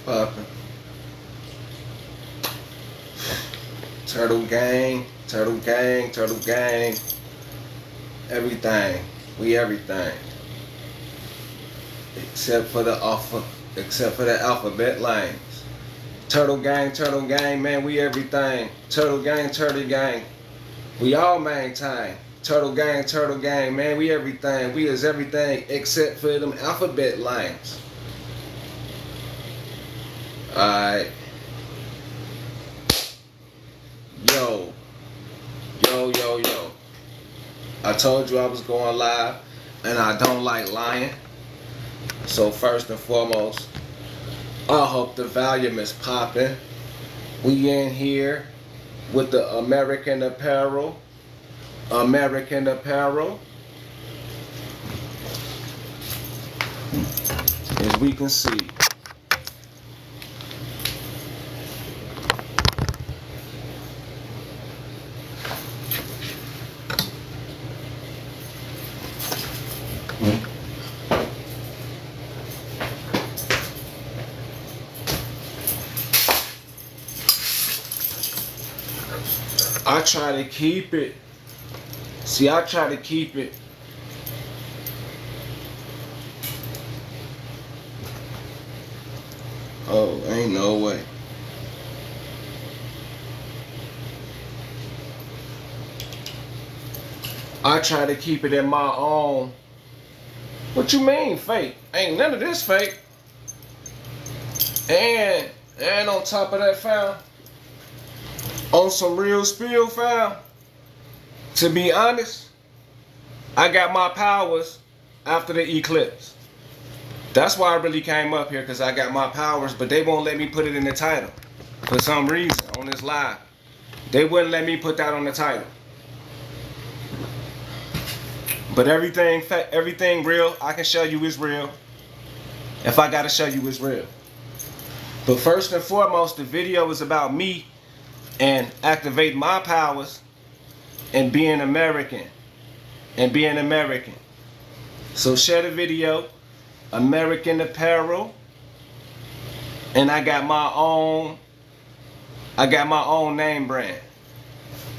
Poppin'. Turtle gang, turtle gang, turtle gang. Everything. We everything. Except for the alphabet lanes. Turtle gang, man, we everything. Turtle gang. We all maintain. Turtle gang, man, we everything. We is everything except for them alphabet lanes. Alright. Yo. I told you I was going live, and I don't like lying. So first and foremost, I hope the volume is popping. We in here with the American Apparel. American Apparel. As we can see. I try to keep it. See, I try to keep it. Oh, ain't no way. I try to keep it in my own. What you mean fake? Ain't none of this fake. And on top of that, fam, on some real spill, fam, to be honest, I got my powers after the eclipse. That's why I really came up here, because I got my powers, but they won't let me put it in the title. For some reason, on this live, they wouldn't let me put that on the title. But everything real, I can show you is real. If I gotta show you it's real. But first and foremost, the video is about me and activate my powers and being American. So share the video, American Apparel, and I got my own name brand.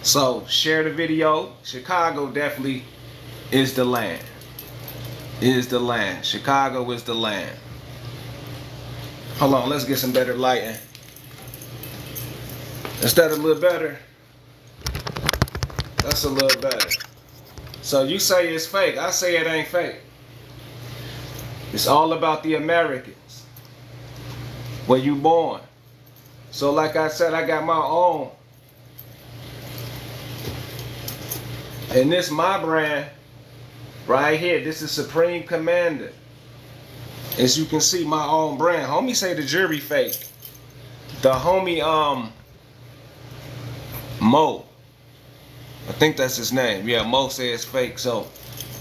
So share the video. Chicago definitely is the land. Chicago is the land. Hold on, let's get some better lighting. Is that a little better? That's a little better. So you say it's fake. I say it ain't fake. It's all about the Americans. Where you born. So like I said, I got my own. And this my brand right here. This is Supreme Commander. As you can see, my own brand. Homie say the jury fake. The homie Mo, I think that's his name. Yeah, Mo says fake. So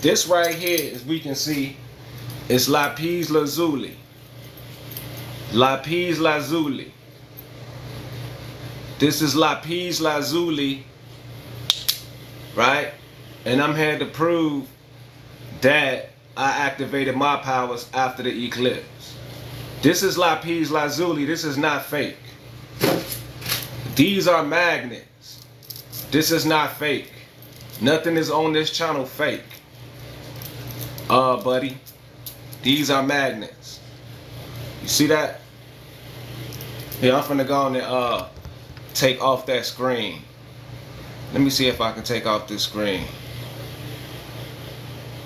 this right here, as we can see, is Lapis Lazuli. Lapis Lazuli. This is Lapis Lazuli, right? And I'm here to prove that I activated my powers after the eclipse. This is Lapis Lazuli. This is not fake. These are magnets. This is not fake. Nothing is on this channel fake. Buddy. These are magnets. You see that? Here, I'm finna go on and take off that screen. Let me see if I can take off this screen.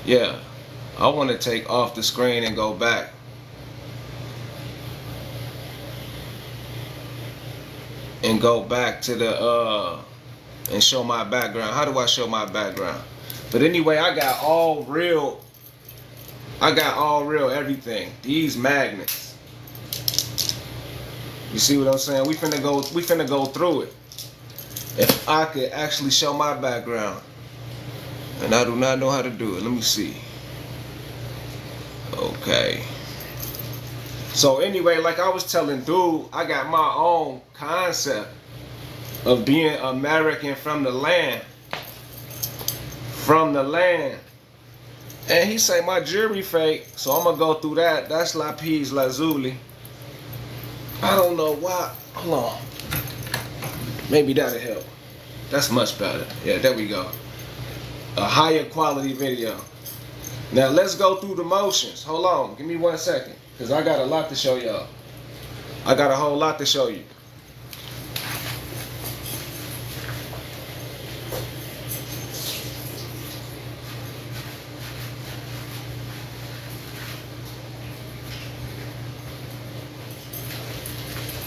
Yeah. I want to take off the screen and go back. And go back to the and show my background. How do I show my background? But anyway, I got all real everything. These magnets. You see what I'm saying? We finna go through it. If I could actually show my background. And I do not know how to do it. Let me see. Okay. So anyway, like I was telling dude, I got my own concept of being American from the land. And he say my jury fake, so I'm gonna go through that. That's Lapis Lazuli. I don't know why. Hold on. Maybe that'll help. That's much better. Yeah, there we go. A higher quality video. Now let's go through the motions. Hold on. Give me 1 second. Because I got a lot to show y'all. I got a whole lot to show you.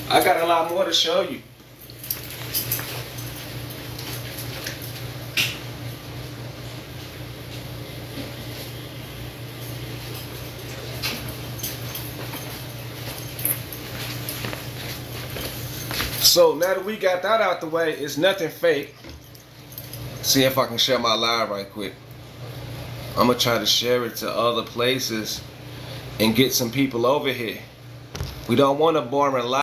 I got a lot more to show you. So now that we got that out the way, it's nothing fake. See if I can share my live right quick. I'm gonna try to share it to other places and get some people over here. We don't want a boring live.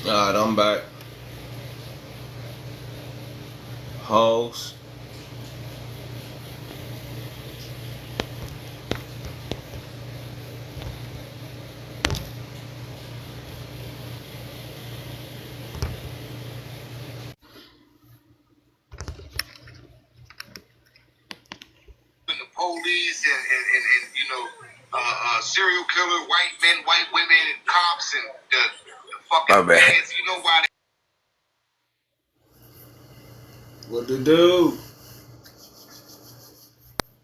Alright, I'm back. Hoes. And the police and you know, serial killer, white men, white women, and cops, and the fucking feds. You know why? What to do?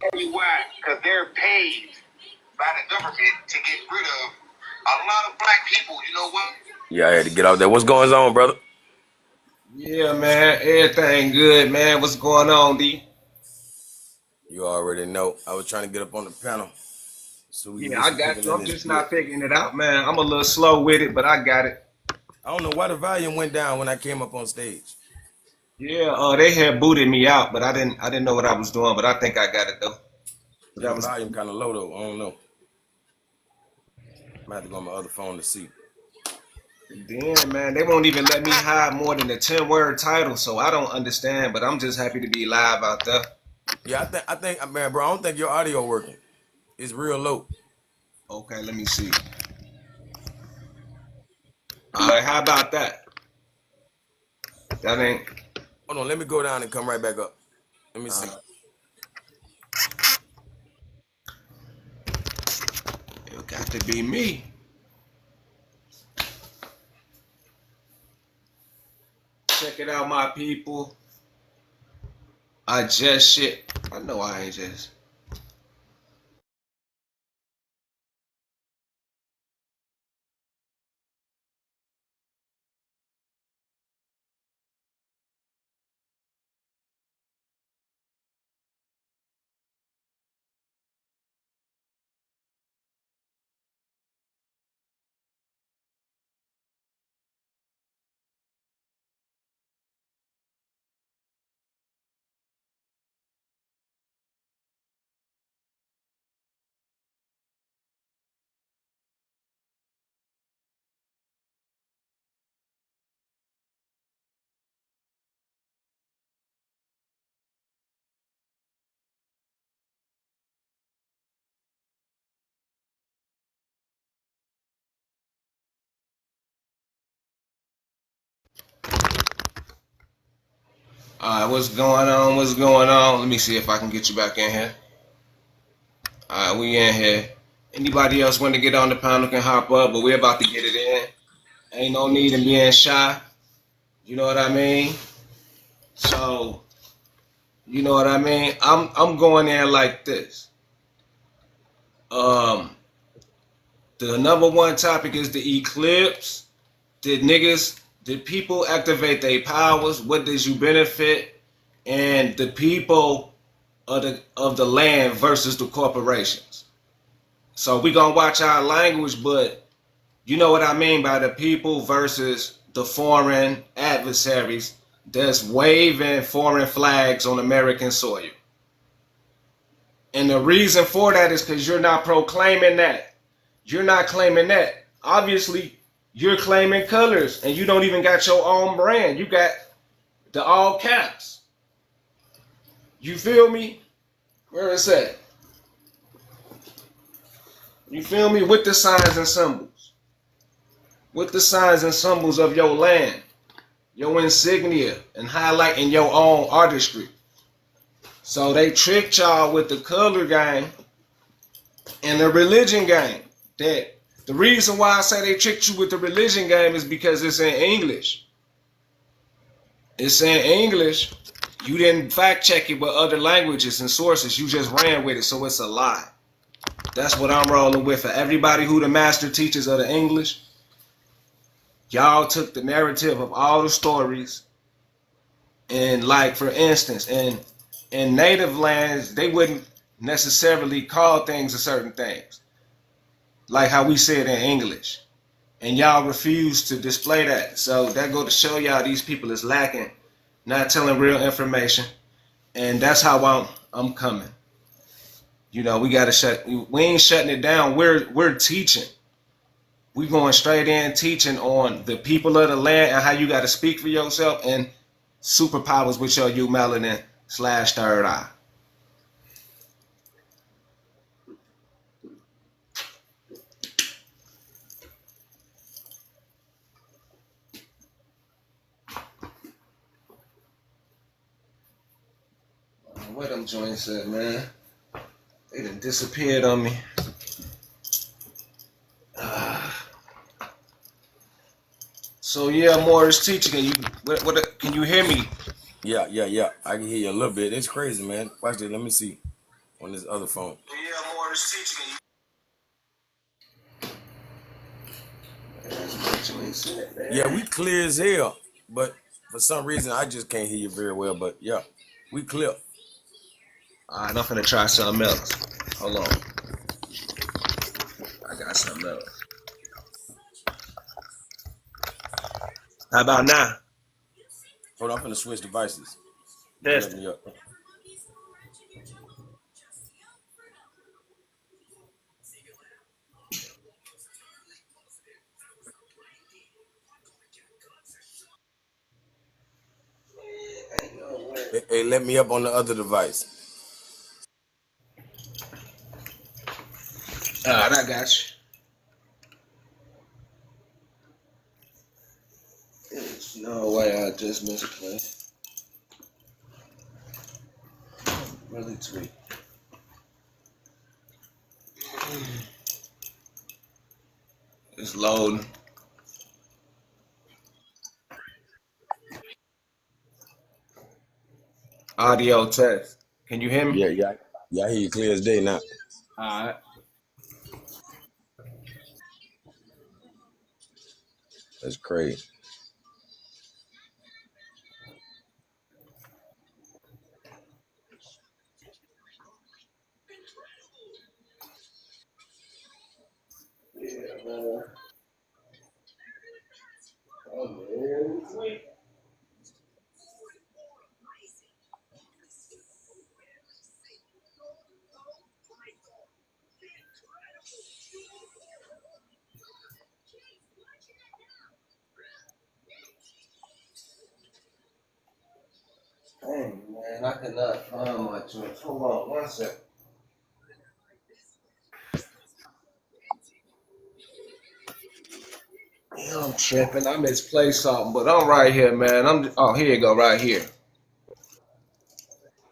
Tell you why? Because they're paid by the government to get rid of a lot of black people. You know what? Yeah, I had to get out there. What's going on, brother? Yeah, man. Everything good, man. What's going on, D? You already know. I was trying to get up on the panel so we can Yeah, get I some got people you. in I'm this just bit. not figuring it out, man. I'm a little slow with it, but I got it. I don't know why the volume went down when I came up on stage. Yeah, they had booted me out, but I didn't know what I was doing, but I think I got it though. Yeah, That the was volume kind of low though. I don't know. Might have to go on my other phone to see. Damn, man. They won't even let me hide more than a 10-word title, so I don't understand, but I'm just happy to be live out there. Yeah, I think, man, bro. I don't think your audio working. It's real low. Okay, let me see. All right, how about that? That ain't. Hold on, let me go down and come right back up. Let me see. It got to be me. Check it out, my people. I just shit. I know I ain't just. Alright, what's going on? What's going on? Let me see if I can get you back in here. Alright, we in here. Anybody else want to get on the panel can hop up, but we're about to get it in. Ain't no need in being shy. You know what I mean? So, you know what I mean? I'm going in like this. The number one topic is the eclipse. Did people activate their powers? What did you benefit? And the people of the land versus the corporations. So we gonna watch our language, but you know what I mean by the people versus the foreign adversaries that's waving foreign flags on American soil. And the reason for that is because you're not proclaiming that. You're not claiming that. Obviously, you're claiming colors and you don't even got your own brand. You got the all caps. You feel me? Where is that? You feel me? With the signs and symbols. With the signs and symbols of your land. Your insignia. And highlighting your own artistry. So they tricked y'all with the color game and the religion game. That the reason why I say they tricked you with the religion game is because it's in English. It's in English. You didn't fact check it with other languages and sources. You just ran with it, so it's a lie. That's what I'm rolling with. For everybody who the master teachers of the English, y'all took the narrative of all the stories. And like, for instance, in native lands, they wouldn't necessarily call things a certain things. Like how we say it in English. And y'all refuse to display that. So that go to show y'all these people is lacking, not telling real information. And that's how I'm coming. You know, we ain't shutting it down. We're teaching. We going straight in teaching on the people of the land and how you got to speak for yourself and superpowers with your melanin / third eye. Where them joints at, man? They done disappeared on me. So yeah, Moorish teacher, can you hear me? Yeah. I can hear you a little bit. It's crazy, man. Watch this. Let me see on this other phone. Yeah, Moorish teacher, Yeah, we clear as hell, but for some reason I just can't hear you very well. But yeah, we clear. Alright, I'm finna try something else. Hold on. I got something else. How about now? Hold on, I'm finna switch devices. Test Let it. me up. Hey, let me up on the other device. Alright, I got you. There's no way I just misplaced. Really tweet. It's loading. Audio text. Can you hear me? Yeah. I hear you clear as day now. Alright. That's crazy. Yeah, man. Oh, man. Tweet. Dang, man, I cannot find my joints. Hold on 1 second. Yeah, I'm tripping. I misplaced something, but I'm right here, man. Here you go, right here.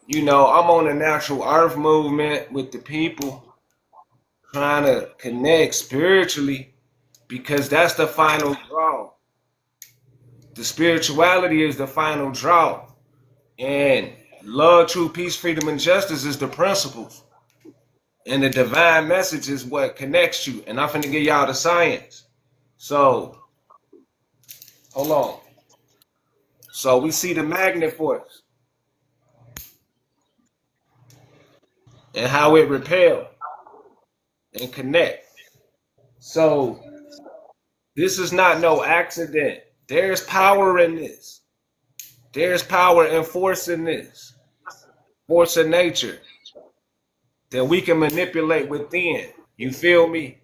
You know, I'm on the natural earth movement with the people, trying to connect spiritually because that's the final draw. The spirituality is the final draw. And love, truth, peace, freedom, and justice is the principles. And the divine message is what connects you. And I'm finna give y'all the science. So, hold on. So we see the magnet force and how it repel and connect. So this is not no accident. There's power in this. There's power and force in this. Force of nature that we can manipulate within. You feel me?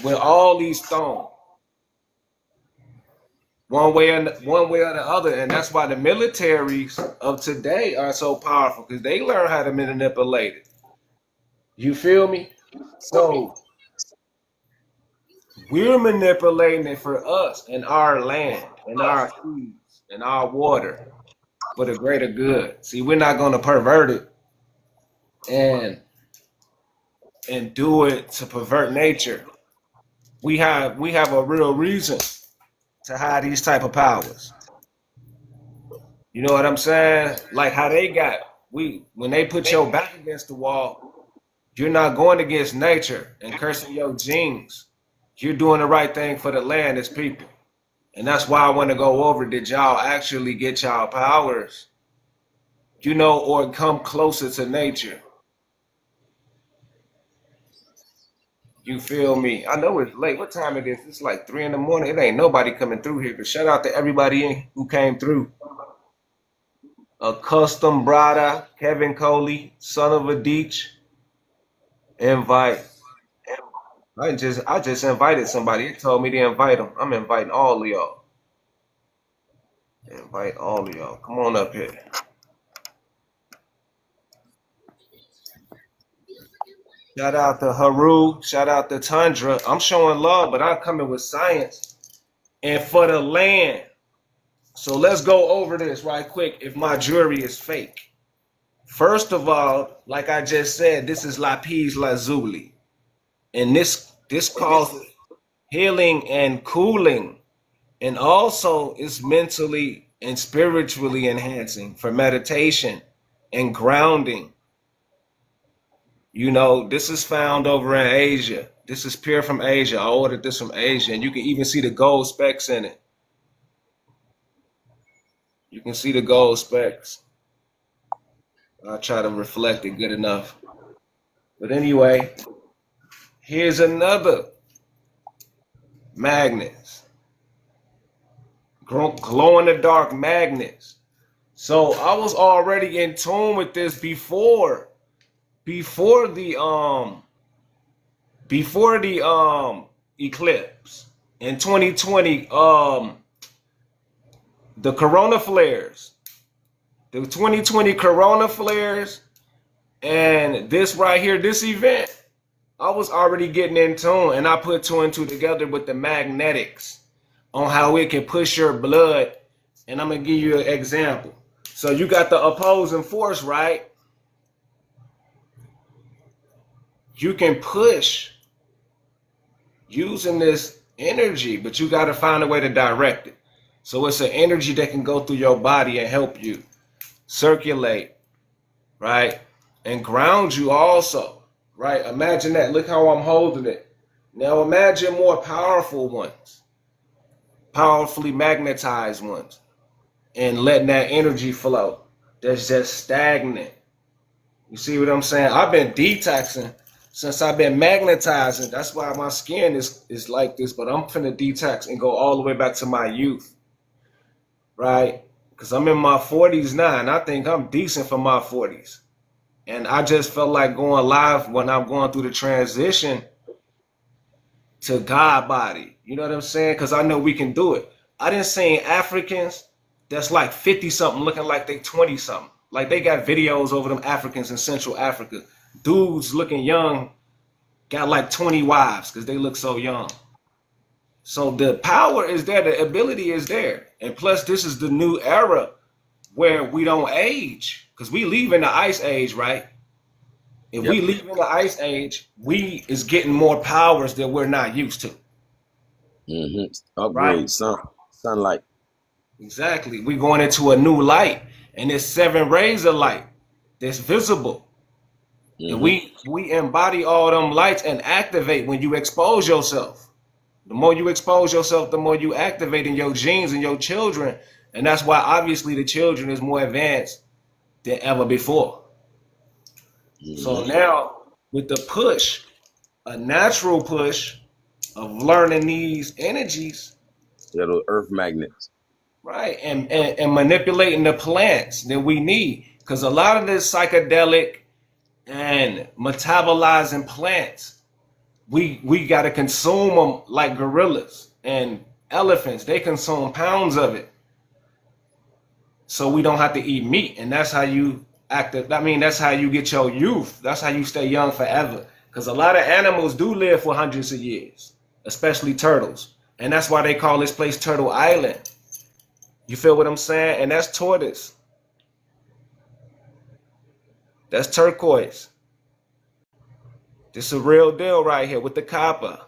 With all these stones. One way or the other. And that's why the militaries of today are so powerful, because they learn how to manipulate it. You feel me? So we're manipulating it for us and our land and our seeds and our water for the greater good. See, we're not going to pervert it and do it to pervert nature. We have a real reason to hide these type of powers. You know what I'm saying? Like how they got when they put your back against the wall, you're not going against nature and cursing your genes. You're doing the right thing for the land as people. And that's why I want to go over, did y'all actually get y'all powers? You know, or come closer to nature. You feel me? I know it's late. What time it is? It's like 3 in the morning. It ain't nobody coming through here. But shout out to everybody who came through. A custom brada, Kevin Coley, son of a Deech. Invite. I just invited somebody. It told me to invite them. I'm inviting all of y'all. Invite all of y'all. Come on up here. Shout out to Haru. Shout out to Tundra. I'm showing love, but I'm coming with science. And for the land. So let's go over this right quick if my jury is fake. First of all, like I just said, this is lapis lazuli. And this causes healing and cooling. And also it's mentally and spiritually enhancing for meditation and grounding. You know, this is found over in Asia. This is pure from Asia. I ordered this from Asia, and you can even see the gold specks in it. You can see the gold specks. I'll try to reflect it good enough. But anyway, here's another magnets. Glow in the dark magnets. So I was already in tune with this before the eclipse in 2020, the corona flares, the 2020 corona flares, and this right here, this event, I was already getting in tune, and I put two and two together with the magnetics on how it can push your blood. And I'm gonna give you an example. So you got the opposing force, right? You can push using this energy, but you got to find a way to direct it. So it's an energy that can go through your body and help you circulate, right? And ground you also, right? Imagine that. Look how I'm holding it. Now imagine more powerful ones, powerfully magnetized ones, and letting that energy flow. That's just stagnant. You see what I'm saying? I've been detoxing since I've been magnetizing. That's why my skin is like this, but I'm finna detox and go all the way back to my youth, right? Because I'm in my 40s now, and I think I'm decent for my 40s. And I just felt like going live when I'm going through the transition to God body. You know what I'm saying? Because I know we can do it. I didn't see Africans that's like 50 something looking like they 20 something. Like they got videos over them Africans in Central Africa. Dudes looking young got like 20 wives because they look so young. So the power is there, the ability is there. And plus this is the new era where we don't age. because we leave in the ice age, right? If we leave in the ice age, we is getting more powers that we're not used to. Upgrade, Right? sunlight. Exactly. We're going into a new light, and there's 7 rays of light that's visible. And we embody all them lights and activate when you expose yourself. The more you expose yourself, the more you activate in your genes and your children. And that's why obviously the children is more advanced than ever before. So now with the push, a natural push of learning these energies, those earth magnets. right, and manipulating the plants that we need. Because a lot of this psychedelic and metabolizing plants, we got to consume them like gorillas and elephants. They consume pounds of it, so we don't have to eat meat. And that's how you that's how you get your youth. That's how you stay young forever. Because a lot of animals do live for hundreds of years, especially turtles. And that's why they call this place Turtle Island. You feel what I'm saying? And that's tortoise. That's turquoise. This is a real deal right here with the copper.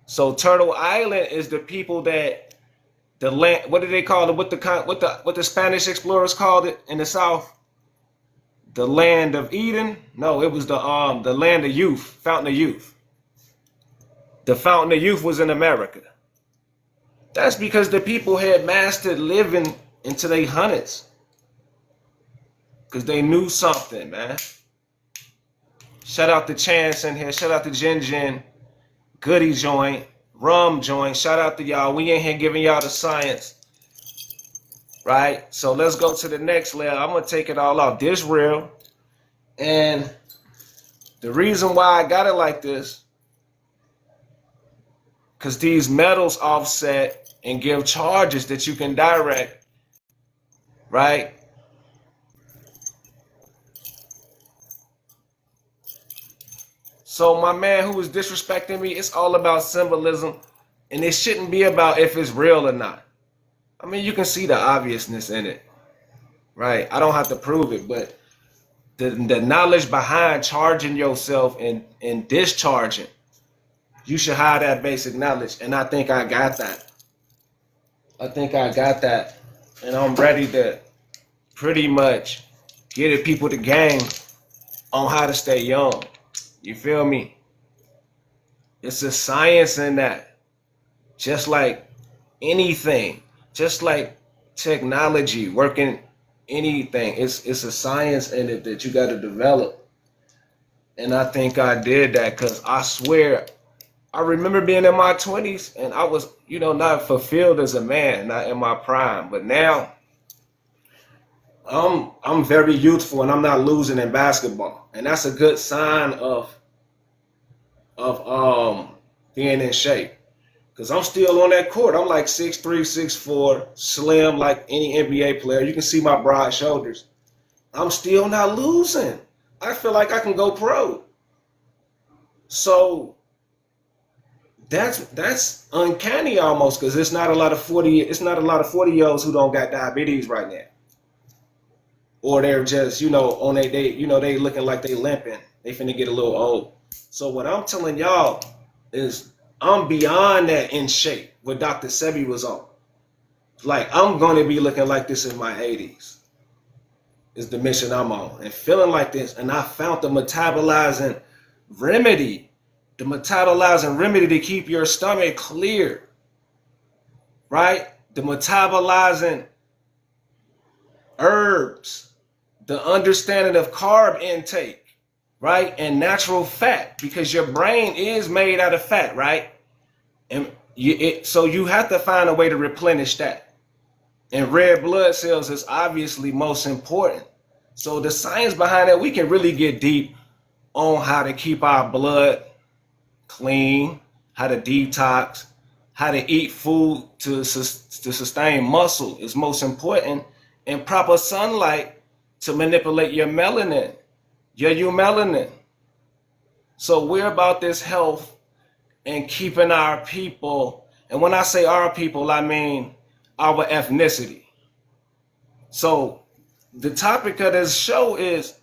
So Turtle Island is the people that the land. What do they call it? What the Spanish explorers called it in the South? The land of Eden? No, it was the land of youth, fountain of youth. The fountain of youth was in America. That's because the people had mastered living into their hundreds. Because they knew something, man. Shout out to Chance in here. Shout out to Jin Jin. Goody Joint. Rum Joint. Shout out to y'all. We in here giving y'all the science. Right? So let's go to the next layer. I'm going to take it all off. This real. And the reason why I got it like this, because these metals offset and give charges that you can direct. Right? So my man who was disrespecting me, it's all about symbolism, and it shouldn't be about if it's real or not. I mean, you can see the obviousness in it, right? I don't have to prove it, but the knowledge behind charging yourself and discharging, you should have that basic knowledge, and I think I got that. And I'm ready to pretty much get people the game on how to stay young. You feel me? It's a science in that. Just like anything, just like technology, working anything, it's a science in it that you got to develop. And I think I did that because I swear, I remember being in my 20s and I was, not fulfilled as a man, not in my prime. But now I'm very youthful and I'm not losing in basketball. And that's a good sign of being in shape. Because I'm still on that court. I'm like 6'3", 6'4", slim like any NBA player. You can see my broad shoulders. I'm still not losing. I feel like I can go pro. So that's uncanny almost, because it's not a lot of 40-year-olds who don't got diabetes right now. Or they're just, on they they looking like they limping. They finna get a little old. So what I'm telling y'all is I'm beyond that in shape what Dr. Sebi was on. Like, I'm going to be looking like this in my 80s is the mission I'm on. And feeling like this. And I found the metabolizing remedy to keep your stomach clear. Right? The metabolizing herbs. The understanding of carb intake, right? And natural fat, because your brain is made out of fat, right? And so you have to find a way to replenish that. And red blood cells is obviously most important. So the science behind that, we can really get deep on how to keep our blood clean, how to detox, how to eat food to sustain muscle is most important, and proper sunlight to manipulate your melanin, your eumelanin. So we're about this health and keeping our people. And when I say our people, I mean our ethnicity. So the topic of this show is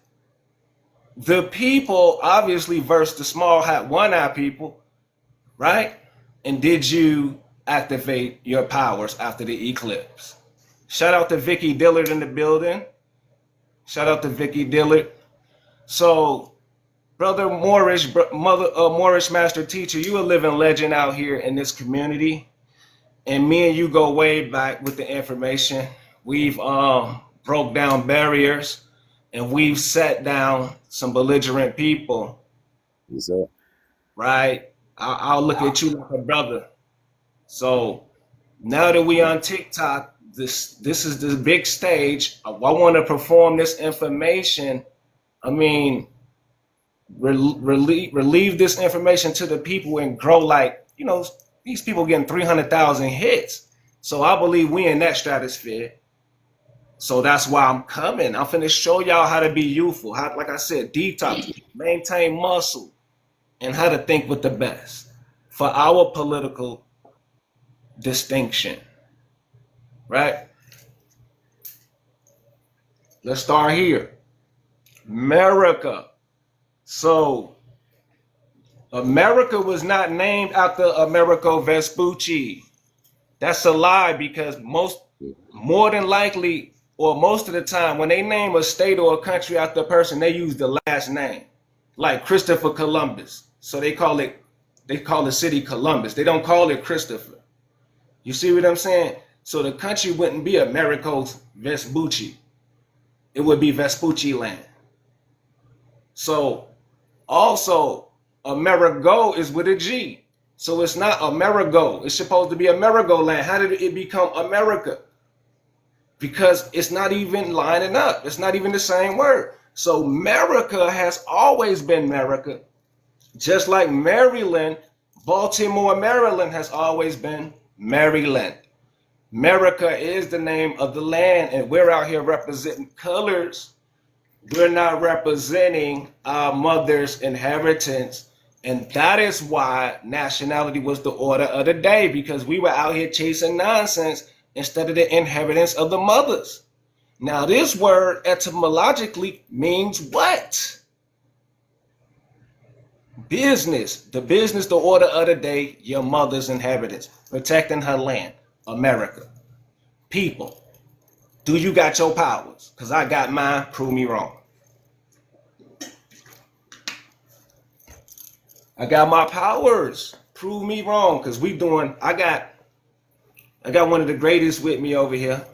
the people obviously versus the small hat one eye people, right? And did you activate your powers after the eclipse? Shout out to Vicky Dillard in the building. Shout out to Vicky Dillard. So, brother Moorish, Moorish master teacher, you a living legend out here in this community, and me and you go way back with the information. We've broke down barriers, and we've set down some belligerent people. Yes, sir. Right? I'll look at you like a brother. So now that we on TikTok, this is the big stage. I want to perform this information. I mean, relieve this information to the people and grow like, you know, these people getting 300,000 hits. So I believe we in that stratosphere. So that's why I'm coming. I'm finna show y'all how to be youthful. How, like I said, detox, maintain muscle, and how to think with the best for our political distinction. Right? Let's start here. America. So, America was not named after Americo Vespucci. That's a lie, because more than likely, or most of the time, when they name a state or a country after a person, they use the last name, like Christopher Columbus. So they call the city Columbus. They don't call it Christopher. You see what I'm saying? So the country wouldn't be Americo Vespucci. It would be Vespucci land. So also, Amerigo is with a G. So it's not Amerigo. It's supposed to be Amerigoland. How did it become America? Because it's not even lining up. It's not even the same word. So America has always been America. Just like Maryland, Baltimore, Maryland has always been Maryland. America is the name of the land, and we're out here representing colors. We're not representing our mother's inheritance. And that is why nationality was the order of the day, because we were out here chasing nonsense instead of the inheritance of the mothers. Now, this word etymologically means what? Business. The business, the order of the day, your mother's inheritance, protecting her land, America. People, do you got your powers? Because I got mine, prove me wrong. I got my powers, prove me wrong, because I got one of the greatest with me over here.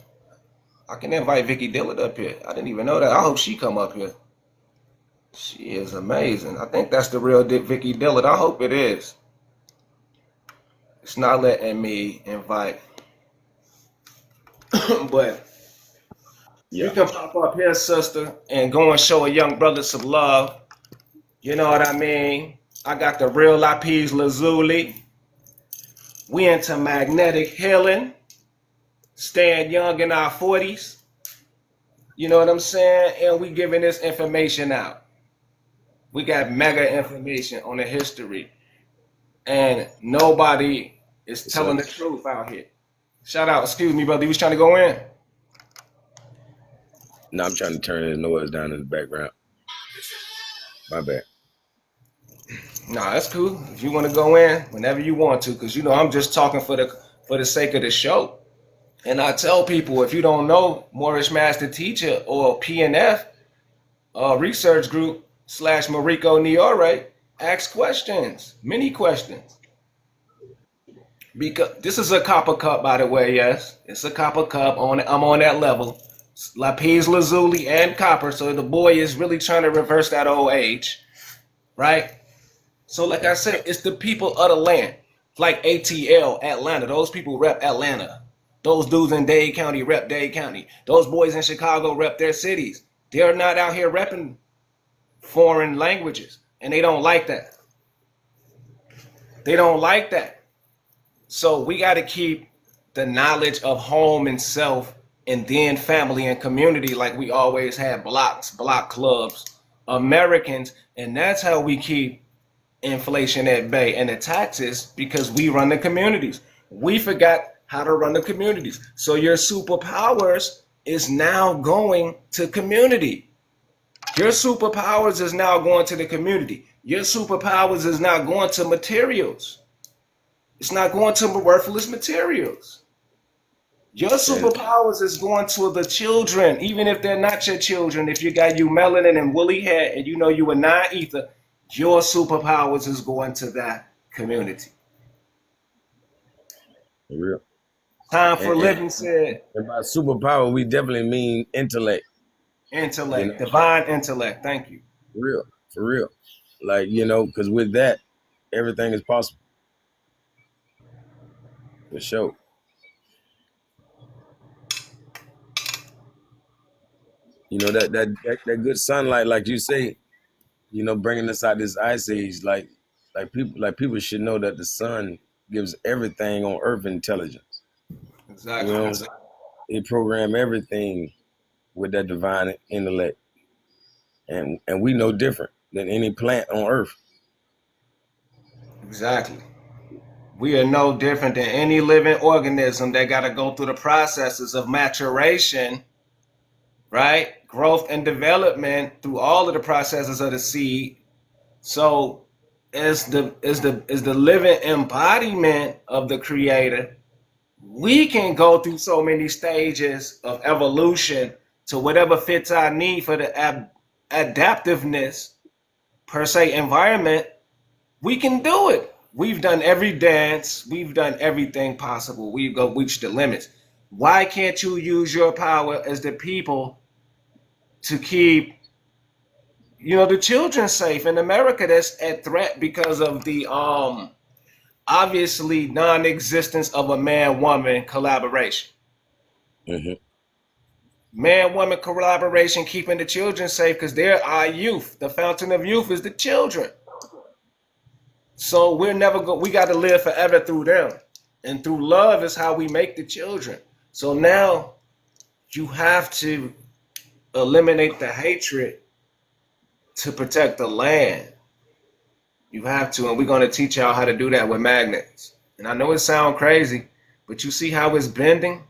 I can invite Vicky Dillard up here. I didn't even know that. I hope she come up here. She is amazing. I think that's the real Vicky Dillard. I hope it is. It's not letting me invite. But you can pop up here, sister, and go and show a young brother some love. You know what I mean? I got the real lapis lazuli. We into magnetic healing. Staying young in our 40s. You know what I'm saying? And we giving this information out. We got mega information on the history. And nobody is telling the truth out here. Shout out, excuse me, brother. You was trying to go in? No, I'm trying to turn the noise down in the background. My bad. Nah, that's cool. If you want to go in, whenever you want to, because you know I'm just talking for the sake of the show. And I tell people, if you don't know Moorish Master Teacher or P&F Research Group / Moriko Nyorai, ask questions, many questions. Because this is a copper cup, by the way, yes. It's a copper cup. I'm on that level. Lapis lazuli and copper. So the boy is really trying to reverse that old age, right? So like I said, it's the people of the land. Like ATL, Atlanta. Those people rep Atlanta. Those dudes in Dade County rep Dade County. Those boys in Chicago rep their cities. They're not out here repping foreign languages. And they don't like that. They don't like that. So we got to keep the knowledge of home and self, and then family and community, like we always had blocks, block clubs, Americans. And that's how we keep inflation at bay and the taxes, because we run the communities. We forgot how to run the communities. So your superpowers is now going to community. Your superpowers is now going to the community. Your superpowers is not going to materials. It's not going to worthless materials. Your superpowers is going to the children, even if they're not your children. If you got you melanin and woolly hair and you know you a non-ether, your superpowers is going to that community. For real. Time for living said. And by superpower, we definitely mean intellect. Intellect, you know? Divine intellect. Thank you. For real. Like, you know, because with that, everything is possible. For sure. You know, that good sunlight, like you say, you know, bringing us out this ice age, like people should know that the sun gives everything on Earth intelligence. Exactly. You know, it program everything with that divine intellect, and we know different than any plant on Earth. Exactly. We are no different than any living organism that got to go through the processes of maturation, right? Growth and development through all of the processes of the seed. So, as the living embodiment of the Creator, we can go through so many stages of evolution to whatever fits our need for the adaptiveness per se environment. We can do it. We've done every dance. We've done everything possible. We've reached the limits. Why can't you use your power as the people to keep, you know, the children safe in America that's at threat because of the obviously non-existence of a man-woman collaboration. Mm-hmm. Man-woman collaboration keeping the children safe because they're our youth. The fountain of youth is the children. So we're never we got to live forever through them. And through love is how we make the children. So now you have to eliminate the hatred to protect the land. You have to, and we're going to teach y'all how to do that with magnets. And I know it sounds crazy, but you see how it's bending?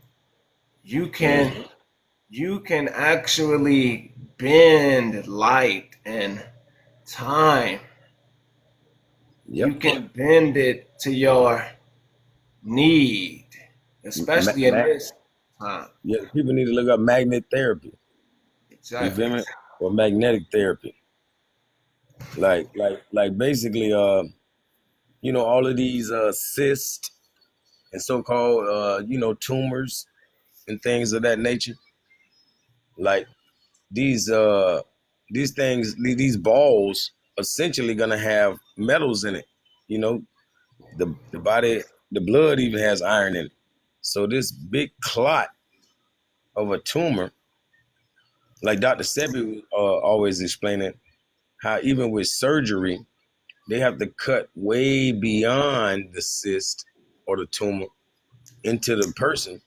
You can actually bend light and time. Yep. You can bend it to your need, especially in this time. Yeah, people need to look up magnet therapy. Exactly. You feel me? Or magnetic therapy. Like basically, you know, all of these cysts and so-called, you know, tumors and things of that nature. Like these things, these balls, essentially gonna have metals in it. You know, the body, the blood even has iron in it. So this big clot of a tumor, like Dr. Sebi always explaining, how even with surgery, they have to cut way beyond the cyst or the tumor into the person,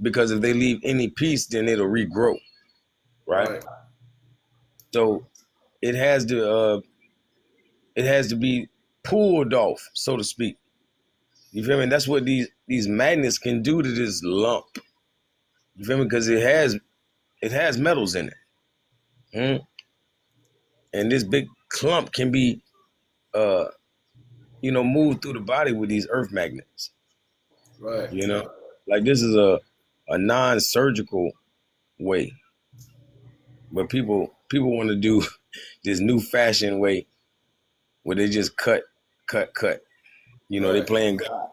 because if they leave any piece, then it'll regrow, right? So it has to be pulled off, so to speak. You feel me? That's what these magnets can do to this lump. You feel me? Because it has metals in it. And this big clump can be you know, moved through the body with these earth magnets. Right. You know, like this is a non-surgical way, but people want to do this new fashion way where they just cut. You know, they playing God.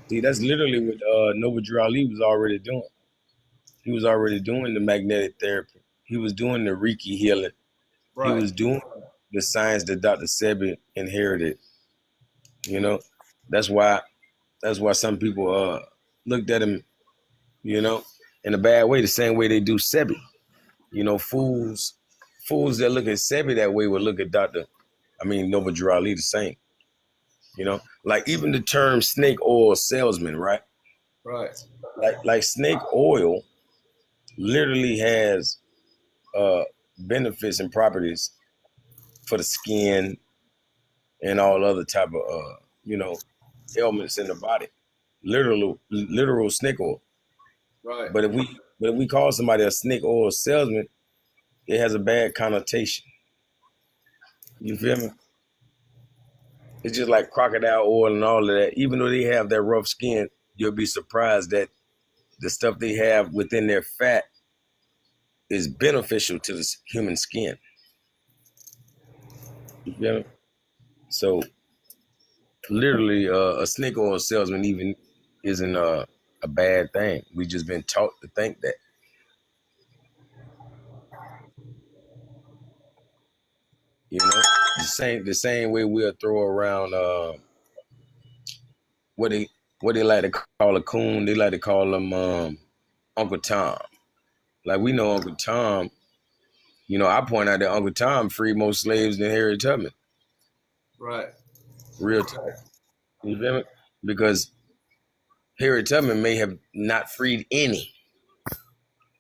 See, that's literally what Nova Ali was already doing. He was already doing the magnetic therapy. He was doing the Reiki healing. Right. He was doing the science that Dr. Sebi inherited. You know, that's why some people looked at him, you know, in a bad way, the same way they do Sebi. You know, fools that look at Sebi that way will look at Nova Ali the same. You know, like even the term snake oil salesman, right? Right. Like snake oil literally has benefits and properties for the skin and all other type of you know, ailments in the body. literal snake oil. Right. But if we call somebody a snake oil salesman, it has a bad connotation. You feel me? It's just like crocodile oil and all of that. Even though they have that rough skin, you'll be surprised that the stuff they have within their fat is beneficial to the human skin. You feel me? So literally, a snake oil salesman even isn't a bad thing. We just been taught to think that. You know, the same way we'll throw around what they like to call a coon. They like to call him Uncle Tom. Like we know Uncle Tom. You know, I point out that Uncle Tom freed more slaves than Harriet Tubman. Right. Real talk. You feel me? Because Harriet Tubman may have not freed any,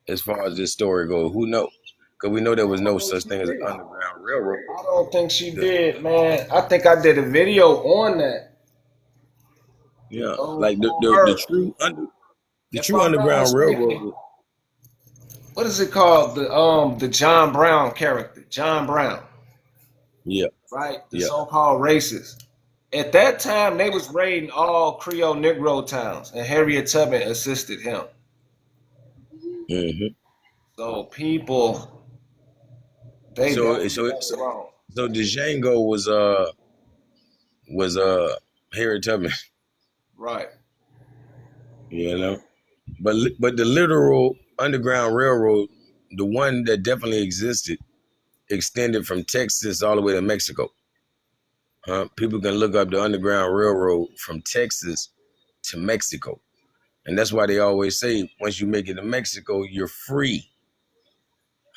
as far as this story goes. Who knows? Because we know there was no such thing as an underground railroad. I don't think she did, man. I think I did a video on that. Yeah, Oh, like the true underground railroad. What is it called? The John Brown character, John Brown. Yeah. Right. The so-called racist. At that time, they was raiding all Creole Negro towns, and Harriet Tubman assisted him. Mm-hmm. So people, they so Django was Harriet Tubman. Right. You know, but the literal Underground Railroad, the one that definitely existed, extended from Texas all the way to Mexico. People can look up the Underground Railroad from Texas to Mexico. And that's why they always say, once you make it to Mexico, you're free.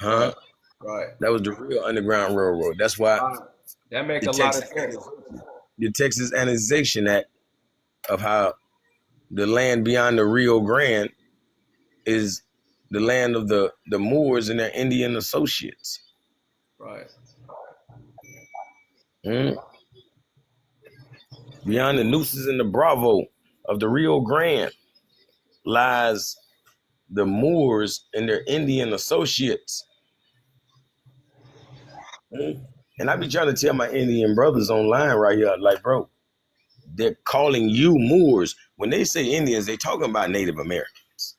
Right. That was the real Underground Railroad. That's why that makes a lot of sense. The Texas Annexation Act of how the land beyond the Rio Grande is the land of the Moors and their Indian associates. Right. Beyond the Nueces and the Bravo of the Rio Grande lies the Moors and their Indian associates. And I be trying to tell my Indian brothers online right here, like, bro, they're calling you Moors. When they say Indians, they talking about Native Americans.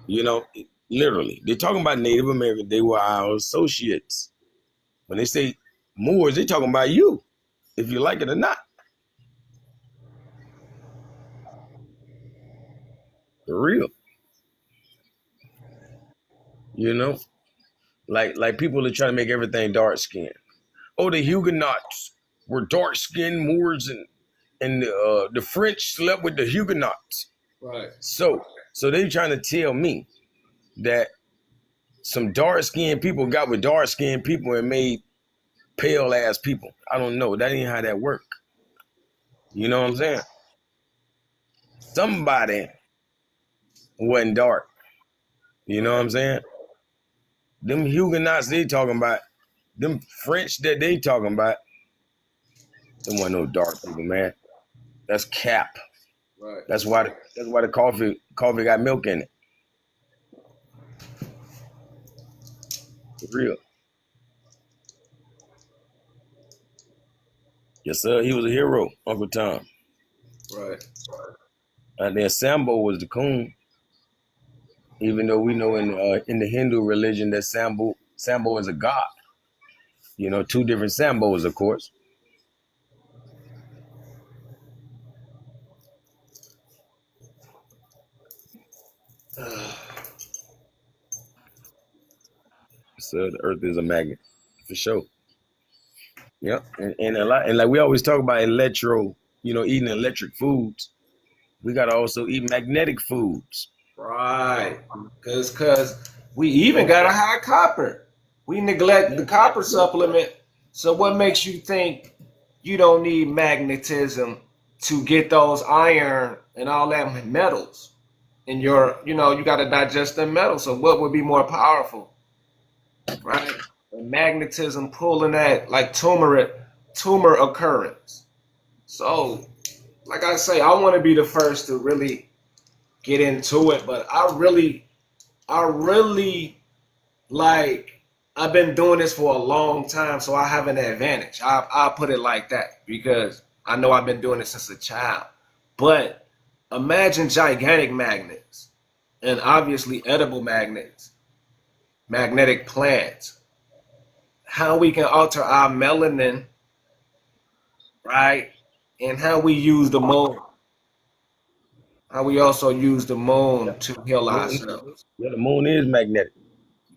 You know, literally, they're talking about Native Americans. They were our associates. When they say Moors, they talking about you, if you like it or not. For real. You know, like people are trying to make everything dark skinned. Oh, the Huguenots were dark skinned Moors, and the French slept with the Huguenots. Right. So they trying to tell me that some dark skinned people got with dark skinned people and made pale ass people. I don't know. That ain't how that work. You know what I'm saying? Somebody wasn't dark. You know what I'm saying? Them Huguenots they talking about, them French that they talking about, them wasn't no dark people, man. That's cap. Right. That's why the coffee got milk in it. For real. Yes, sir. He was a hero, Uncle Tom. Right. And then Sambo was the coon. Even though we know in the Hindu religion that Sambo is a god. You know, two different Sambos, of course. So the earth is a magnet, for sure. Yep. And like we always talk about eating electric foods. We gotta also eat magnetic foods. Right. Cause we even got a high copper. We neglect the copper supplement. So what makes you think you don't need magnetism to get those iron and all that metals in your, you got to digest them metals. So what would be more powerful? Right? And magnetism pulling that like tumor occurrence. So like I say, I want to be the first to really get into it, but I really like, I've been doing this for a long time, so I have an advantage. I'll put it like that because I know I've been doing it since a child. But imagine gigantic magnets and obviously edible magnets, magnetic plants, how we can alter our melanin, right? And how we use the moon. How we also use the moon to heal ourselves. Yeah, the moon is magnetic.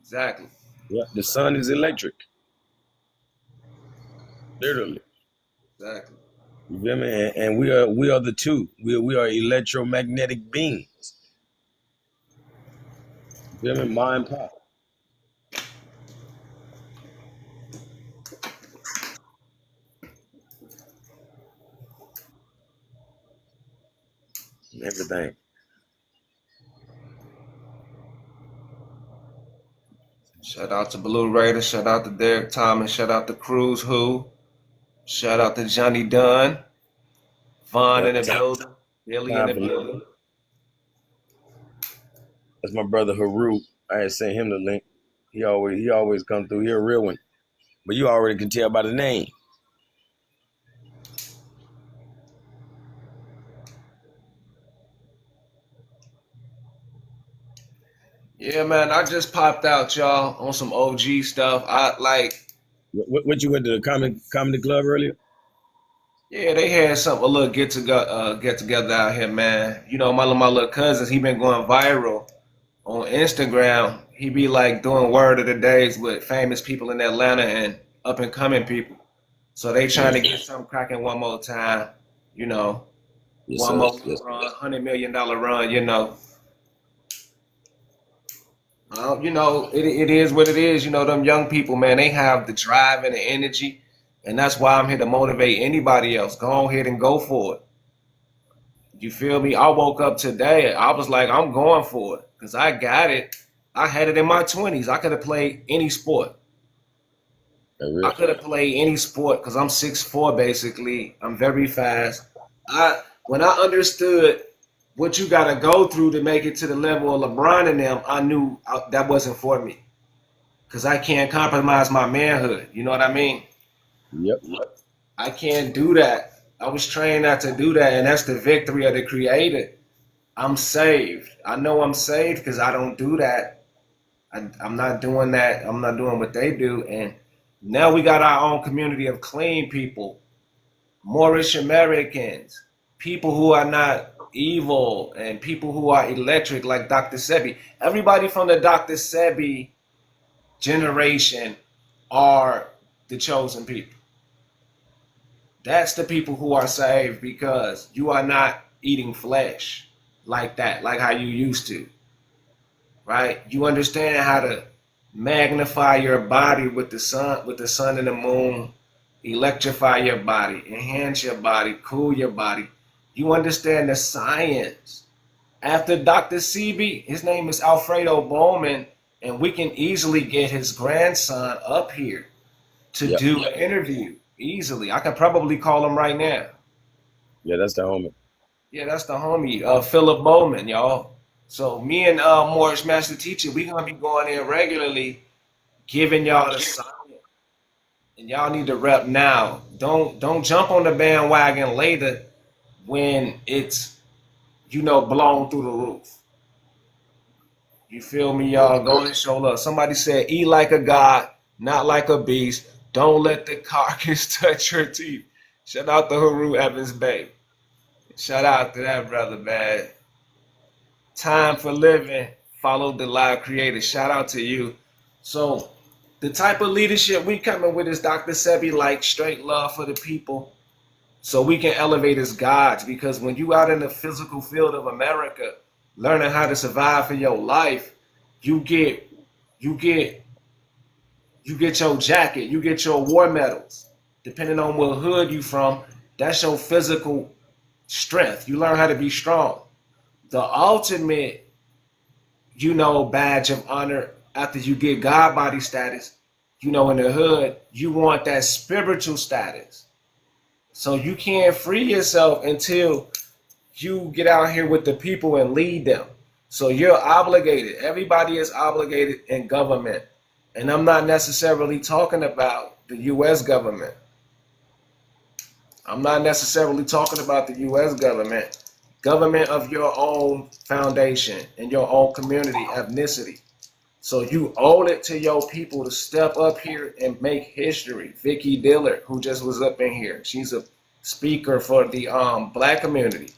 Exactly. Yeah, the sun is electric. Literally. Exactly. You feel me? And we are the two. We are electromagnetic beings. You feel me? Mind power. Everything. Shout out to Blue Raider. Shout out to Derek Thomas. Shout out to Cruz Who. Shout out to Johnny Dunn. Vaughn in Yep. the building. Billy in Time the for building. living. That's my brother Haru. I had sent him the link. He always come through. He a real one. But you already can tell by the name. Yeah, man. I just popped out, y'all, on some OG stuff. I like. What you went to the comedy club earlier? Yeah, they had a little get together out here, man. You know, my little cousins, he been going viral on Instagram. He be like doing word of the days with famous people in Atlanta and up and coming people. So they trying to get something cracking one more time. You know, Yes, one sir. more Yes. run, $100 million run. You know, you know, it is what it is. You know, them young people, man, they have the drive and the energy, and that's why I'm here to motivate anybody else. Go ahead and go for it. You feel me? I woke up today. I was like, I'm going for it because I got it. I had it in my 20s. I could have played any sport. I could have played any sport because I'm 6'4" basically. I'm very fast. When I understood what you got to go through to make it to the level of LeBron and them, I knew that wasn't for me because I can't compromise my manhood. You know what I mean? Yep. I can't do that. I was trained not to do that, and that's the victory of the Creator. I'm saved. I know I'm saved because I don't do that. I'm not doing that. I'm not doing what they do. And now we got our own community of clean people, Moorish Americans, people who are not evil, and people who are electric like Dr. Sebi. Everybody from the Dr. Sebi generation are the chosen people. That's the people who are saved because you are not eating flesh like that, like how you used to, right? You understand how to magnify your body with the sun and the moon, electrify your body, enhance your body, cool your body. You understand the science. After Dr. CB, his name is Alfredo Bowman, and we can easily get his grandson up here to do an interview easily. I could probably call him right now. Yeah, that's the homie. Yeah, that's the homie, Philip Bowman, y'all. So me and Moorish Master Teacher, we gonna be going in regularly, giving y'all the science, and y'all need to rep now. Don't jump on the bandwagon later when it's blown through the roof. You feel me, y'all? Go and show love. Somebody said, "Eat like a god, not like a beast. Don't let the carcass touch your teeth." Shout out to Haru Evans Bay. Shout out to that brother, man. Time for living. Follow the live creator. Shout out to you. So, the type of leadership we coming with is Dr. Sebi, like straight love for the people, so we can elevate as gods. Because when you out in the physical field of America, learning how to survive for your life, you get your jacket, you get your war medals. Depending on what hood you from, that's your physical strength. You learn how to be strong. The ultimate, badge of honor after you get God body status, in the hood, you want that spiritual status. So you can't free yourself until you get out here with the people and lead them. So you're obligated. Everybody is obligated in government. And I'm not necessarily talking about the U.S. government. I'm not necessarily talking about the U.S. government. Government of your own foundation and your own community, ethnicity. So you owe it to your people to step up here and make history. Vicky Dillard, who just was up in here, she's a speaker for the black community.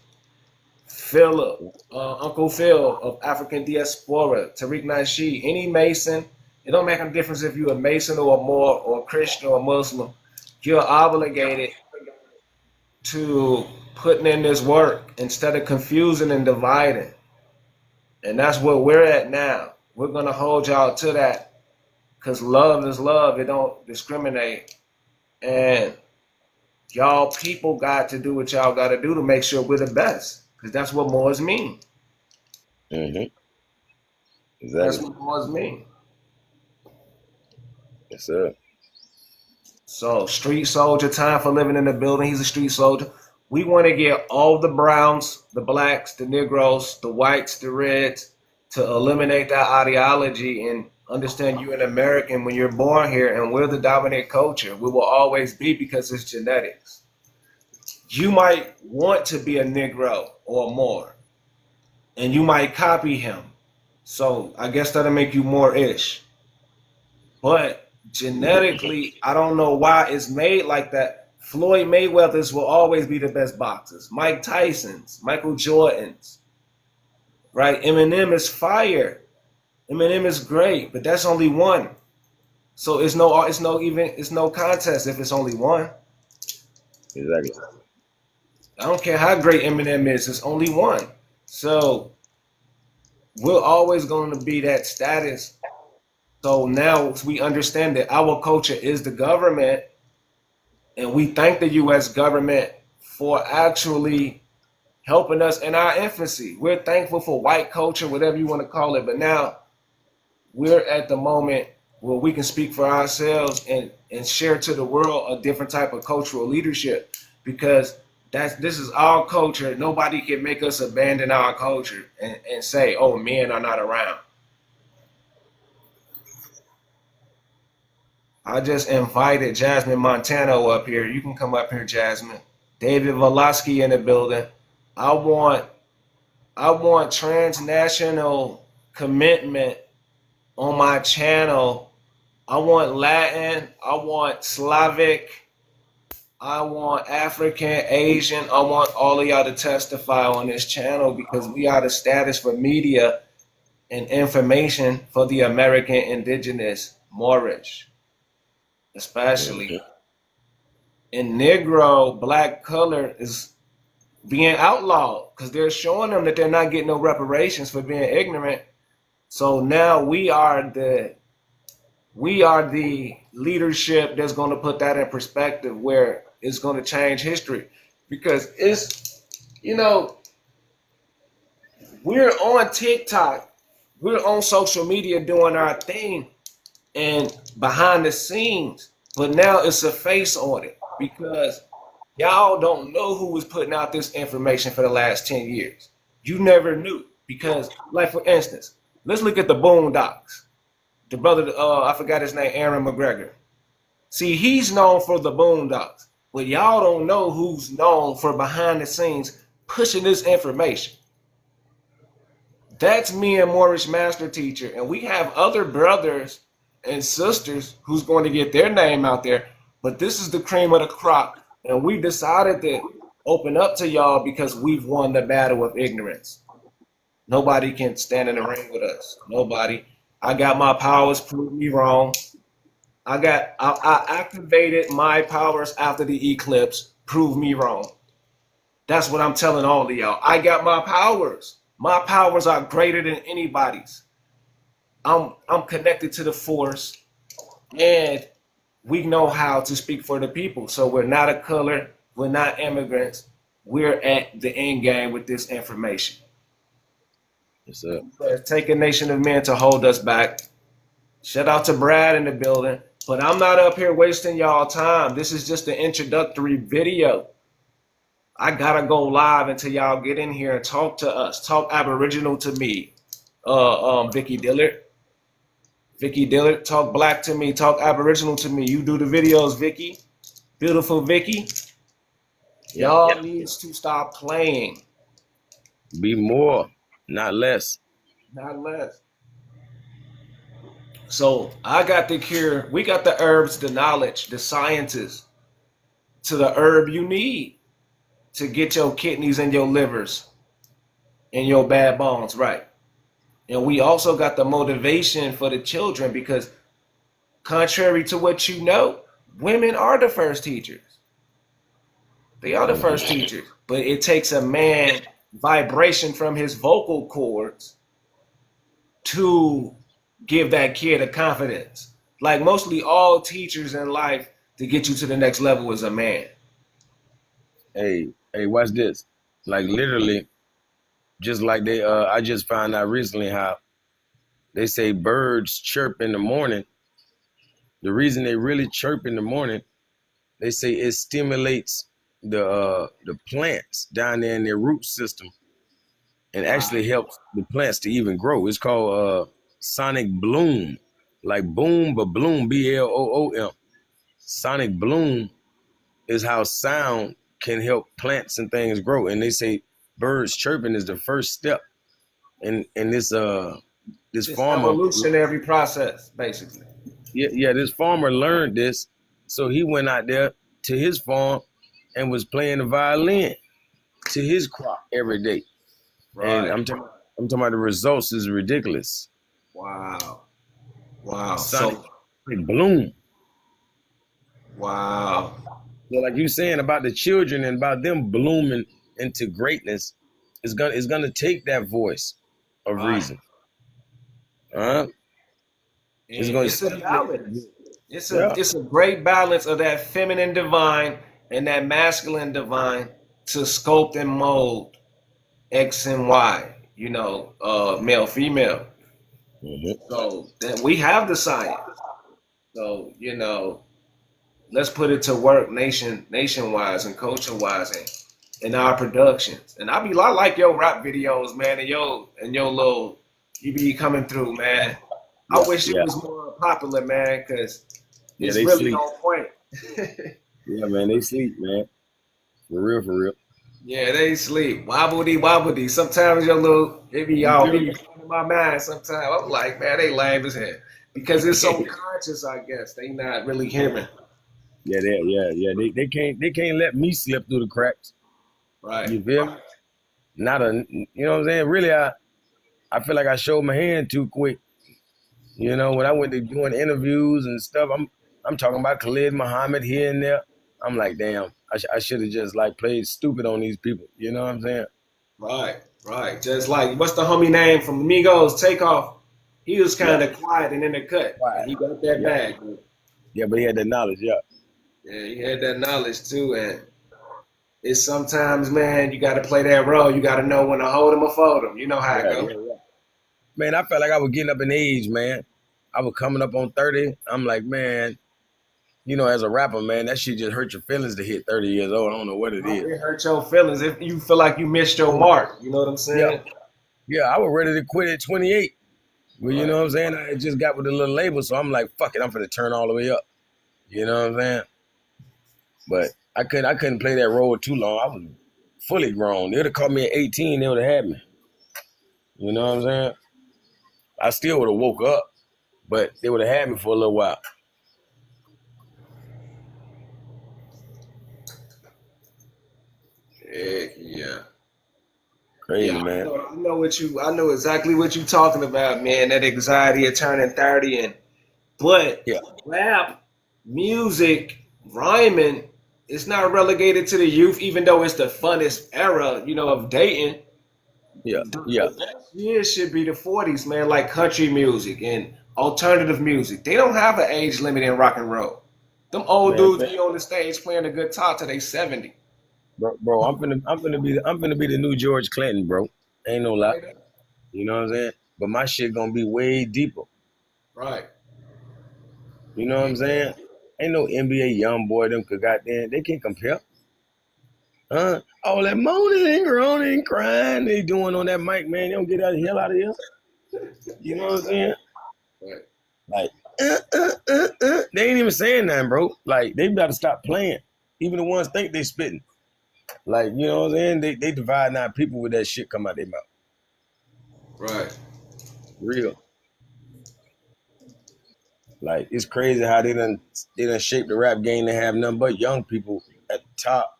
Philip, Uncle Phil of African Diaspora, Tariq Nasheed, any Mason. It don't make a difference if you're a Mason or a Moor or a Christian or a Muslim. You're obligated to putting in this work instead of confusing and dividing. And that's where we're at now. We're going to hold y'all to that because love is love. It don't discriminate. And y'all people got to do what y'all got to do to make sure we're the best, because that's what Moors mean. Exactly. That's what Moors mean. Yes, sir. So, street soldier, time for living in the building. He's a street soldier. We want to get all the browns, the blacks, the Negroes, the whites, the reds to eliminate that ideology and understand you're an American when you're born here, and we're the dominant culture. We will always be, because it's genetics. You might want to be a Negro or more, and you might copy him. So I guess that'll make you Moorish. But genetically, I don't know why it's made like that. Floyd Mayweather's will always be the best boxers. Mike Tyson's, Michael Jordan's, right? Eminem is fire. Eminem is great, but that's only one. So it's no contest if it's only one. Exactly. I don't care how great Eminem is, it's only one. So we're always going to be that status. So now we understand that our culture is the government, and we thank the U.S. government for actually helping us in our infancy. We're thankful for white culture, whatever you want to call it, but now we're at the moment where we can speak for ourselves and share to the world a different type of cultural leadership, because this is our culture. Nobody can make us abandon our culture and say, oh, men are not around. I just invited Jasmine Montano up here. You can come up here, Jasmine. David Velasquez in the building. I want transnational commitment on my channel. I want Latin. I want Slavic. I want African, Asian. I want all of y'all to testify on this channel, because we are the status for media and information for the American indigenous Moorish, especially. In Negro, black color is being outlawed because they're showing them that they're not getting no reparations for being ignorant. So now we are the leadership that's going to put that in perspective, where it's going to change history, because it's, we're on TikTok, we're on social media doing our thing and behind the scenes, but now it's a face on it, because y'all don't know who was putting out this information for the last 10 years. You never knew, because, like, for instance, let's look at the Boondocks. The brother, I forgot his name, Aaron McGregor. See, he's known for the Boondocks, but y'all don't know who's known for behind the scenes pushing this information. That's me and Moorish Master Teacher, and we have other brothers and sisters who's going to get their name out there, but this is the cream of the crop, and we decided to open up to y'all because we've won the battle of ignorance. Nobody can stand in the ring with us. Nobody. I got my powers, prove me wrong. I activated my powers after the eclipse, prove me wrong. That's what I'm telling all of y'all. I got my powers. My powers are greater than anybody's. I'm connected to the force, and we know how to speak for the people. So we're not a color, we're not immigrants. We're at the end game with this information. Yes, sir. Take a nation of men to hold us back. Shout out to Brad in the building. But I'm not up here wasting y'all time. This is just an introductory video. I gotta go live until y'all get in here and talk to us. Talk Aboriginal to me. Vicky Dillard. Vicky Dillard, talk black to me. Talk Aboriginal to me. You do the videos, Vicky. Beautiful Vicky. Y'all needs to stop playing. Be more, not less. Not less. So I got the cure. We got the herbs, the knowledge, the sciences to the herb you need to get your kidneys and your livers and your bad bones right. And we also got the motivation for the children because contrary to what you know, women are the first teachers. They are the first teachers. But it takes a man vibration from his vocal cords to give that kid a confidence. Like mostly all teachers in life to get you to the next level is a man. Hey, watch this. Like literally, just like they I just found out recently how they say birds chirp in the morning. The reason they really chirp in the morning, they say it stimulates the plants down there in their root system and actually helps the plants to even grow. It's called sonic bloom, like boom, but bloom, BLOOM. Sonic bloom is how sound can help plants and things grow. And they say birds chirping is the first step in this farmer evolutionary process, basically. Yeah, this farmer learned this, so he went out there to his farm and was playing the violin to his crop every day. Right. And I'm talking about the results is ridiculous. Wow. Sonic bloom. Wow. So like you saying about the children and about them blooming into greatness, it's gonna take that voice of reason. It's a balance. It's a great balance of that feminine divine and that masculine divine to sculpt and mold X and Y, male, female. So then we have the science. So, let's put it to work nation-wise and culture-wise and in our productions. And I like your rap videos, man, and your little, you be coming through, man. I wish it was more popular, man, because it's really on point. Yeah, man, they sleep, man. For real. Yeah, they sleep. Wobbledy. Sometimes it be in my mind sometimes. I'm like, man, they lame as hell. Because it's so conscious, I guess. They not really human. Yeah. They can't let me slip through the cracks. Right. You feel me? You know what I'm saying? Really, I feel like I showed my hand too quick. When I went to doing interviews and stuff, I'm talking about Khalid Muhammad here and there. I'm like, damn, I should have just played stupid on these people. You know what I'm saying? Right. Just like, what's the homie name from Amigos, Takeoff? He was kind of quiet and in the cut. He got that bag. Yeah, but he had that knowledge, Yeah, he had that knowledge too. And it's sometimes, man, you got to play that role. You got to know when to hold him or fold him. You know how it goes. Yeah. Man, I felt like I was getting up in age, man. I was coming up on 30. I'm like, man, as a rapper, man, that shit just hurt your feelings to hit 30 years old. I don't know what it is. It hurt your feelings if you feel like you missed your mark. You know what I'm saying? Yeah, I was ready to quit at 28. Well, you know what I'm saying? I just got with a little label, so I'm like, fuck it, I'm finna turn all the way up. You know what I'm saying? But I couldn't play that role too long. I was fully grown. They would have caught me at 18, they would have had me. You know what I'm saying? I still would have woke up, but they would have had me for a little while. Yeah. Crazy, man. I know exactly what you're talking about, man. That anxiety of turning 30 but rap, music, rhyming, it's not relegated to the youth, even though it's the funnest era, of dating. Yeah. The best years should be the 40s, man, like country music and alternative music. They don't have an age limit in rock and roll. Them old dudes be on the stage playing the guitar till they 70. Bro, I'm finna be the new George Clinton, bro. Ain't no lie. You know what I'm saying? But my shit gonna be way deeper. Right. You know what I'm saying? Ain't no NBA young boy them could goddamn, they can't compare. All that moaning and groaning and crying they doing on that mic, man, they don't get the hell out of here. You know what I'm saying? Right. Like, they ain't even saying nothing, bro. Like, they got to stop playing. Even the ones think they spitting. Like, you know what I'm saying? They divide now people with that shit come out their mouth. Right. Real. Like, it's crazy how they done shaped the rap game to have nothing but young people at the top.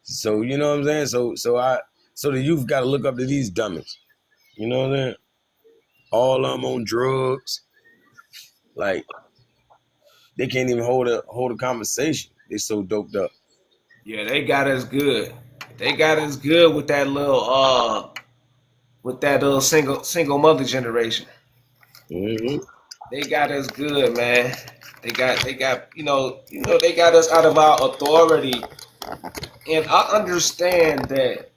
So, you know what I'm saying? So the youth got to look up to these dummies. You know what I'm saying? All of them on drugs. Like, they can't even hold a conversation. They so doped up. Yeah, they got us good. They got us good with that little single mother generation. Mm-hmm. They got us good, man. They got they got us out of our authority. And I understand that,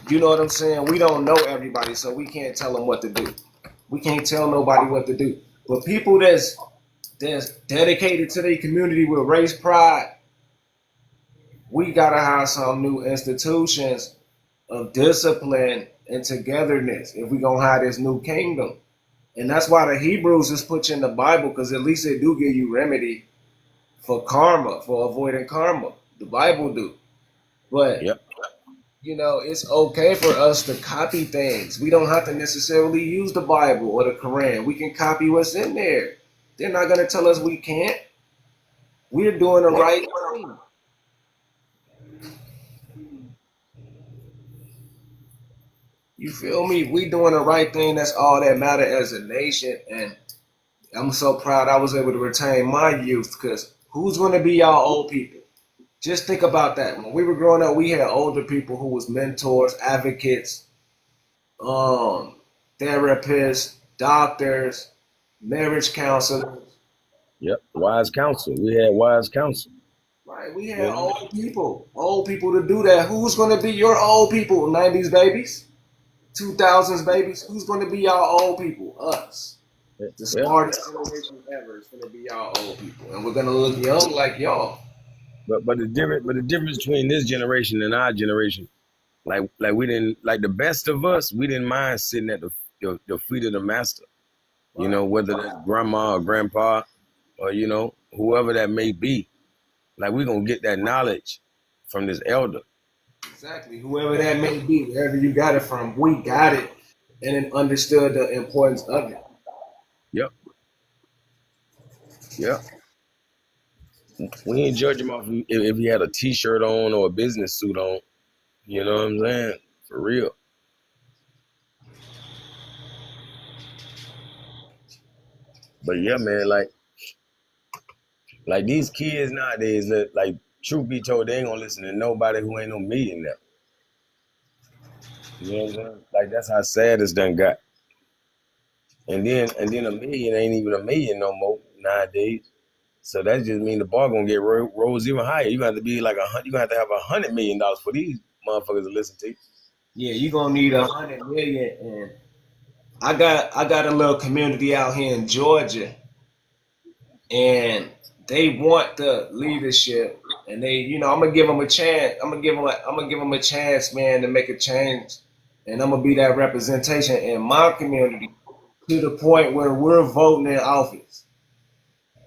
you know what I'm saying? We don't know everybody, so we can't tell them what to do. We can't tell nobody what to do. But people that's dedicated to their community with race pride, we gotta have some new institutions of discipline and togetherness if we gonna have this new kingdom. And that's why the Hebrews is put in the Bible, because at least they do give you remedy for karma, for avoiding karma. The Bible do. But Yep. it's okay for us to copy things. We don't have to necessarily use the Bible or the Quran. We can copy what's in there. They're not gonna tell us we can't. We're doing the right thing. You feel me? We doing the right thing. That's all that matter as a nation. And I'm so proud I was able to retain my youth, because who's going to be our old people? Just think about that. When we were growing up, we had older people who was mentors, advocates, therapists, doctors, marriage counselors. Yep. Wise counsel. We had wise counsel. Right, we had old people to do that. Who's going to be your old people? 90s babies, 2000s babies. Who's going to be our old people? Us. The smartest generation ever is going to be our old people, and we're going to look young like y'all. But the difference between this generation and our generation, like we didn't, like, the best of us, we didn't mind sitting at the feet of the master. Right. You know, whether that's grandma or grandpa or whoever that may be. Like, we gonna get that knowledge from this elder. Exactly, whoever that may be, wherever you got it from, we got it and then understood the importance of it. Yep. Yep. We ain't judge him off if he had a t-shirt on or a business suit on. You know what I'm saying? For real. But yeah, man, like these kids nowadays, like, truth be told, they ain't gonna listen to nobody who ain't no millionaire. You know what I'm saying? Like, that's how sad it's done got. And then a million ain't even a million no more nowadays. So that just means the bar gonna get rose even higher. You got to be like you gonna have to have $100 million for these motherfuckers to listen to you. Yeah, you gonna need 100 million. And I got a little community out here in Georgia, and they want the leadership, and I'm gonna give them a chance. I'm gonna give them a chance, man, to make a change, and I'm gonna be that representation in my community to the point where we're voting in office.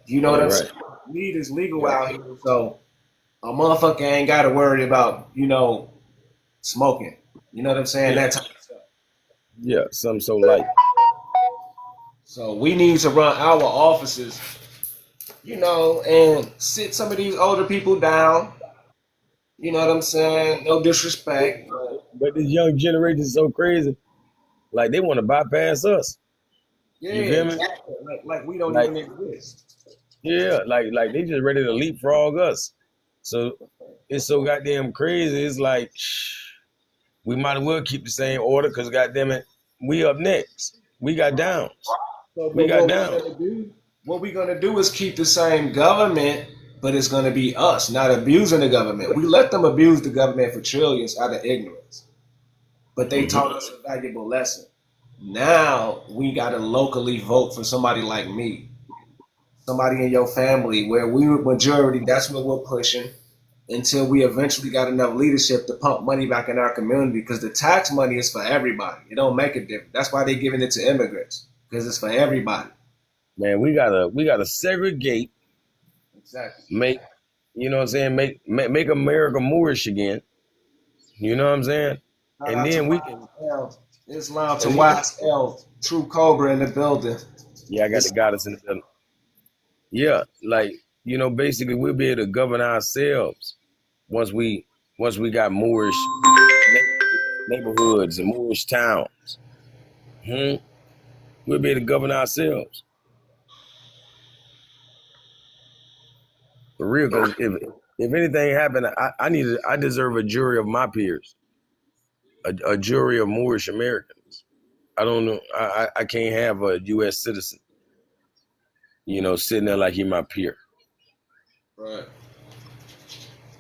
You know what I'm saying? Weed is legal out here, so a motherfucker ain't got to worry about smoking. You know what I'm saying? Yeah. That type of stuff. Yeah, something so light. So we need to run our offices, and sit some of these older people down. You know what I'm saying? No disrespect. But this young generation is so crazy. Like, they want to bypass us. Yeah, You feel me? exactly. Like we don't even exist. Yeah, like they just ready to leapfrog us. So it's so goddamn crazy. It's like, we might as well keep the same order, because goddamn it, we up next. We got downs. So, We got down. What we're gonna do is keep the same government, but it's gonna be us, not abusing the government. We let them abuse the government for trillions out of ignorance, but they taught us a valuable lesson. Now we gotta locally vote for somebody like me, somebody in your family, where we were majority, that's what we're pushing until we eventually got enough leadership to pump money back in our community because the tax money is for everybody. It don't make a difference. That's why they're giving it to immigrants because it's for everybody. Man, we gotta segregate, Exactly. make you know what I'm saying, make America Moorish again. You know what I'm saying? Shout And out to then we can YSL, Islam to and we can YSL, True Cobra in the building. yeah, I got the It's goddess in the building. Yeah, like, basically we'll be able to govern ourselves once we got Moorish neighborhoods and Moorish towns. Hmm? We'll be able to govern ourselves. For real, because if anything happened, I deserve a jury of my peers, a jury of Moorish Americans. I don't know. I can't have a U.S. citizen, sitting there like he my peer. right.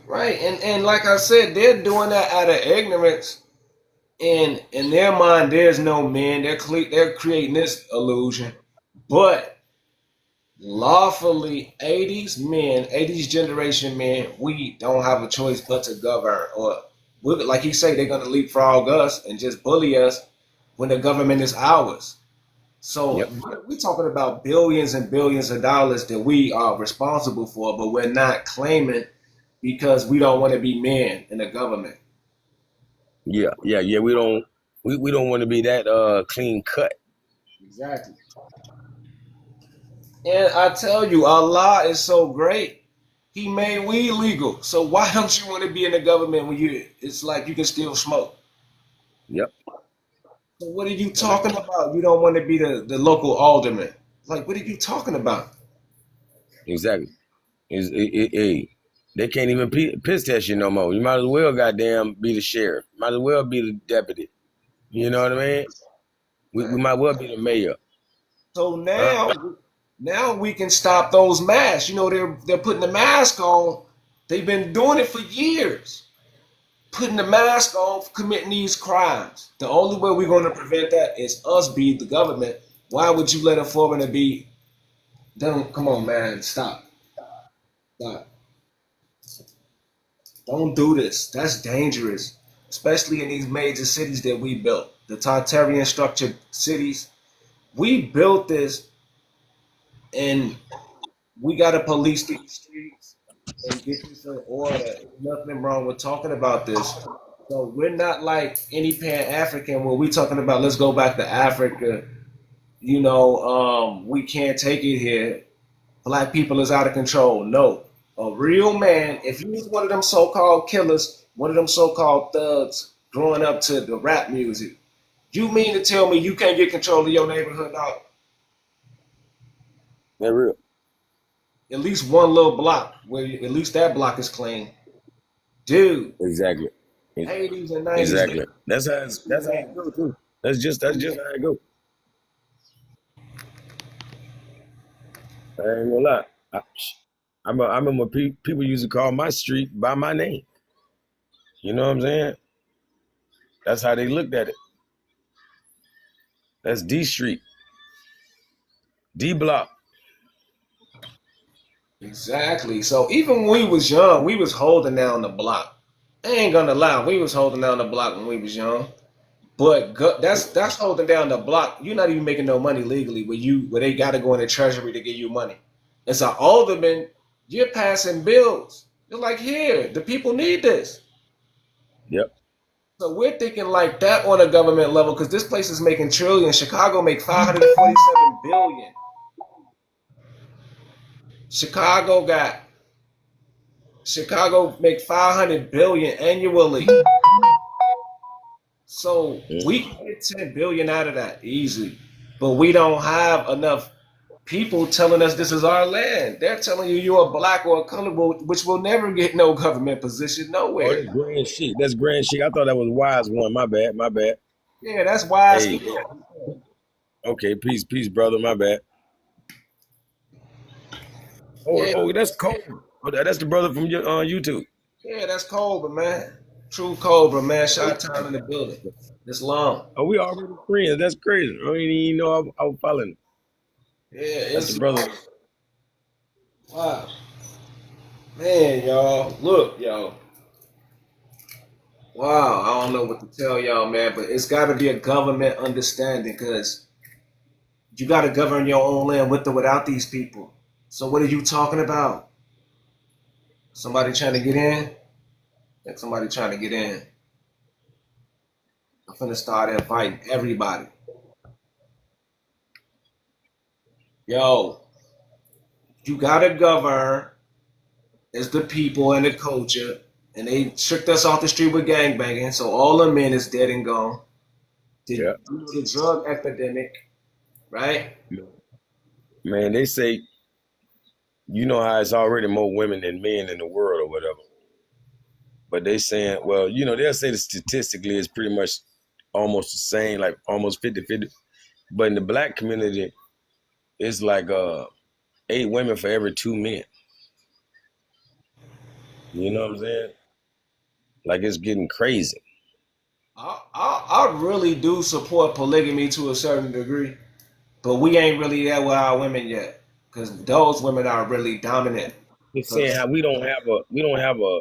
Right. And like I said, they're doing that out of ignorance. And in their mind, there's no men. They're creating this illusion. But lawfully, 80s men, 80s generation men, we don't have a choice but to govern. Or, like he say, they're going to leapfrog us and just bully us when the government is ours. So Yep. we're talking about billions and billions of dollars that we are responsible for, but we're not claiming because we don't want to be men in the government. Yeah. We don't want to be that clean cut. Exactly. And I tell you, Allah is so great. He made weed legal. So why don't you want to be in the government when it's like you can still smoke? Yep. So what are you talking about? You don't want to be the local alderman. Like, what are you talking about? Exactly. They can't even piss test you no more. You might as well goddamn be the sheriff. Might as well be the deputy. You know what I mean? We might well be the mayor. So Huh? now we can stop those masks. They're putting the mask on. They've been doing it for years. Putting the mask on, committing these crimes. The only way we're going to prevent that is us be the government. Why would you let a foreigner be? Don't come on, man. Stop. Stop. Don't do this. That's dangerous, especially in these major cities that we built. The Tartarian structured cities. We built this, and we got to police these streets and get this in order. There's nothing wrong with talking about this. So we're not like any Pan-African where we're talking about let's go back to Africa. We can't take it here. Black people is out of control. No. A real man, if you was one of them so-called killers, one of them so-called thugs growing up to the rap music, you mean to tell me you can't get control of your neighborhood, dog? They're real. At least one little block where at least that block is clean. Dude, Exactly. 80s and 90s. Exactly. That's how it go too. That's just how it go. I ain't gonna lie. I remember people used to call my street by my name. You know what I'm saying? That's how they looked at it. That's D Street, D Block. Exactly. So even when we was young, we was holding down the block. I ain't gonna lie, we was holding down the block when we was young. But that's holding down the block. You're not even making no money legally where they gotta go in the treasury to give you money. As an alderman, you're passing bills. You're like, here, the people need this. Yep. So we're thinking like that on a government level because this place is making trillions. Chicago make 547 billion. Chicago got Chicago make 500 billion annually. So we can get 10 billion out of that easily. But we don't have enough people telling us this is our land. They're telling you you're a black or a colorable, which will never get no government position Oh, nowhere. that's grand shit. That's grand shit. I thought that was wise one. My bad. My bad. Yeah, that's wise. Hey. Okay. Peace, brother. My bad. Yeah, Oh, that's cold. Oh, that's the brother from your YouTube. yeah, that's Cobra, man. True Cobra, man. Shot time in the building. It's long. Oh, we already friends. That's crazy. I didn't even know I was following. Yeah, That's the it's brother. long. Wow. Man, y'all. Look, y'all. Wow, I don't know what to tell y'all, man, but it's got to be a government understanding because you got to govern your own land with or without these people. So what are you talking about? Somebody trying to get in? Like somebody trying to get in. I'm finna start inviting everybody. Yo, you gotta govern as the people and the culture, and they tricked us off the street with gangbanging, so all the men is dead and gone. Yeah. The drug epidemic, right? Man, they say, you know how it's already more women than men in the world or whatever. But they saying, well, they'll say that statistically it's pretty much almost the same, like almost 50-50. But in the black community, it's like 8 women for every 2 men. You know what I'm saying? Like it's getting crazy. I really do support polygamy to a certain degree, but we ain't really there with our women yet, because those women are really dominant. They're saying 'Cause- how we don't have a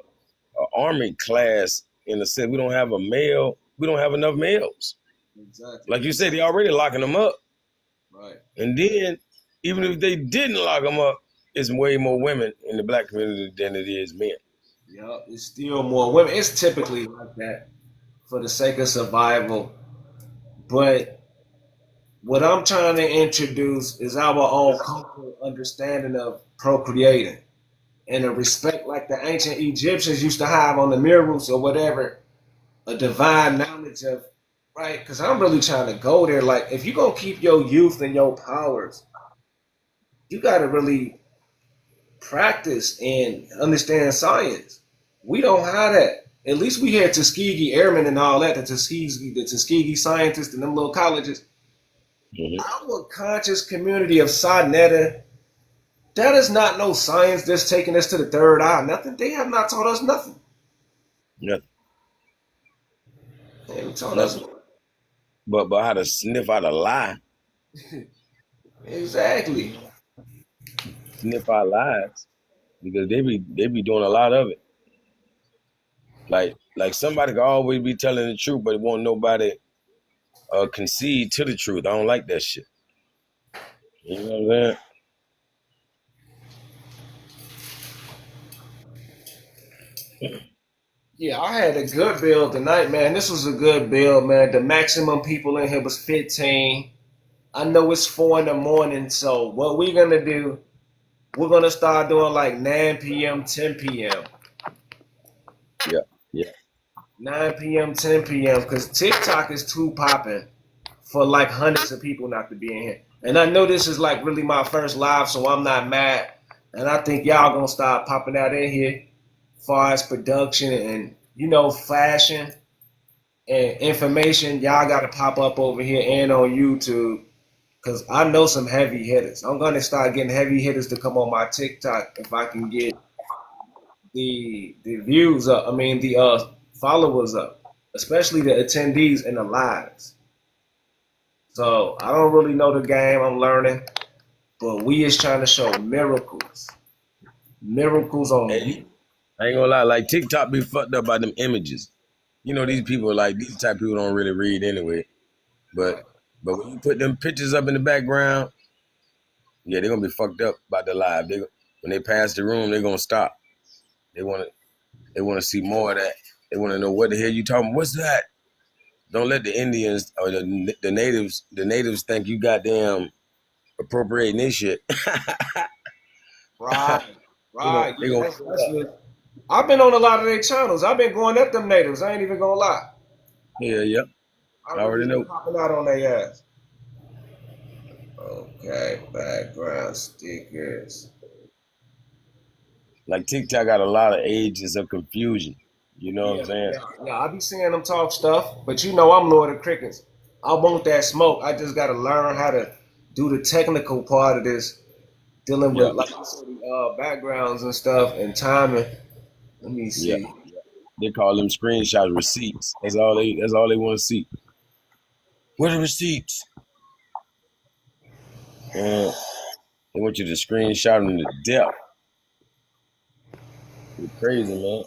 army class in the sense we don't have a male, we don't have enough males. exactly. Like you said, they already locking them up. Right. And then, even if they didn't lock them up, it's way more women in the black community than it is men. Yep. It's still more women. It's typically like that for the sake of survival. But what I'm trying to introduce is our own cultural understanding of procreating and a respect like the ancient Egyptians used to have on the murals or whatever, a divine knowledge of, right? Because I'm really trying to go there. Like, if you're going to keep your youth and your powers, you got to really practice and understand science. We don't have that. At least we had Tuskegee Airmen and all that, the Tuskegee scientists and them little colleges. Mm-hmm. Our conscious community of Sonetta, that is not no science that's taking us to the third eye. Nothing. They have not taught us nothing. Nothing. They haven't taught us Nothing. But how to sniff out a lie, exactly. sniff out lies, because they be doing a lot of it. Like somebody could always be telling the truth, but it won't nobody concede to the truth. I don't like that shit. You know what I'm saying? Yeah, I had a good build tonight, man. This was a good build, man. The maximum people in here was 15. I know it's 4 in the morning, so what we're gonna do, we're gonna start doing like 9 p.m., 10 p.m. Yeah, yeah, 9 p.m., 10 p.m. because TikTok is too popping for like hundreds of people not to be in here. And I know this is like really my first live, so I'm not mad. And I think y'all gonna start popping out in here as far as production and fashion and information. Y'all gotta pop up over here and on YouTube. Cause I know some heavy hitters. I'm gonna start getting heavy hitters to come on my TikTok if I can get the views up. I mean the followers up, especially the attendees and the lives. So I don't really know the game. I'm learning, but we is trying to show miracles on hey, you. I ain't gonna lie, like TikTok be fucked up by them images. These people, like these type of people don't really read anyway. But Right. but when you put them pictures up in the background, yeah, they're gonna be fucked up by the live. When they pass the room, they're gonna stop. They wanna see more of that. They wanna know what the hell you talking. What's that? Don't let the Indians or the natives think you goddamn appropriating this shit. Right. Right. They Yeah, gonna that's pull that's up. what I've been on a lot of their channels. I've been going at them natives. I ain't even gonna lie. Yeah, yeah. I I really already been know. popping out on their ass. Okay, background stickers. Like TikTok got a lot of ages of confusion. You know what I'm Yeah, saying? yeah. I be seeing them talk stuff, but I'm Lord of Crickets. I want that smoke. I just gotta learn how to do the technical part of this, dealing with Yeah, like you said, the backgrounds and stuff and timing. Let me yeah. see. They call them screenshots receipts. That's all they want to see. Where the receipts? And they want you to screenshot them to death. It's crazy, man.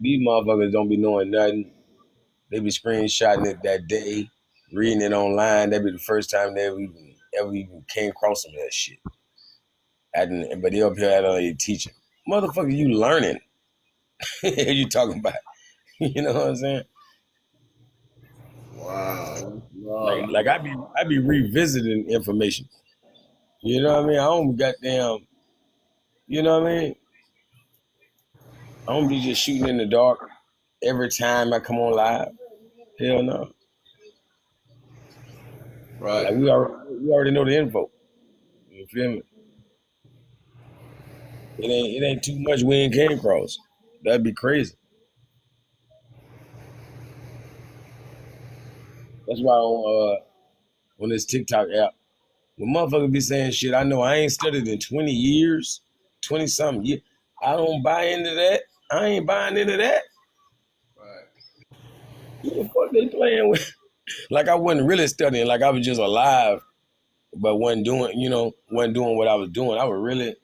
These motherfuckers don't be knowing nothing. They be screenshotting it that day, reading it online. That be the first time they ever even came across some of that shit. But they up here at a teaching. Motherfucker, you learning. You talking about. You know what I'm saying? Wow. Like I be revisiting information. You know what I mean? I don't goddamn, you know what I mean? I don't be just shooting in the dark every time I come on live. Hell no. Right. Like we already know the info. You feel me? It ain't too much we ain't came across. That'd be crazy. That's why on this TikTok app, when motherfuckers be saying shit, I know I ain't studied in 20 years, 20 something years. I don't buy into that. I ain't buying into that. Right. Who the fuck they playing with? Like I wasn't really studying, like I was just alive, but wasn't doing what I was doing. I was really,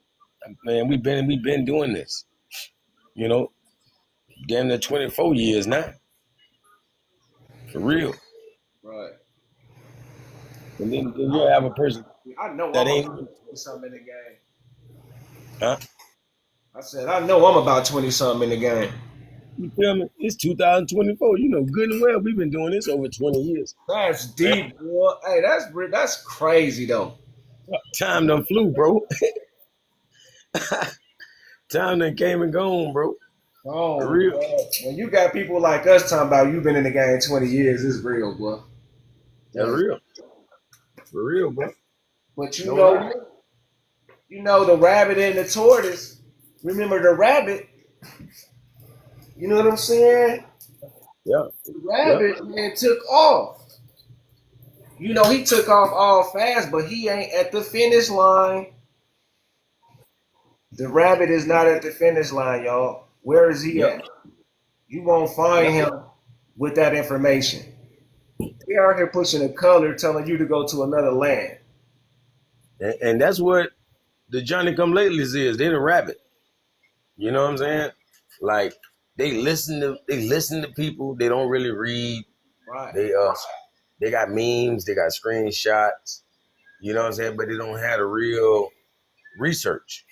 man, we been doing this, you know, damn near 24 years now. For real. Right. And then you'll have a person I know that I'm ain't, about 20 something in the game. huh? I said, I know I'm about 20 something in the game. You feel me? It's 2024. You know good and well we've been doing this over 20 years. That's deep, boy. Hey, that's crazy though. Time done flew, bro. Time done came and gone, bro. For Oh, real. boy. When you got people like us talking about you've been in the game 20 years, it's real, boy. That's That's, real. For real, bro. but No lie. you know the rabbit and the tortoise. Remember the rabbit? You know what I'm saying? Yeah. The Yeah. rabbit man took off. You know he took off all fast, but he ain't at the finish line. The rabbit is not at the finish line, y'all. Where is he Yep. at? You won't find Yep. him with that information. They are here pushing a color telling you to go to another land. And that's what the Johnny Come Latelys is. They the rabbit. You know what I'm saying? Like they listen to people. They don't really read. Right. They got memes. They got screenshots. You know what I'm saying? But they don't have the real research.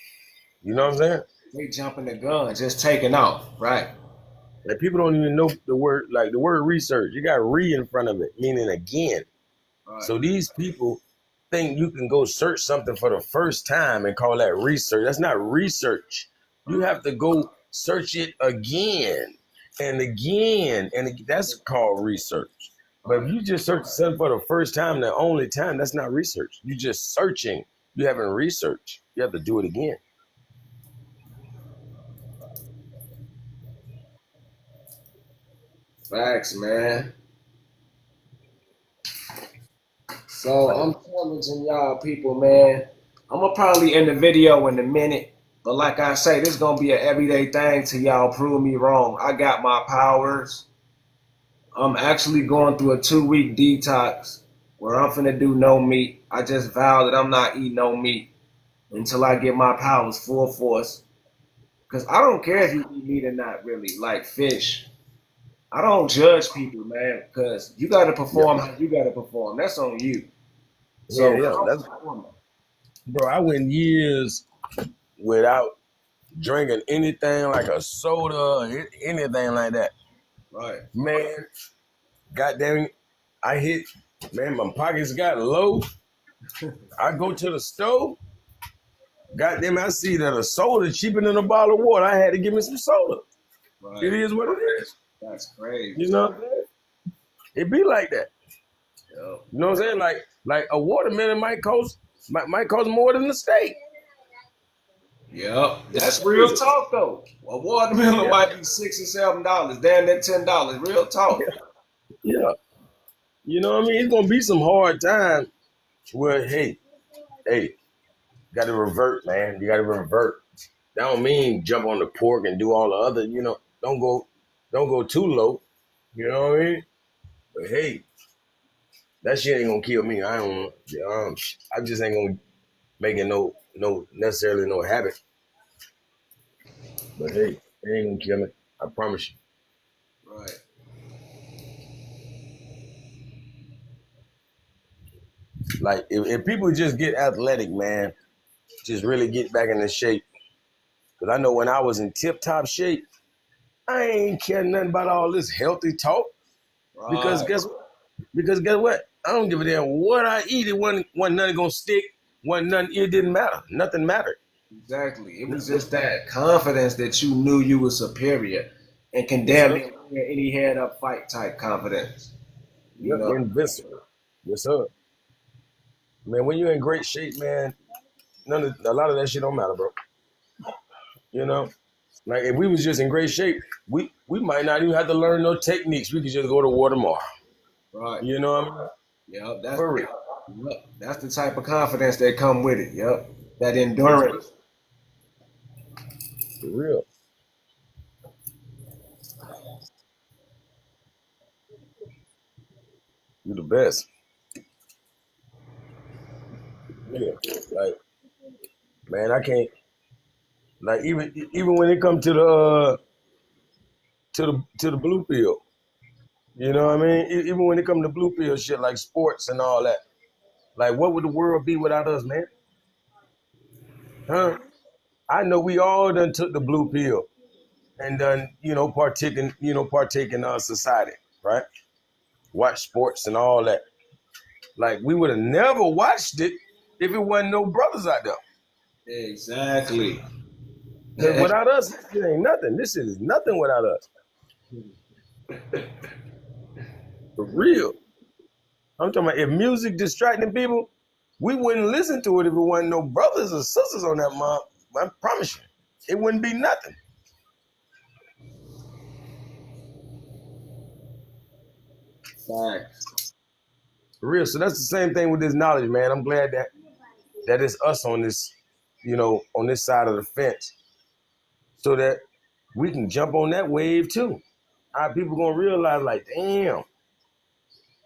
You know what I'm saying? They jumping the gun, just taking off. Right. Like people don't even know the word research. You got re in front of it, meaning again. Right. So these people think you can go search something for the first time and call that research. That's not research. You have to go search it again and again, and that's called research. But if you just search something for the first time, the only time, that's not research. You're just searching. You haven't researched. You have to do it again. Facts, man. So I'm challenging y'all people, man. I'm gonna probably end the video in a minute. But like I say, this is gonna be an everyday thing till y'all prove me wrong. I got my powers. I'm actually going through a 2-week detox where I'm finna do no meat. I just vowed that I'm not eating no meat until I get my powers full force. Cause I don't care if you eat meat or not, really. Like fish. I don't judge people, man. Cause you gotta Yeah, perform how you gotta perform. That's on you. yeah, So yeah. I'm That's performing. bro. I went years without drinking anything like a soda or anything like that. Right. Man, goddamn, I hit. Man, my pockets got low. I go to the store. Goddamn, I see that a soda cheaper than a bottle of water. I had to give me some soda. It Right. is what it is. That's crazy. You know what I'm saying? It be like that. Yo. You know what I'm saying? Like a watermelon might cost more than a steak. Yep. It's That's real crazy. talk though. A watermelon Yeah, might be $6 or $7. Damn that $10. Real talk. yeah. You know what I mean? It's gonna be some hard time where hey, got to revert, man. You got to revert. That don't mean jump on the pork and do all the other. Don't go too low. You know what I mean? But hey, that shit ain't gonna kill me. I don't. I just ain't gonna make it no. necessarily no habit. But hey, it ain't gonna kill me. I promise you. Right. Like if people just get athletic, man, just really get back into shape. Cause I know when I was in tip top shape, I ain't care nothing about all this healthy talk. Because Right. guess what? I don't give a damn what I eat. It wasn't nothing gonna stick. Wasn't nothing. It didn't matter. Nothing mattered. Exactly. It was just that confidence that you knew you were superior and can Yes, damn sir. near win any head up fight type confidence. You Yep, know. invincible. Yes, sir. Man, when you're in great shape, man, a lot of that shit don't matter, bro. You know, like if we was just in great shape, we might not even have to learn no techniques. We could just go to war tomorrow. Right. You know what I mean? Yep. For real. That's the type of confidence that come with it. Yep. That Yes, sir. endurance. For real. You the best. Yeah. Like, man, I can't. Like even when it comes to the blue pill. You know what I mean? Even when it comes to blue pill shit like sports and all that. Like, what would the world be without us, man? Huh? I know we all done took the blue pill and done, partake in our society, right? Watch sports and all that. Like, we would have never watched it if it wasn't no brothers out there. Exactly. Because without us, this shit ain't nothing. This shit is nothing without us. For real. I'm talking about if music distracting people, we wouldn't listen to it if it wasn't no brothers or sisters on that mom. I promise you. It wouldn't be nothing. Facts. For real. So that's the same thing with this knowledge, man. I'm glad that it's us on this, on this side of the fence. So that we can jump on that wave too. How people gonna realize, like, damn,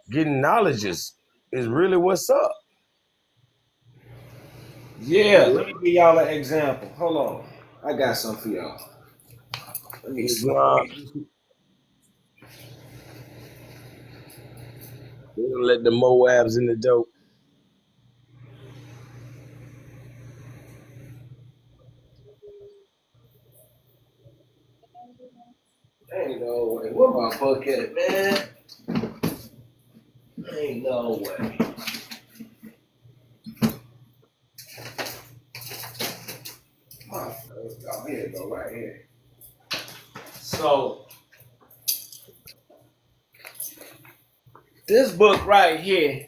getting knowledge is really what's up. Yeah, let me give y'all an example. Hold on. I got something for y'all. Let me see. They gonna let the Moabs in the dope. Ain't no way. Where my book at, man? Ain't no way. Oh, here it go, right here. So, this book right here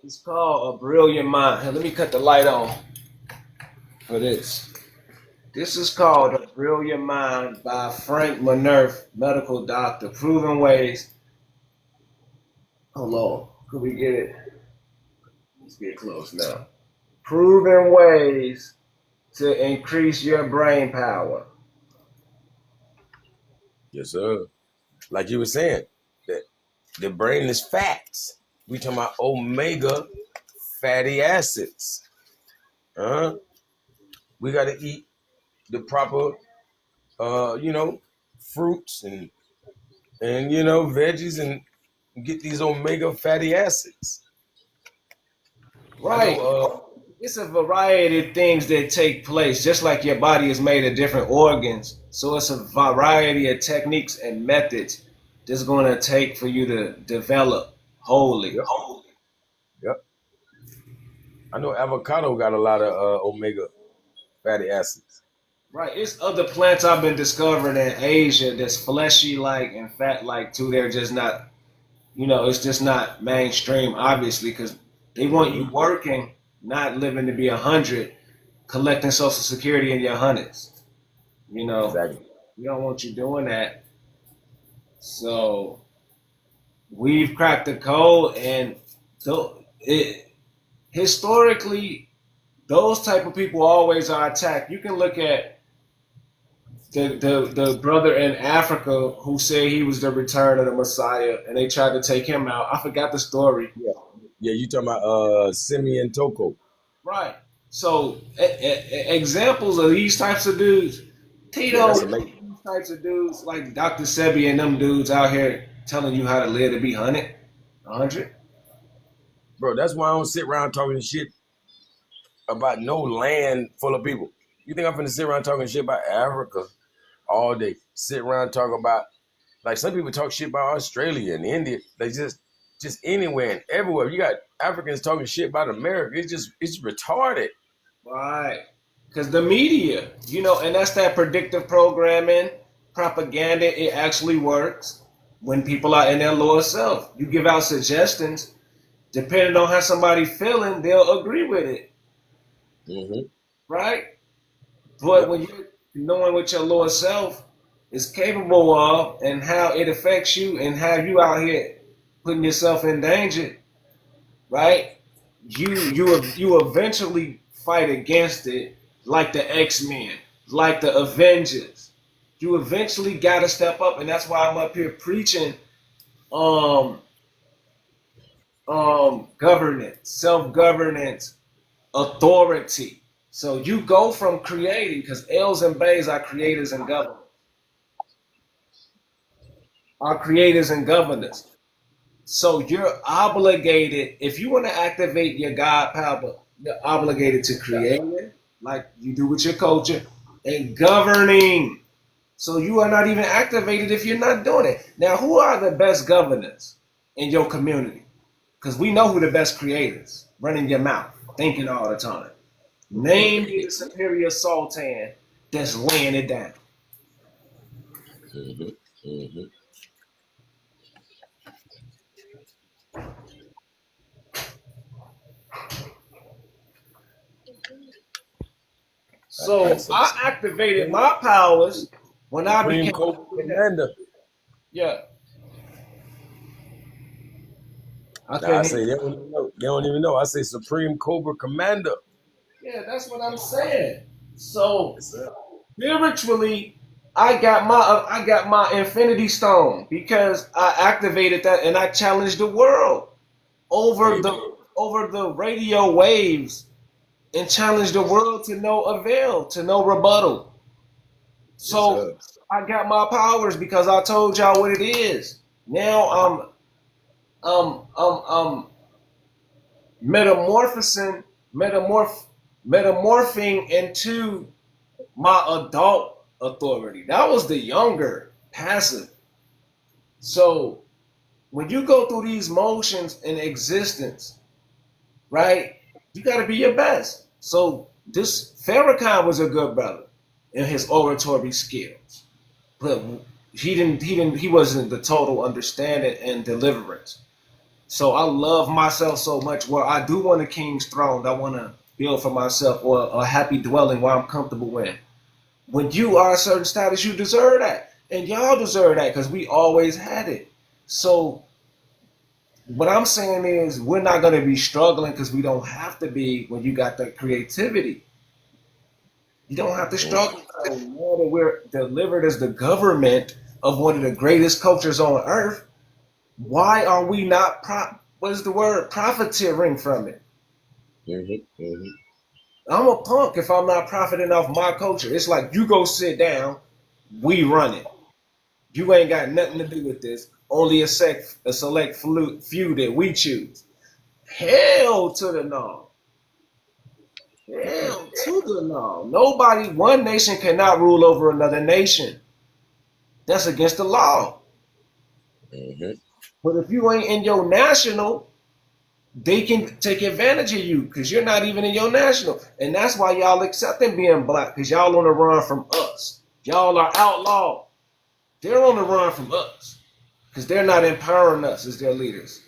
is called A Brilliant Mind. Here, let me cut the light on for this. This is called A Brilliant Mind by Frank Minerf, medical doctor. Proven ways. Hold on. Could we get it? Let's get close now. Proven ways to increase your brain power. Yes, sir. Like you were saying, that the brain is fats. We talking about omega fatty acids. Huh? We gotta eat the proper fruits and veggies and get these omega fatty acids. I know Right. It's a variety of things that take place, just like your body is made of different organs. So it's a variety of techniques and methods that's going to take for you to develop wholly. yep, yep. I know avocado got a lot of omega fatty acids. Right. It's other plants I've been discovering in Asia that's fleshy like and fat like too. They're just not, it's just not mainstream, obviously, because they want you working, not living to be 100, collecting Social Security in your hundreds. Exactly. We don't want you doing that. So we've cracked the code, and historically, those type of people always are attacked. You can look at the brother in Africa who said he was the return of the Messiah, and they tried to take him out. I forgot the story. Yeah, you talking about Simeon Toko? Right. So examples of these types of dudes, Yeah, Tito, that's amazing. these types of dudes like Dr. Sebi and them dudes out here telling you how to live to be 100. Bro, that's why I don't sit around talking shit about no land full of people. You think I'm finna sit around talking shit about Africa all day? Sit around talking about, like, some people talk shit about Australia and India. They just anywhere and everywhere. You got Africans talking shit about America. It's retarded. Right. Because the media, and that's that predictive programming, propaganda, it actually works when people are in their lower self. You give out suggestions, depending on how somebody feeling, they'll agree with it. Mm-hmm. Right? But Yep. when you're knowing what your lower self is capable of and how it affects you and how you out here putting yourself in danger, right? You eventually fight against it like the X-Men, like the Avengers. You eventually gotta step up, and that's why I'm up here preaching um governance, self-governance, authority. So you go from creating, because L's and B's are creators and governors. Are creators and governors. So you're obligated, if you want to activate your God power, you're obligated to creating, like you do with your culture, and governing. So you are not even activated if you're not doing it. Now, who are the best governors in your community? Because we know who the best creators, running your mouth, thinking all the time. Name me the superior sultan that's laying it down. Mm-hmm. Mm-hmm. So That's a I activated my powers when I Supreme became Court commander. yeah. I Nah, I couldn't say hear. they don't even know. They don't even know. I say Supreme Cobra Commander. Yeah, that's what I'm saying. So Yes, sir. spiritually, I got my Infinity Stone because I activated that and I challenged the world over Amen. the radio waves and challenged the world to no avail, to no rebuttal. Yes, So sir. I got my powers because I told y'all what it is. Now I'm metamorphosing, metamorph, metamorphing into my adult authority. That was the younger passive. So when you go through these motions in existence, right, you got to be your best. So this Farrakhan was a good brother in his oratory skills, but he wasn't the total understanding and deliverance. So I love myself so much where I do want a king's throne. I want to build for myself or a happy dwelling where I'm comfortable in. When you are a certain status, you deserve that. And y'all deserve that because we always had it. So what I'm saying is we're not going to be struggling because we don't have to be when you got that creativity. You don't have to struggle. So now that we're delivered as the government of one of the greatest cultures on earth, why are we not what is the word, profiteering from it? Mm-hmm. Mm-hmm. I'm a punk if I'm not profiting off my culture. It's like you go sit down, we run it. You ain't got nothing to do with this. Only a select few that we choose. Hell to the no. Hell to the no. Nobody, one nation cannot rule over another nation. That's against the law. Mm-hmm. But if you ain't in your national, they can take advantage of you because you're not even in your national. And that's why y'all accepting being black because y'all on the run from us. Y'all are outlawed. They're on the run from us because they're not empowering us as their leaders.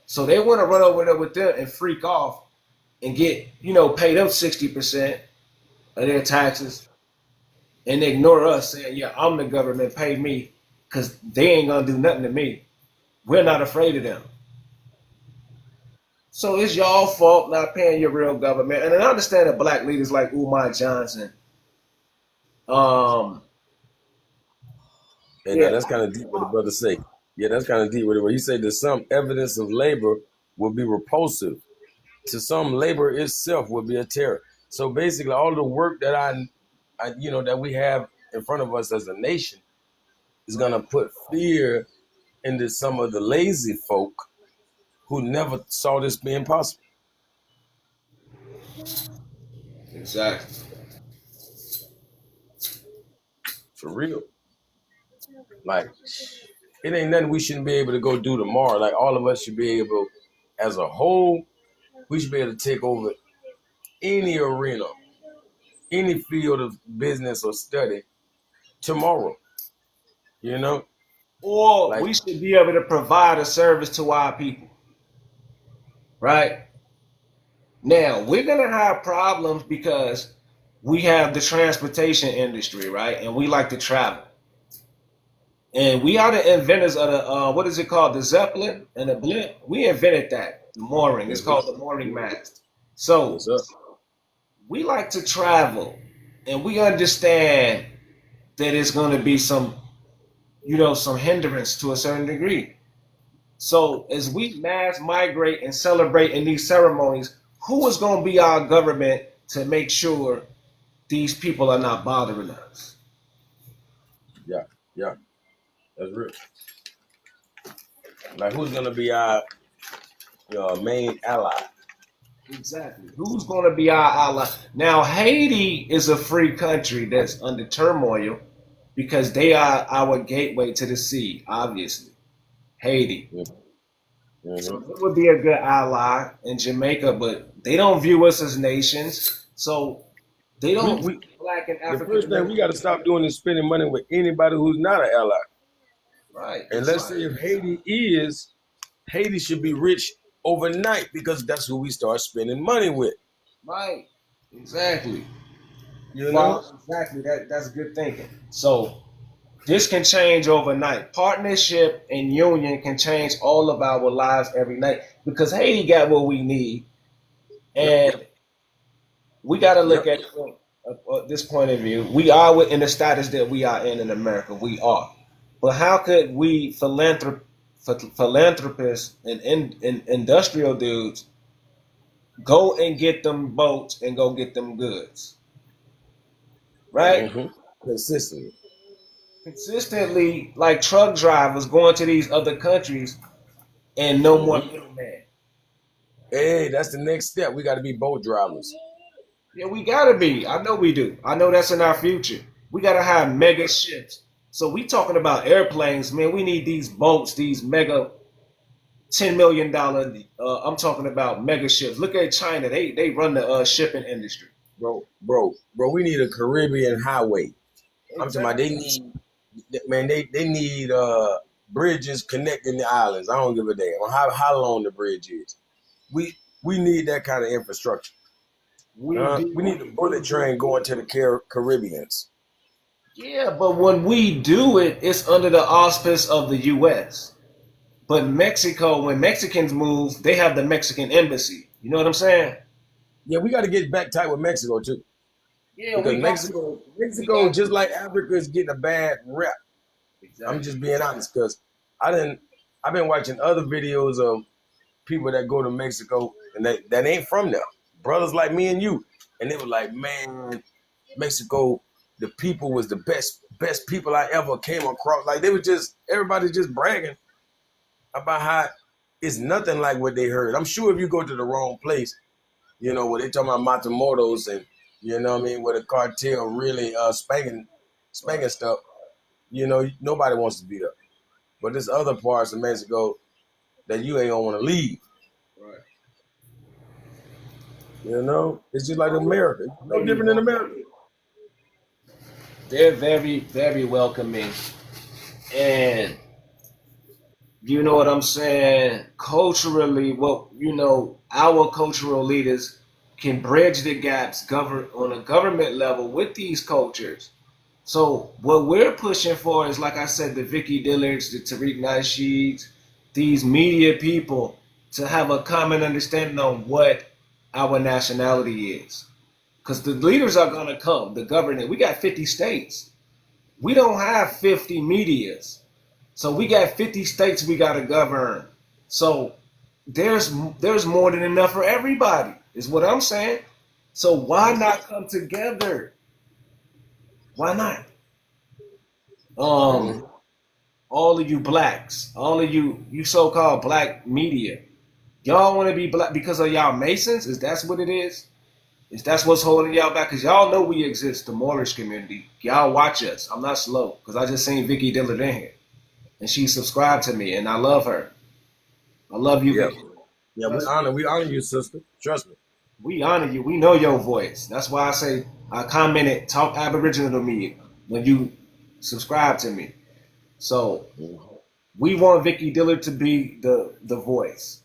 So they want to run over there with them and freak off and get, pay them 60% of their taxes and ignore us saying, yeah, I'm the government, pay me because they ain't going to do nothing to me. We're not afraid of them. So it's y'all fault not paying your real government. And I understand that black leaders like Umar Johnson, um, Hey, now yeah, that's kind of deep what the brother say. Yeah, that's kind of deep what he say. There's some evidence of labor will be repulsive. to some, labor itself would be a terror. So basically, all the work that that we have in front of us as a nation is gonna put fear into some of the lazy folk who never saw this being possible. Exactly. For real. Like, it ain't nothing we shouldn't be able to go do tomorrow. Like, all of us should be able, as a whole, we should be able to take over any arena, any field of business or study tomorrow. You know? Or Like, we should be able to provide a service to our people. Right? Now, we're going to have problems because we have the transportation industry, right? And we like to travel. And we are the inventors of the, what is it called? The Zeppelin and the blimp. We invented that, the mooring. It's called the mooring mast. So we like to travel. And we understand that it's going to be some, some hindrance to a certain degree. So as we mass migrate and celebrate in these ceremonies, who is going to be our government to make sure these people are not bothering us? Yeah, that's real. Like, who's gonna be our main ally? Exactly. Who's going to be our ally? Now, Haiti is a free country that's under turmoil because they are our gateway to the sea, obviously. Haiti. Mm-hmm. So it would be a good ally in Jamaica, but they don't view us as nations. So they don't black and African. The first thing we got to stop doing is spending money with anybody who's not an ally. Right. And let's say if Haiti should be rich overnight because that's who we start spending money with. Right. Exactly. You know? Exactly. That's good thinking. So this can change overnight. Partnership and union can change all of our lives every night because Haiti got what we need. And we got to look at it from this point of view. We are in the status that we are in America. We are. But how could we philanthropists and industrial dudes go and get them boats and go get them goods? Right? Mm-hmm. Consistently, like truck drivers going to these other countries and no more middleman. Hey, that's the next step. We got to be boat drivers. Yeah, we gotta be. I know we do. I know that's in our future. We gotta have mega ships. So we talking about airplanes, man. We need these boats, these mega $10 million. I'm talking about mega ships. Look at China. They run the shipping industry. Bro, we need a Caribbean highway. Exactly. I'm talking about they need bridges connecting the islands. I don't give a damn how long the bridge is. We need that kind of infrastructure. We need a bullet train going to the Caribbeans. Yeah, but when we do it, it's under the auspice of the U.S. But Mexico, when Mexicans move, they have the Mexican embassy. You know what I'm saying? Yeah, we got to get back tight with Mexico too. Yeah, because Mexico, just like Africa, is getting a bad rep. Exactly. I'm just being honest because I've been watching other videos of people that go to Mexico and that ain't from there. Brothers like me and you, and they were like, man, Mexico, the people was the best people I ever came across. Like, they were everybody just bragging about how it's nothing like what they heard. I'm sure if you go to the wrong place, where they talking about Matamoros and, where the cartel really spanking stuff, nobody wants to be there. But there's other parts of Mexico that you ain't gonna want to leave. Right. It's just like America. It's no different than America. They're very, very welcoming. And you know what I'm saying? Culturally, our cultural leaders can bridge the gaps on a government level with these cultures. So what we're pushing for is, like I said, the Vicky Dillards, the Tariq Nasheeds, these media people to have a common understanding on what our nationality is. Because the leaders are going to come, the government. We got 50 states. We don't have 50 medias. So we got 50 states we got to govern. So there's more than enough for everybody, is what I'm saying. So why not come together? Why not? All of you blacks, all of you so-called black media, y'all want to be black because of y'all Masons? Is that what it is? Is that what's holding y'all back? Because y'all know we exist, the Moorish community. Y'all watch us. I'm not slow because I just seen Vicky Dillard in here, and she subscribed to me, and I love her. I love you, Yeah. Vicky. Yeah, we honor you, sister. Trust me. We honor you. We know your voice. That's why I say I commented, talk Aboriginal to me when you subscribe to me. So we want Vicky Dillard to be the voice.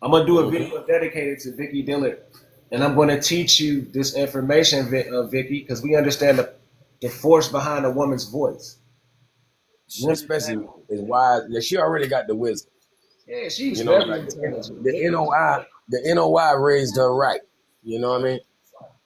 I'm gonna do a video dedicated to Vicky Dillard, and I'm gonna teach you this information, Vicky, because we understand the force behind a woman's voice. Especially is wise. Yeah, she already got the wisdom. Yeah, she's You know, very like intelligent. the NOI raised her right. You know what I mean?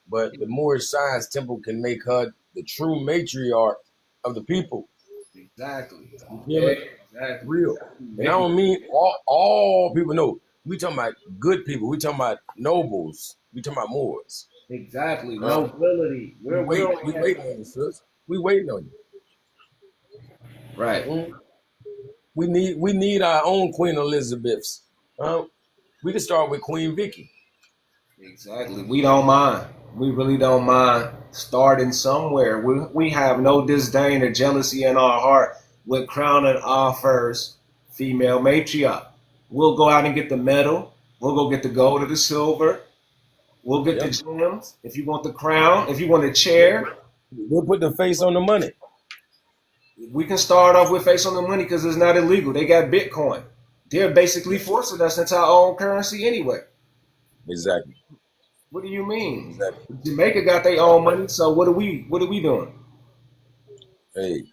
But the Moorish Science Temple can make her the true matriarch of the people. Exactly. You Yeah, know? exactly. Real. And I don't mean all people know. We talking about good people. We talking about nobles. We talking about Moors. Exactly. Nobility. We waiting on you, sis. We waiting on you. Right. We need our own Queen Elizabeths. We can start with Queen Vicky. Exactly. We don't mind. We really don't mind starting somewhere. We have no disdain or jealousy in our heart with crowning our first female matriarch. We'll go out and get the medal. We'll go get the gold or the silver. We'll get the gems. If you want the crown, if you want a chair, We'll put the face on the money. we can start off with face on the money because it's not illegal. They got Bitcoin. They're basically forcing us into our own currency anyway. Exactly. What do you mean? Exactly. Jamaica got their own money, so what are we doing? Hey.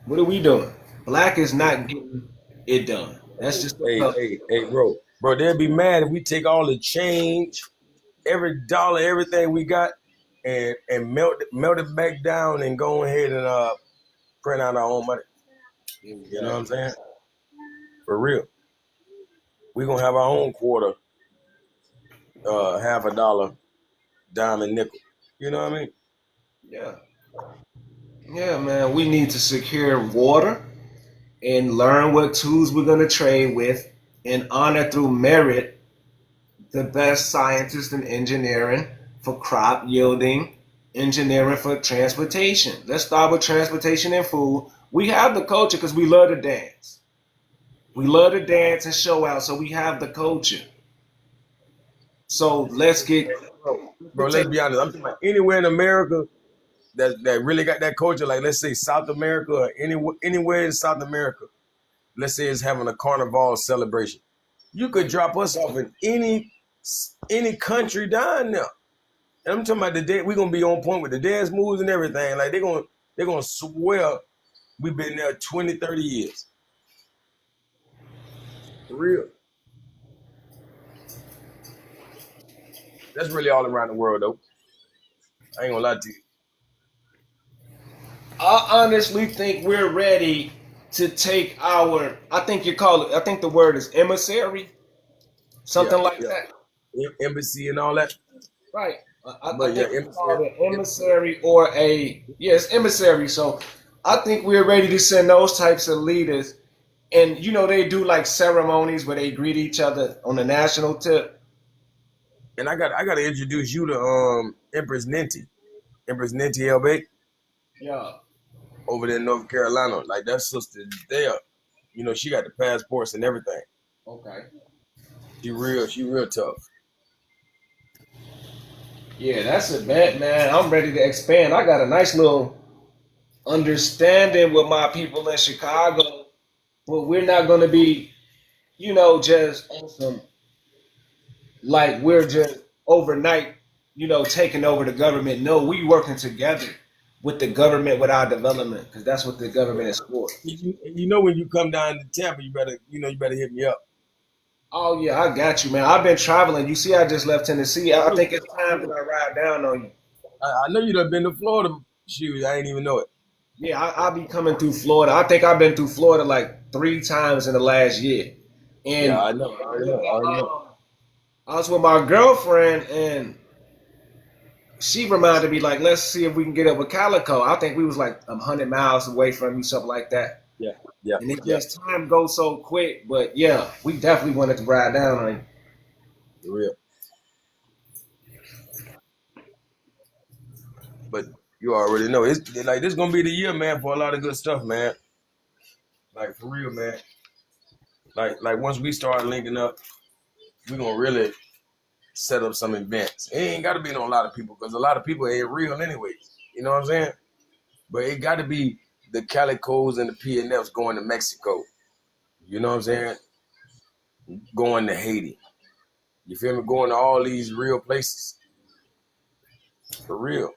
What are we doing? Black is not getting it done. That's just Hey, bro. Bro, they'd be mad if we take all the change, every dollar, everything we got, and melt it back down and go ahead and print out our own money. Exactly. You know what I'm saying? For real. We're gonna have our own quarter, half a dollar, dime and nickel. You know what I mean? Yeah. Yeah, man. We need to secure water and learn what tools we're gonna trade with and honor through merit the best scientists in engineering for crop yielding, engineering for transportation. Let's start with transportation and food. We have the culture because we love to dance. We love to dance and show out, so we have the culture. So let's get Bro, let's be honest. I'm talking about anywhere in America that really got that culture, like let's say South America or anywhere in South America, let's say it's having a carnival celebration. You could drop us off in any country down there. And I'm talking about the day we're gonna be on point with the dance moves and everything. Like they're gonna swear we've been there 20, 30 years. For real. That's really all around the world though. I ain't gonna lie to you. I honestly think we're ready to take our. I think you call it. I think the word is emissary, something like that. Embassy and all that. Right. I But yeah, think it's called an emissary or a yes emissary. So I think we're ready to send those types of leaders, and they do like ceremonies where they greet each other on the national tip. And I gotta introduce you to Empress Ninty. Empress Ninty LB Yeah. over there in North Carolina. Like that sister there. She got the passports and everything. Okay. She real tough. Yeah, that's a bet, man. I'm ready to expand. I got a nice little understanding with my people in Chicago, but we're not going to be, just on some like we're just overnight, taking over the government. No, we working together with the government with our development because that's what the government is for. When you come down to Tampa, you better hit me up. Oh yeah, I got you, man. I've been traveling. You see, I just left Tennessee. I think it's time that I ride down on you. I know you'd have been to Florida. Shoot, I ain't even know it. Yeah, I'll be coming through Florida. I think I've been through Florida like 3 times in the last year. And Yeah, I know. I already know. I was with my girlfriend, and she reminded me like, let's see if we can get up with Calico. I think we was like 100 miles away from you, something like that. Yeah, yeah, And it yeah. just time goes so quick. But yeah, we definitely wanted to ride down on it. For real. But you already know it's like this gonna be the year, man, for a lot of good stuff, man. Like for real, man. Like once we start linking up, we gonna really set up some events. It ain't gotta be no a lot of people because a lot of people ain't real anyways. You know what I'm saying? But it gotta be the Calicos and the P&Fs going to Mexico. You know what I'm saying? Going to Haiti. You feel me? Going to all these real places. For real.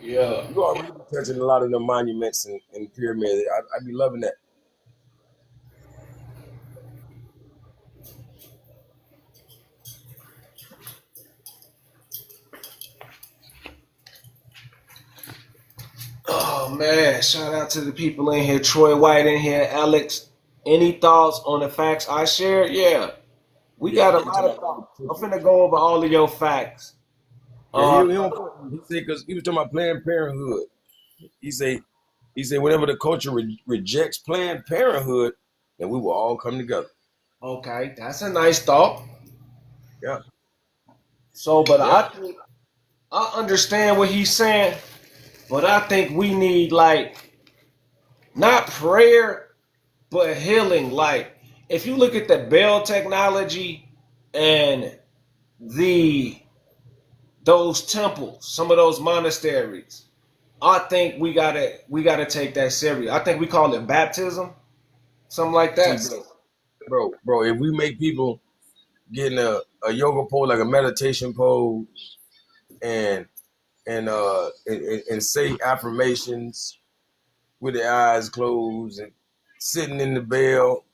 Yeah. You already touching a lot of the monuments and pyramids. I be loving that. Oh man, shout out to the people in here. Troy White in here. Alex, any thoughts on the facts I shared? Yeah. We Yeah, got a he lot talking of about thoughts. I'm finna go over all of your facts. yeah, he don't he said because he was talking about Planned Parenthood. He say whenever the culture rejects Planned Parenthood, then we will all come together. Okay, that's a nice thought. Yeah, So, but yeah. I understand what he's saying, but I think we need like not prayer, but healing. Like if you look at the Bell technology and the those temples, some of those monasteries, I think we gotta take that serious. I think we call it baptism, something like See, that. bro, if we make people get in a yoga pose, like a meditation pose, and and say affirmations with their eyes closed and sitting in the bell,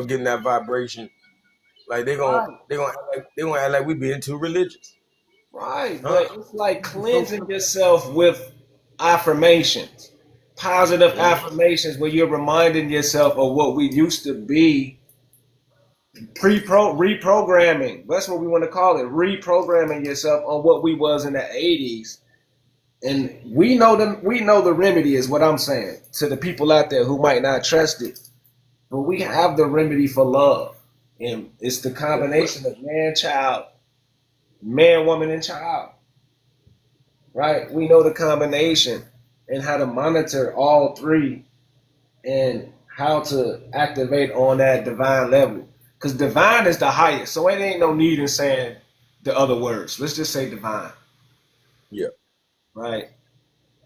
getting that vibration. Like Right, they gonna act like we being too religious, right. huh? But it's like It's so cleansing simple. yourself with affirmations, positive Mhm. affirmations, where you're reminding yourself of what we used to be. Reprogramming. That's what we want to call it. Reprogramming yourself on what we was in the '80s. And we know them. We know the remedy is what I'm saying to the people out there who might not trust it. But we have the remedy for love, and it's the Yeah, combination of man, child, man, woman, and child. Right? We know the combination and how to monitor all three and how to activate on that divine level. Because divine is the highest, so it ain't no need in saying the other words. Let's just say divine, yeah, right?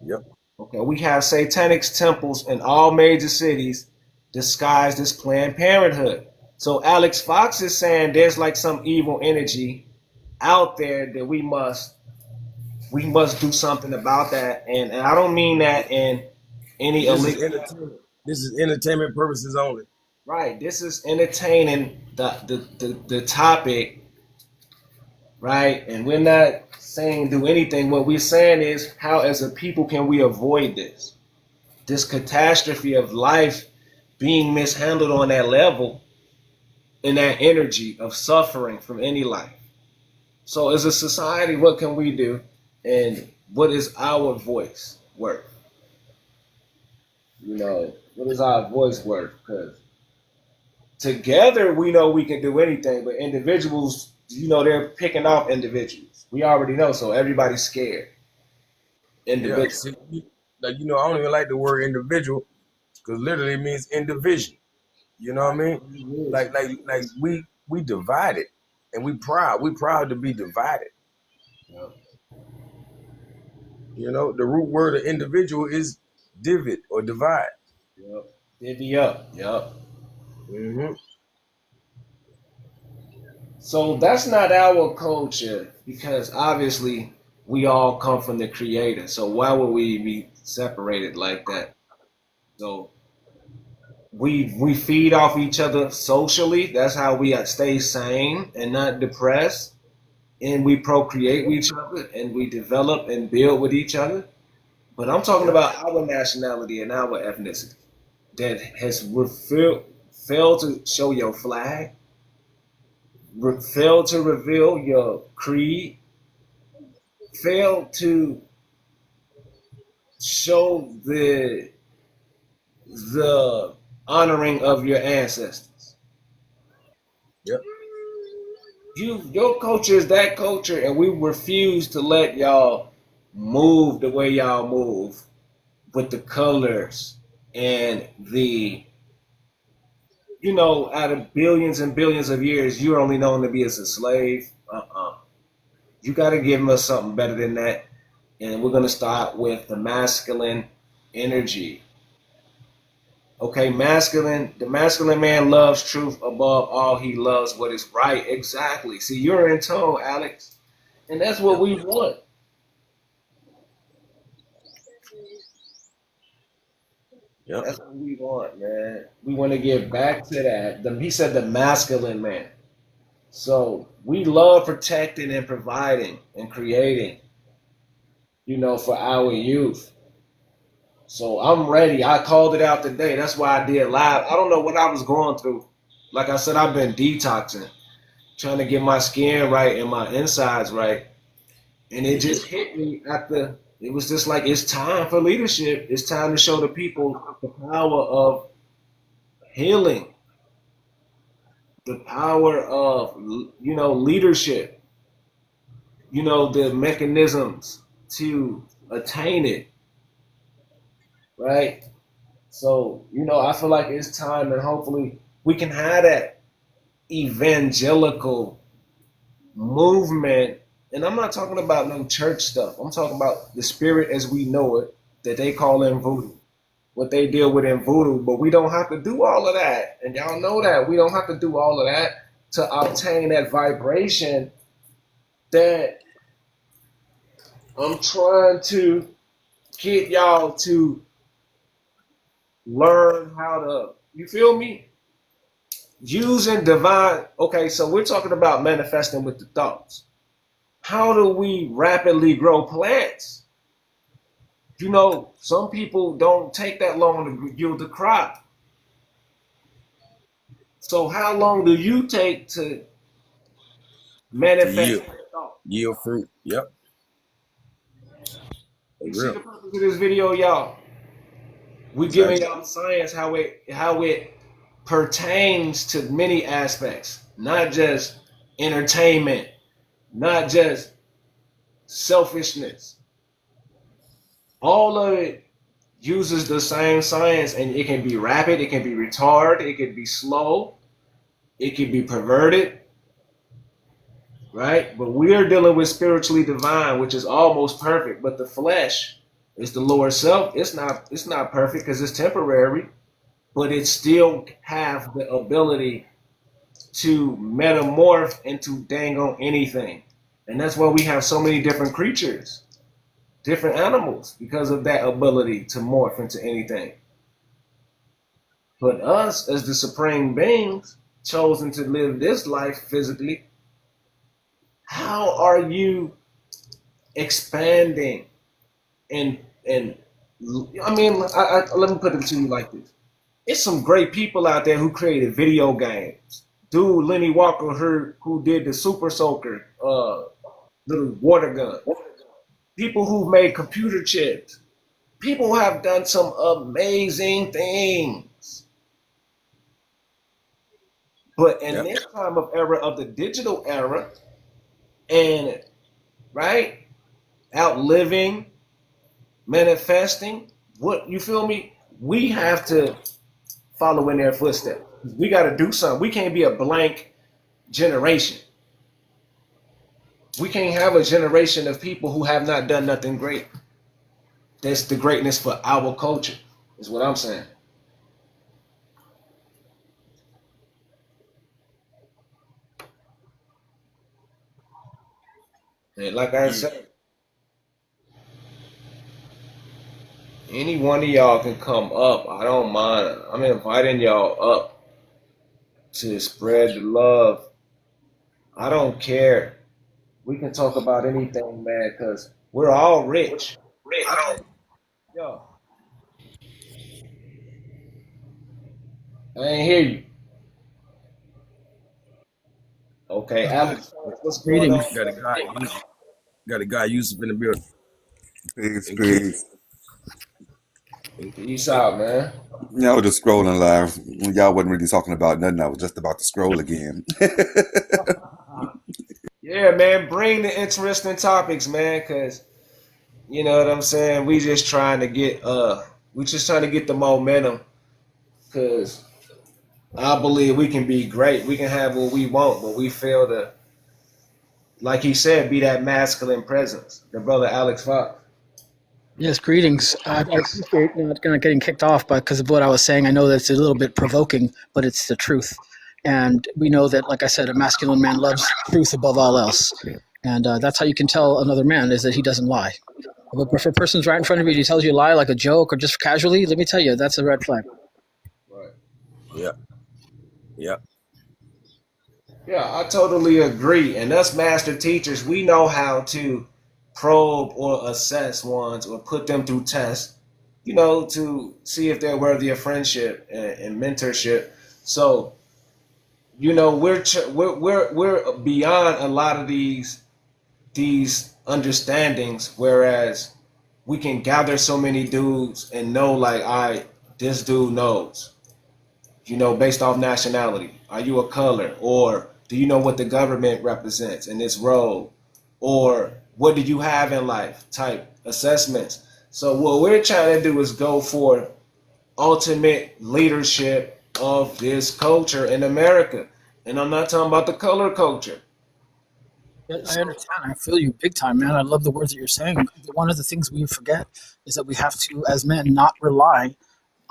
yep. Okay, we have satanic temples in all major cities disguised as Planned Parenthood. So Alex Fox is saying there's like some evil energy out there that we must do something about that. And I don't mean that in any This is illegal. entertainment. This is entertainment purposes only. Right. This is entertaining the topic, right? And we're not saying do anything. What we're saying is how as a people can we avoid this? This catastrophe of life being mishandled on that level and that energy of suffering from any life. So as a society, what can we do? And what is our voice worth? What is our voice worth? Because together we know we can do anything, but individuals, they're picking off individuals. We already know, so everybody's scared. Yeah. Individual. See, like I don't even like the word individual because literally it means indivision. You know what I mean? Like we divided and we proud. We proud to be divided. Yep. The root word of individual is divot or divide. Yep. Divvy up. Yep. Hmm. So that's not our culture because obviously we all come from the creator. So why would we be separated like that? So we feed off each other socially. That's how we stay sane and not depressed. And we procreate with each other and we develop and build with each other. But I'm talking Yeah. about our nationality and our ethnicity that has fail to show your flag, fail to reveal your creed, fail to show the honoring of your ancestors. Yep. Your culture is that culture, and we refuse to let y'all move the way y'all move with the colors and out of billions and billions of years, you're only known to be as a slave. You got to give us something better than that. And we're going to start with the masculine energy. Okay, the masculine man loves truth above all. He loves what is right. Exactly. See, you're in tone, Alex. And that's what we want. Yep. That's what we want, man. We want to get back to that. He said the masculine man. So we love protecting and providing and creating, for our youth. So I'm ready. I called it out today. That's why I did live. I don't know what I was going through. Like I said, I've been detoxing, trying to get my skin right and my insides right. And it just hit me it was just like, it's time for leadership. It's time to show the people the power of healing, the power of, leadership, the mechanisms to attain it, right? So, I feel like it's time, and hopefully we can have that evangelical movement. And I'm not talking about no church stuff. I'm talking about the spirit as we know it, that they call in voodoo, what they deal with in voodoo. But we don't have to do all of that. And y'all know that. We don't have to do all of that to obtain that vibration that I'm trying to get y'all to learn how to, you feel me? Using divine. Okay, so we're talking about manifesting with the thoughts. How do we rapidly grow plants? Some people don't take that long to yield the crop. So how long do you take to manifest that thought? Yield fruit. Yep. You see Real. the purpose of this video, y'all? We're giving y'all science how it pertains to many aspects, not just entertainment, not just selfishness. All of it uses the same science, and it can be rapid, it can be retarded, it can be slow, it can be perverted, right? But we are dealing with spiritually divine, which is almost perfect. But the flesh is the lower self. It's not perfect because it's temporary, but it still have the ability to metamorph into dang on anything. And that's why we have so many different creatures, different animals, because of that ability to morph into anything. But us, as the supreme beings, chosen to live this life physically, how are you expanding? And I mean, let me put it to you like this: it's some great people out there who created video games. Dude, Lenny Walker, who did the Super Soaker, little water gun. People who've made computer chips. People have done some amazing things. But in this time of era of the digital era, and right, outliving, manifesting, what you feel me? We have to follow in their footsteps. We got to do something. We can't be a blank generation. We can't have a generation of people who have not done nothing great. That's the greatness for our culture, is what I'm saying. And like I said, any one of y'all can come up. I don't mind. I'm inviting y'all up to spread the love. I don't care. We can talk about anything, man, because we're all rich. I don't. Yo, I ain't hear you. Okay, Alex, what's going on? Greetings. Got a guy Yusuf in the building. Peace. Peace out, man. Yeah, I was just scrolling live. Y'all wasn't really talking about nothing. I was just about to scroll again. Yeah, man, bring the interesting topics, man, because you know what I'm saying? We just trying to get the momentum, because I believe we can be great. We can have what we want, but we fail to, like he said, be that masculine presence. The brother Alex Fox. Yes, greetings. I appreciate not getting kicked off, but because of what I was saying, I know that it's a little bit provoking, but it's the truth. And we know that, like I said, a masculine man loves truth above all else. And that's how you can tell another man is that he doesn't lie. But if a person's right in front of you and he tells you a lie like a joke or just casually, let me tell you, that's a red flag. Right. Yeah. Yeah. Yeah, I totally agree. And us master teachers, we know how to probe or assess ones or put them through tests, you know, to see if they're worthy of friendship and mentorship. So, you know, we're beyond a lot of these understandings, whereas we can gather so many dudes and know like, this dude knows, you know, based off nationality. Are you a color? Or do you know what the government represents in this role? Or what do you have in life type assessments? So what we're trying to do is go for ultimate leadership of this culture in America. And I'm not talking about the color culture. I understand. I feel you big time, man. I love the words that you're saying. One of the things we forget is that we have to, as men, not rely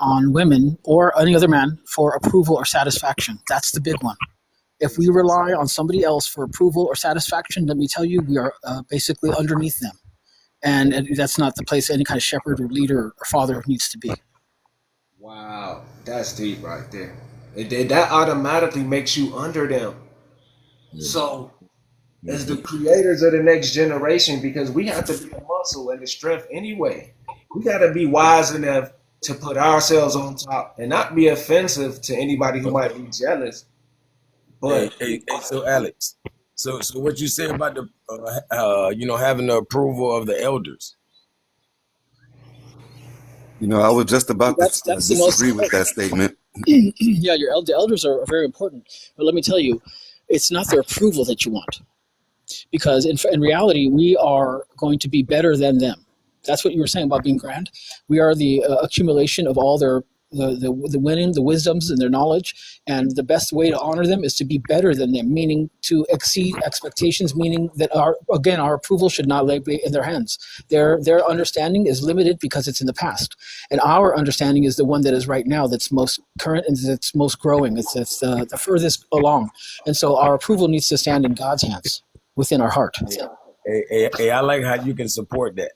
on women or any other man for approval or satisfaction. That's the big one. If we rely on somebody else for approval or satisfaction, let me tell you, we are basically underneath them. And that's not the place any kind of shepherd or leader or father needs to be. Wow, that's deep right there. That automatically makes you under them. So, as the creators of the next generation, because we have to be the muscle and the strength anyway, we got to be wise enough to put ourselves on top and not be offensive to anybody who might be jealous. But Hey, so Alex, so what you say about the having the approval of the elders? You know, I was just about to That's the most disagree with that statement. yeah, the elders are very important. But let me tell you, it's not their approval that you want. Because in reality, we are going to be better than them. That's what you were saying about being grand. We are the accumulation of all their the winning, the wisdoms, and their knowledge. And the best way to honor them is to be better than them, meaning to exceed expectations. Meaning that our approval should not be in their hands. Their understanding is limited because it's in the past, and our understanding is the one that is right now, that's most current and that's most growing. It's the furthest along, and so our approval needs to stand in God's hands, within our heart. Hey, I like how you can support that.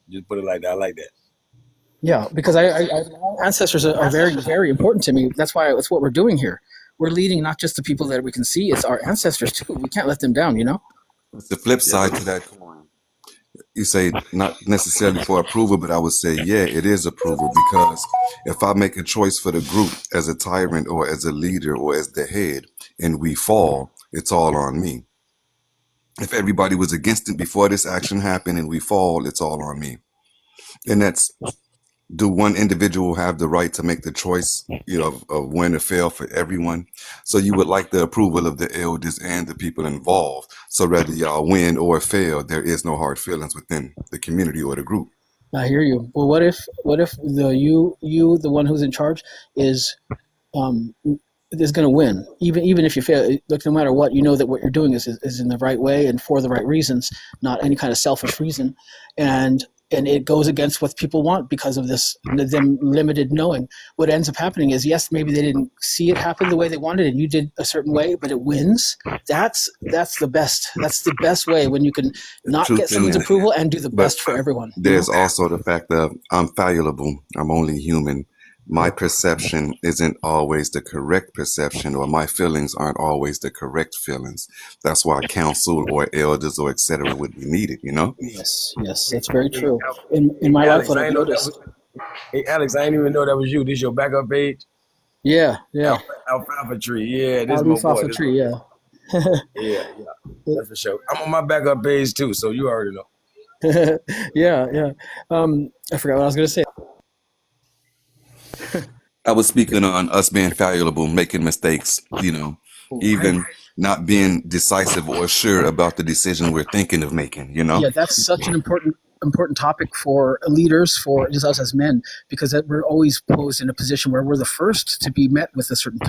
Just put it like that. I like that. Yeah, because ancestors are very, very important to me. That's what we're doing here. We're leading not just the people that we can see, it's our ancestors too. We can't let them down, you know? It's the flip side to that coin. You say not necessarily for approval, but I would say, yeah, it is approval, because if I make a choice for the group as a tyrant or as a leader or as the head and we fall, it's all on me. If everybody was against it before this action happened and we fall, it's all on me. And that's, do one individual have the right to make the choice, you know, of win or fail for everyone? So you would like the approval of the elders and the people involved. So whether y'all win or fail, there is no hard feelings within the community or the group. I hear you. Well, what if the one who's in charge is going to win, even if you fail? Like, no matter what, you know that what you're doing is in the right way and for the right reasons, not any kind of selfish reason, and it goes against what people want because of them limited knowing. What ends up happening is, yes, maybe they didn't see it happen the way they wanted and you did a certain way, but it wins. That's the best. That's the best way, when you can not get someone's approval and do the best for everyone. There's also the fact that I'm fallible. I'm only human. My perception isn't always the correct perception, or my feelings aren't always the correct feelings. That's why counsel or elders or etc. would be needed, you know? Yes, that's very true. In my life, what I've noticed. Hey, Alex, I didn't even know that was you. This your backup page? Yeah. Alfalfa tree. Yeah, this is my boy. Alfalfa tree, yeah. Yeah, that's for sure. I'm on my backup page too, so you already know. Yeah. I forgot what I was going to say. I was speaking on us being fallible, making mistakes, even not being decisive or sure about the decision we're thinking of making, Yeah, that's such an important topic for leaders, for just us as men, because we're always posed in a position where we're the first to be met with a certain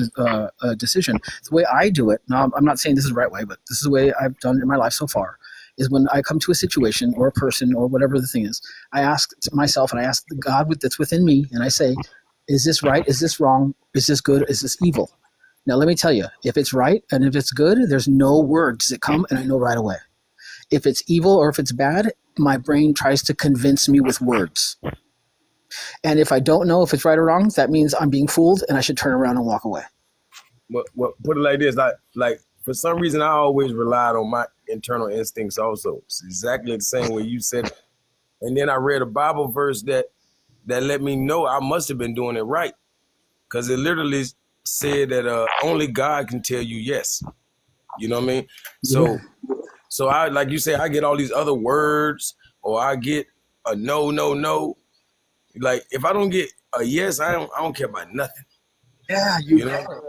decision. The way I do it, now I'm not saying this is the right way, but this is the way I've done it in my life so far, is when I come to a situation or a person or whatever the thing is, I ask myself and I ask the God that's within me, and I say, is this right? Is this wrong? Is this good? Is this evil? Now, let me tell you, if it's right and if it's good, there's no words that come, and I know right away. If it's evil or if it's bad, my brain tries to convince me with words. And if I don't know if it's right or wrong, that means I'm being fooled and I should turn around and walk away. Well, put it like this, like for some reason I always relied on my internal instincts also. It's exactly the same way you said it. And then I read a Bible verse that let me know I must have been doing it right. Because it literally said that only God can tell you yes. You know what I mean? Yeah. So I, like you say, I get all these other words, or I get a no. Like if I don't get a yes, I don't care about nothing. Yeah,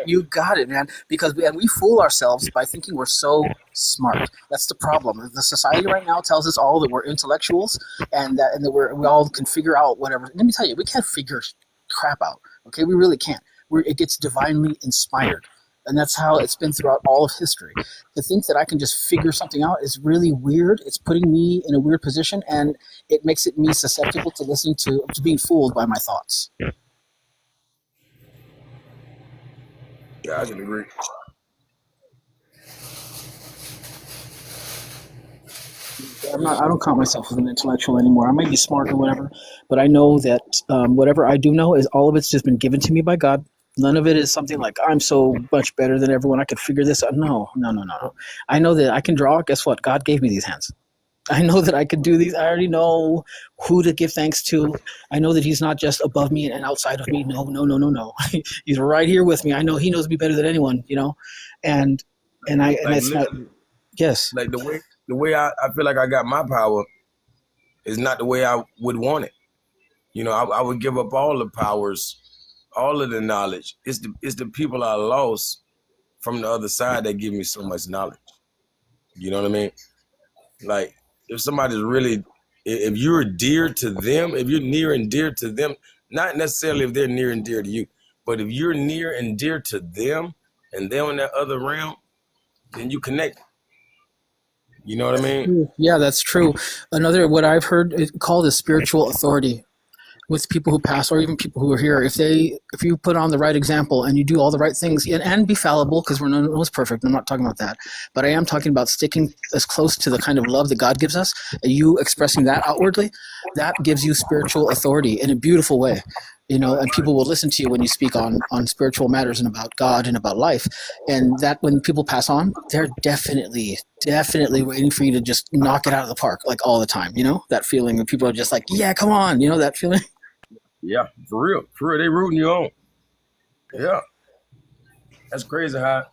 you got it, man. Because we fool ourselves by thinking we're so smart. That's the problem. The society right now tells us all that we're intellectuals and that we all can figure out whatever. Let me tell you, we can't figure crap out. Okay, we really can't. It gets divinely inspired. And that's how it's been throughout all of history. To think that I can just figure something out is really weird. It's putting me in a weird position, and it makes me susceptible to listening to being fooled by my thoughts. Yeah, I can agree. I don't count myself as an intellectual anymore. I might be smart or whatever, but I know that whatever I do know is all of it's just been given to me by God. None of it is something like I'm so much better than everyone. I could figure this out. No. I know that I can draw. Guess what? God gave me these hands. I know that I could do these. I already know who to give thanks to. I know that He's not just above me and outside of me. No. He's right here with me. I know He knows me better than anyone. And it's not. Yes. Like the way I feel like I got my power is not the way I would want it. I would give up all the powers, all of the knowledge. It's the people I lost from the other side that give me so much knowledge. You know what I mean? Like if somebody's really, if you're dear to them, if you're near and dear to them, not necessarily if they're near and dear to you, but if you're near and dear to them and they're in that other realm, then you connect. You know what I mean? Yeah, that's true. Another, what I've heard called is spiritual authority with people who pass or even people who are here. If you put on the right example and you do all the right things and be fallible, because we're none of us perfect. I'm not talking about that, but I am talking about sticking as close to the kind of love that God gives us. And you expressing that outwardly, that gives you spiritual authority in a beautiful way. And people will listen to you when you speak on spiritual matters and about God and about life. And that when people pass on, they're definitely waiting for you to just knock it out of the park, like all the time. That feeling that people are just like, yeah, come on. That feeling. Yeah, for real. They rooting you on. Yeah. That's crazy how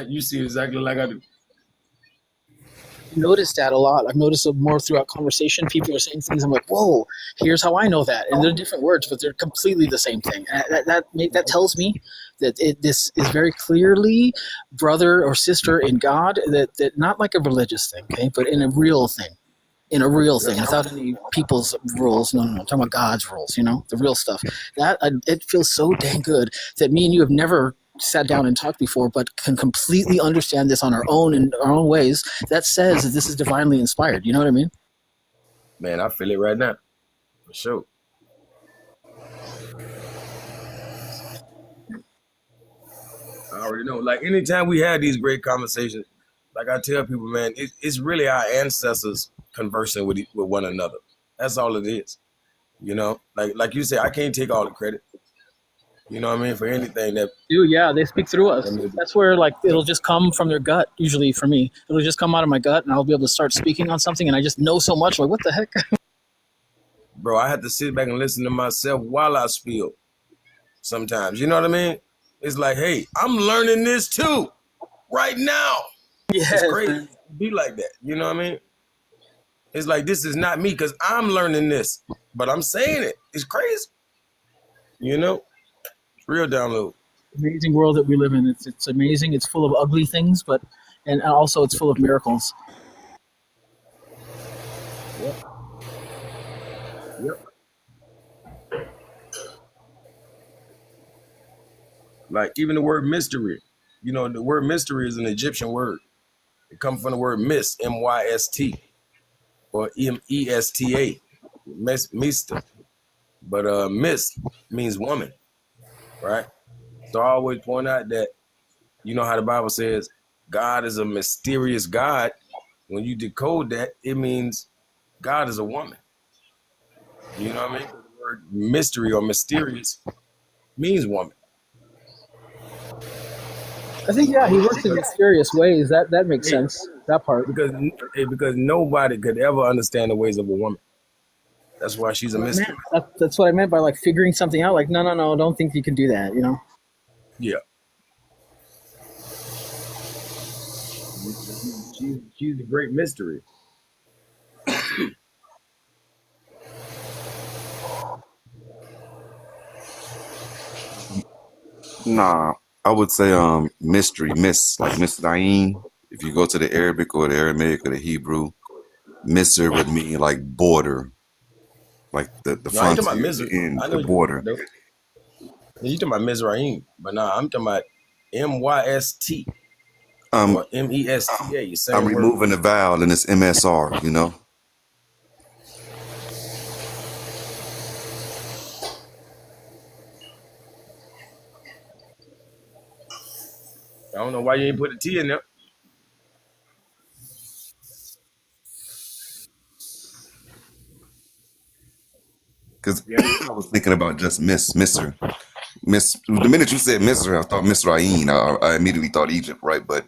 you see exactly like I do. Noticed that a lot. I've noticed it more throughout conversation. People are saying things. I'm like, whoa, here's how I know that. And they're different words, but they're completely the same thing. And that tells me that this is very clearly brother or sister in God, that not like a religious thing, okay, but in a real thing. Without any people's rules. No, I'm talking about God's rules, the real stuff. That it feels so dang good that me and you have never sat down and talked before, but can completely understand this on our own in our own ways. That says that this is divinely inspired. You know what I mean? Man, I feel it right now. For sure. I already know. Like anytime we had these great conversations, like I tell people, man, it's really our ancestors conversing with one another. That's all it is. Like you said, I can't take all the credit. You know what I mean? For anything that. Yeah, they speak through us. That's where it'll just come from their gut. Usually for me, it'll just come out of my gut, and I'll be able to start speaking on something, and I just know so much. Like, what the heck? Bro, I have to sit back and listen to myself while I spill. Sometimes, you know what I mean? It's like, hey, I'm learning this too, right now. It's Yes, crazy man. to be like that. You know what I mean? It's like this is not me because I'm learning this, but I'm saying it. It's crazy. You know, real download. Amazing world that we live in. It's amazing. It's full of ugly things, but and also it's full of miracles. Yep. Yep. Like even the word mystery. You know, the word mystery is an Egyptian word. It comes from the word mist, M-Y-S-T, or M-E-S-T-A, mista. But mist means woman, right? So I always point out that you know how the Bible says God is a mysterious God. When you decode that, it means God is a woman. You know what I mean? The word mystery or mysterious means woman. I think yeah, he works in Because, mysterious ways. That makes hey, sense. That part. because nobody could ever understand the ways of a woman. That's why she's a That's what I meant. mystery. That's what I meant by like figuring something out. Like no, no, no, don't think you can do that. You know. Yeah. She's a great mystery. Nah, I would say mystery, miss, like Miss Diane. If you go to the Arabic or the Aramaic or the Hebrew, Misr would mean like border, like the No, I ain't talking about frontier, the misery. end, I know the what you're talking border. about, though. You talking about Mizraim, but nah, I'm talking about M-Y-S-T Um, or M-E-S-T-A, I'm same word. removing the vowel and it's MSR, you know? I don't know why you ain't put a T in there. Because Yeah. I was thinking about just Misr. The minute you said Misr, I thought Misraim. I immediately thought Egypt, right? But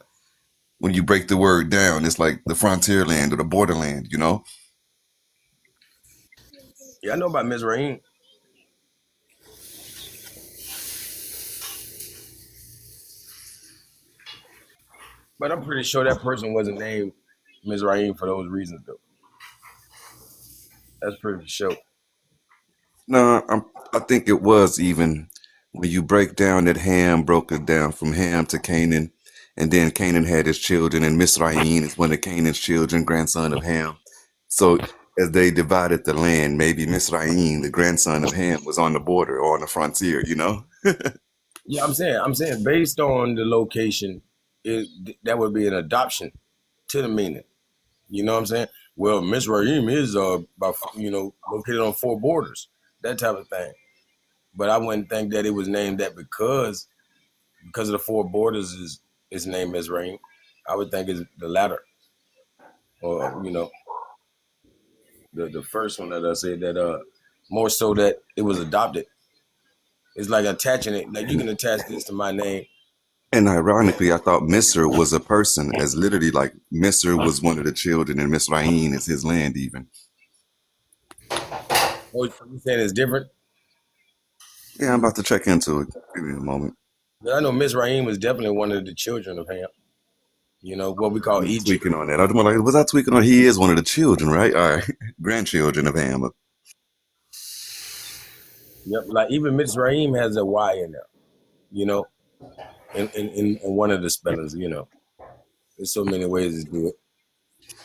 when you break the word down, it's like the frontier land or the borderland, you know? Yeah, I know about Mizraim, but I'm pretty sure that person wasn't named Mizraim for those reasons, though. That's pretty sure. No, I think it was even when you break down that Ham broke it down from Ham to Canaan, and then Canaan had his children, and Misraim is one of Canaan's children, grandson of Ham. So as they divided the land, maybe Misraim, the grandson of Ham, was on the border or on the frontier, you know? Yeah, I'm saying based on the location, that would be an adoption to the meaning. You know what I'm saying? Well, Mizraim is about located on four borders, that type of thing. But I wouldn't think that it was named that because of the four borders is named Mizraim. I would think it's the latter, or the first one that I said that more so that it was adopted. It's like attaching it. Like you And can attach this to my name. and ironically, I thought Misr was a person, as literally like Misr was one of the children, and Misraim is his land, even. Oh, you saying it's different? Yeah, I'm about to check into it. Give me a moment. I know Mizraim was definitely one of the children of Ham. You know what we call I'm Egypt. tweaking on that. I was like, was I tweaking on? He is one of the children, right? All right, grandchildren of Ham. Yep. Like even Mizraim has a Y in there. You know, in one of the spellings. You know, there's so many ways to do it.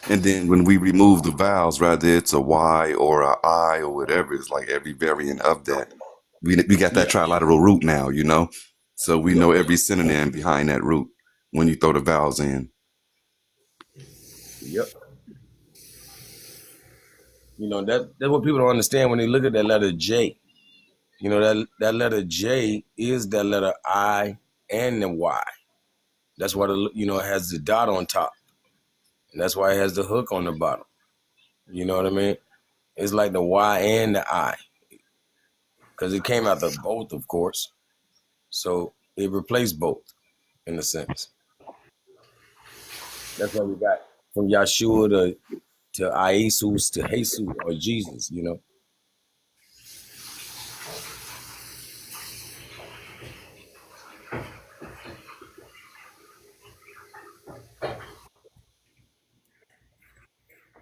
And then when we remove the vowels, rather it's a Y or a I or whatever, it's like every variant of that. We got that Yeah. trilateral root now, you know? So we Yep. know every synonym behind that root when you throw the vowels in. Yep. You know that's what people don't understand when they look at that letter J. You know that letter J is that letter I and the Y. That's why it has the dot on top, and that's why it has the hook on the bottom. You know what I mean? It's like the Y and the I because it came out the both, of course. So it replaced both in a sense. That's why we got from Yahshua to Iesus to Jesus or Jesus. You know.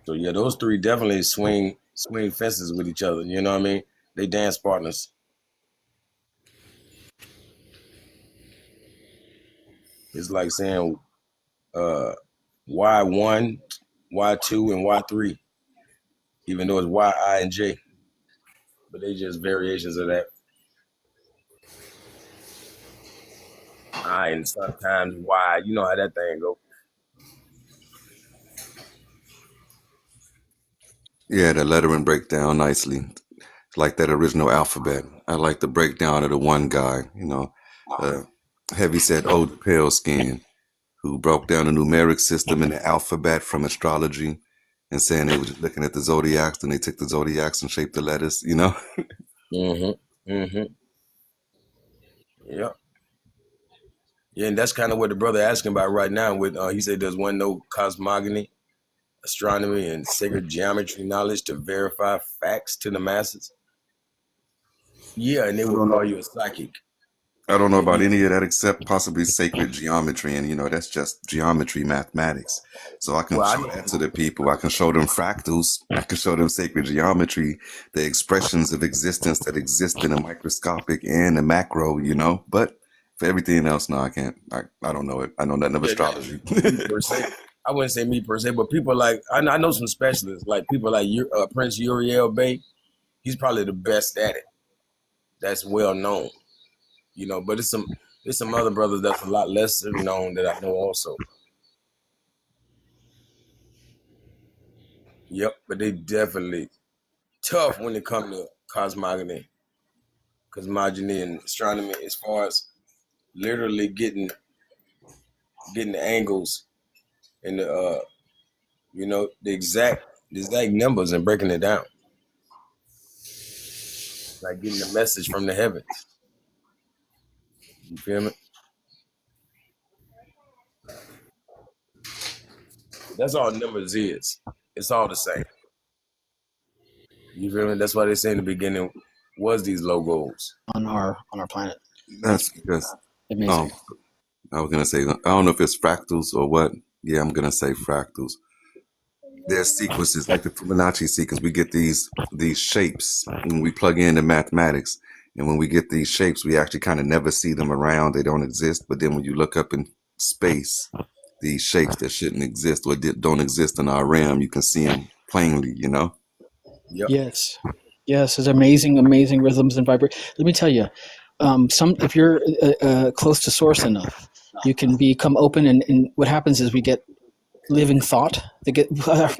So yeah, those three definitely swing fences with each other. You know what I mean? They dance partners. It's like saying Y1, Y2, and Y3, even though it's Y, I, and J. But they just variations of that. I and sometimes Y. You know how that thing go. Yeah, the lettering break down nicely. Like that original alphabet. I like the breakdown of the one guy, Heavy said, oh, the pale skin, who broke down the numeric system and the alphabet from astrology and saying they were just looking at the zodiacs and they took the zodiacs and shaped the letters, Mm-hmm. Mm-hmm. Yeah. Yeah, and that's kind of what the brother asking about right now. With he said there's one no cosmogony, astronomy, and sacred geometry knowledge to verify facts to the masses. Yeah, and they would call you a psychic. I don't know And about you, any of that except possibly sacred geometry. And, that's just geometry, mathematics. So I can well, I show know. that to the people. I can show them fractals. I can show them sacred geometry, the expressions of existence that exist in a microscopic and a macro, But for everything else, no, I can't. I don't know it. I know nothing of Yeah, astrology. me per se. I wouldn't say me per se, but people like I know some specialists, like people like Prince Uriel Bay. He's probably the best at it. That's well known, But there's some other brothers that's a lot lesser known that I know also. Yep, but they definitely tough when it comes to cosmogony and astronomy, as far as literally getting the angles and the the exact numbers and breaking it down, like getting the message from the heavens. You feel me? That's all numbers is. It's all the same. You feel me? That's why they say in the beginning was these logos on our planet. That's because, Amazing. I was going to say, I don't know if it's fractals or what. Yeah, I'm going to say fractals. There's sequences like the Fibonacci sequence. We get these shapes when we plug in the mathematics, and when we get these shapes, we actually kind of never see them around. They don't exist. But then when you look up in space, these shapes that shouldn't exist or don't exist in our realm, you can see them plainly. Yep. Yes, there's amazing rhythms and vibration. Let me tell you, if you're close to source enough, you can become open, and what happens is we get living thought.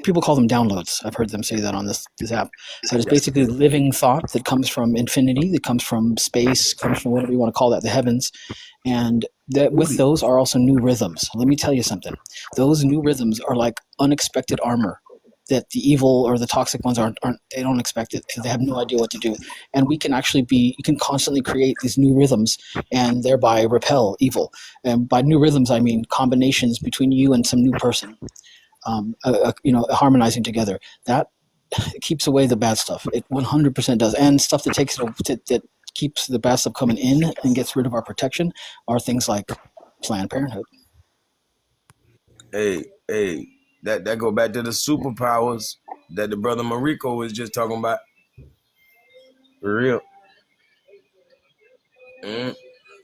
People call them downloads. I've heard them say that on this app. But it's basically living thought that comes from infinity, that comes from space, comes from whatever you want to call that, the heavens. And that with those are also new rhythms. Let me tell you something. Those new rhythms are like unexpected armor that the evil or the toxic ones aren't they don't expect it. They have no idea what to do. And we can actually you can constantly create these new rhythms and thereby repel evil. And by new rhythms, I mean combinations between you and some new person, harmonizing together. That keeps away the bad stuff. It 100% does. And stuff that that keeps the bad stuff coming in and gets rid of our protection are things like Planned Parenthood. Hey, that go back to the superpowers that the brother Moriko was just talking about. For real.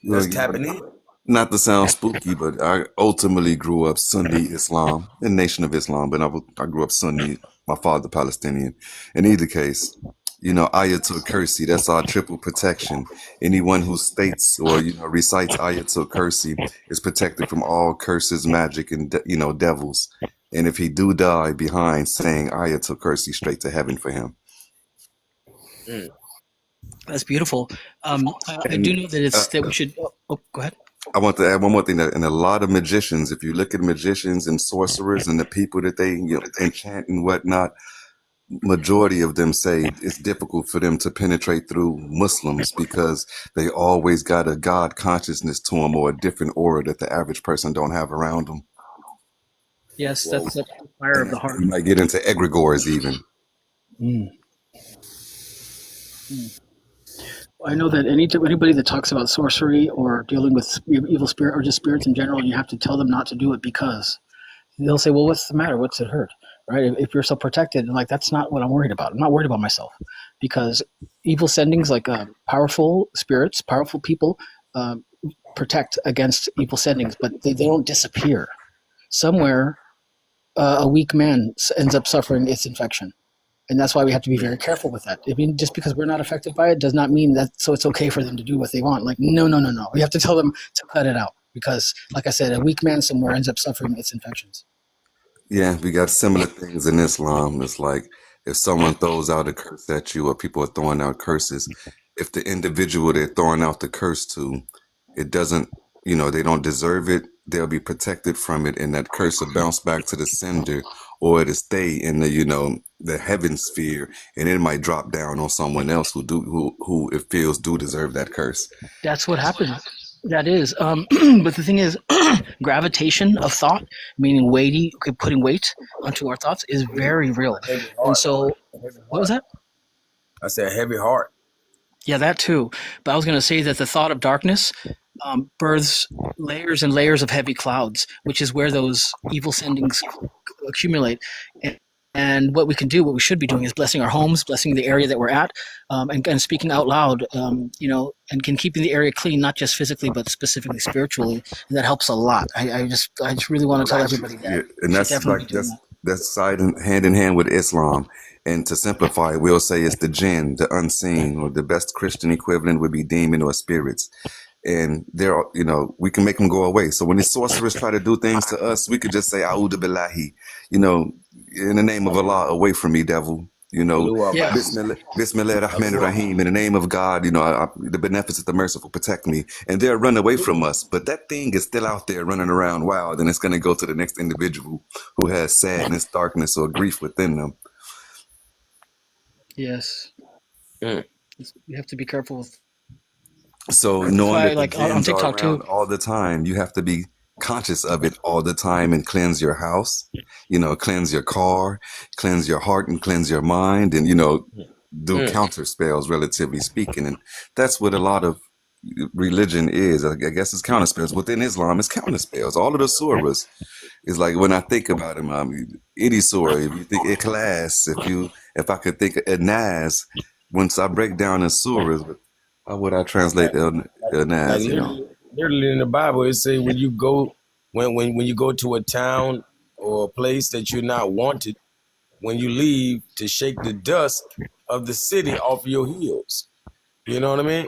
That's tapping in. Not to sound spooky, but I ultimately grew up Sunni Islam, the Nation of Islam, but I grew up Sunni, my father Palestinian. In either case, Ayatul Kursi, that's our triple protection. Anyone who states or, recites Ayatul Kursi is protected from all curses, magic, and, devils. And if he do die behind saying Ayatul Kursi, straight to heaven for him. That's beautiful. I do know that that we should. Go ahead. I want to add one more thing that in a lot of magicians, if you look at magicians and sorcerers and the people that they enchant and whatnot, majority of them say it's difficult for them to penetrate through Muslims because they always got a God consciousness to them or a different aura that the average person don't have around them. Yes, that's the fire of the heart. You might get into egregores even. I know that anybody that talks about sorcery or dealing with evil spirit or just spirits in general, you have to tell them not to do it because they'll say, well, what's the matter? What's it hurt? right? If you're so protected, like that's not what I'm worried about. I'm not worried about myself, because evil sendings, like powerful spirits, powerful people, uh, protect against evil sendings, but they don't disappear. Somewhere, a weak man ends up suffering its infection. And that's why we have to be very careful with that. I mean, just because we're not affected by it does not mean that so it's okay for them to do what they want. Like, no. We have to tell them to cut it out because, like I said, a weak man somewhere ends up suffering its infections. Yeah, we got similar things in Islam. It's like if someone throws out a curse at you, or people are throwing out curses, if the individual they're throwing out the curse to, it doesn't, they don't deserve it, they'll be protected from it, and that curse will bounce back to the sender, or it'll stay in the heaven sphere, and it might drop down on someone else who it feels do deserve that curse. That's what happens. That is. But the thing is, gravitation of thought, meaning putting weight onto our thoughts, is very real. And so, what was that? I said heavy heart. Yeah, that too. But I was going to say that the thought of darkness births layers and layers of heavy clouds, which is where those evil sendings accumulate. And what we should be doing is blessing our homes, blessing the area that we're at, and speaking out loud, and keeping the area clean, not just physically, but specifically spiritually. And that helps a lot. I just really want to tell everybody that. Yeah, and that's hand in hand with Islam. And to simplify, we'll say it's the jinn, the unseen, or the best Christian equivalent would be demon or spirits. And we can make them go away. So when the sorcerers try to do things to us, we could just say, A'udhu Billahi, in the name of Allah, away from me, devil. Bismillah Rahman Rahim, in the name of God, the beneficent, the merciful, protect me. And they'll run away from us. But that thing is still out there running around wild, and it's going to go to the next individual who has sadness, darkness, or grief within them. Yes. You have to be careful with. So knowing that the on jinns TikTok are around too, all the time, you have to be conscious of it all the time and cleanse your house, cleanse your car, cleanse your heart, and cleanse your mind, and do counter spells, relatively speaking. And that's what a lot of religion is. I guess it's counter spells. Within Islam, it's counter spells. All of the surahs is like, when I think about them, any surah, if you think Ikhlas, if I could think of Nas, once I break down the surahs, how would I translate Nas? Literally in the Bible, it say when you go to a town or a place that you're not wanted, when you leave, to shake the dust of the city off your heels. You know what I mean?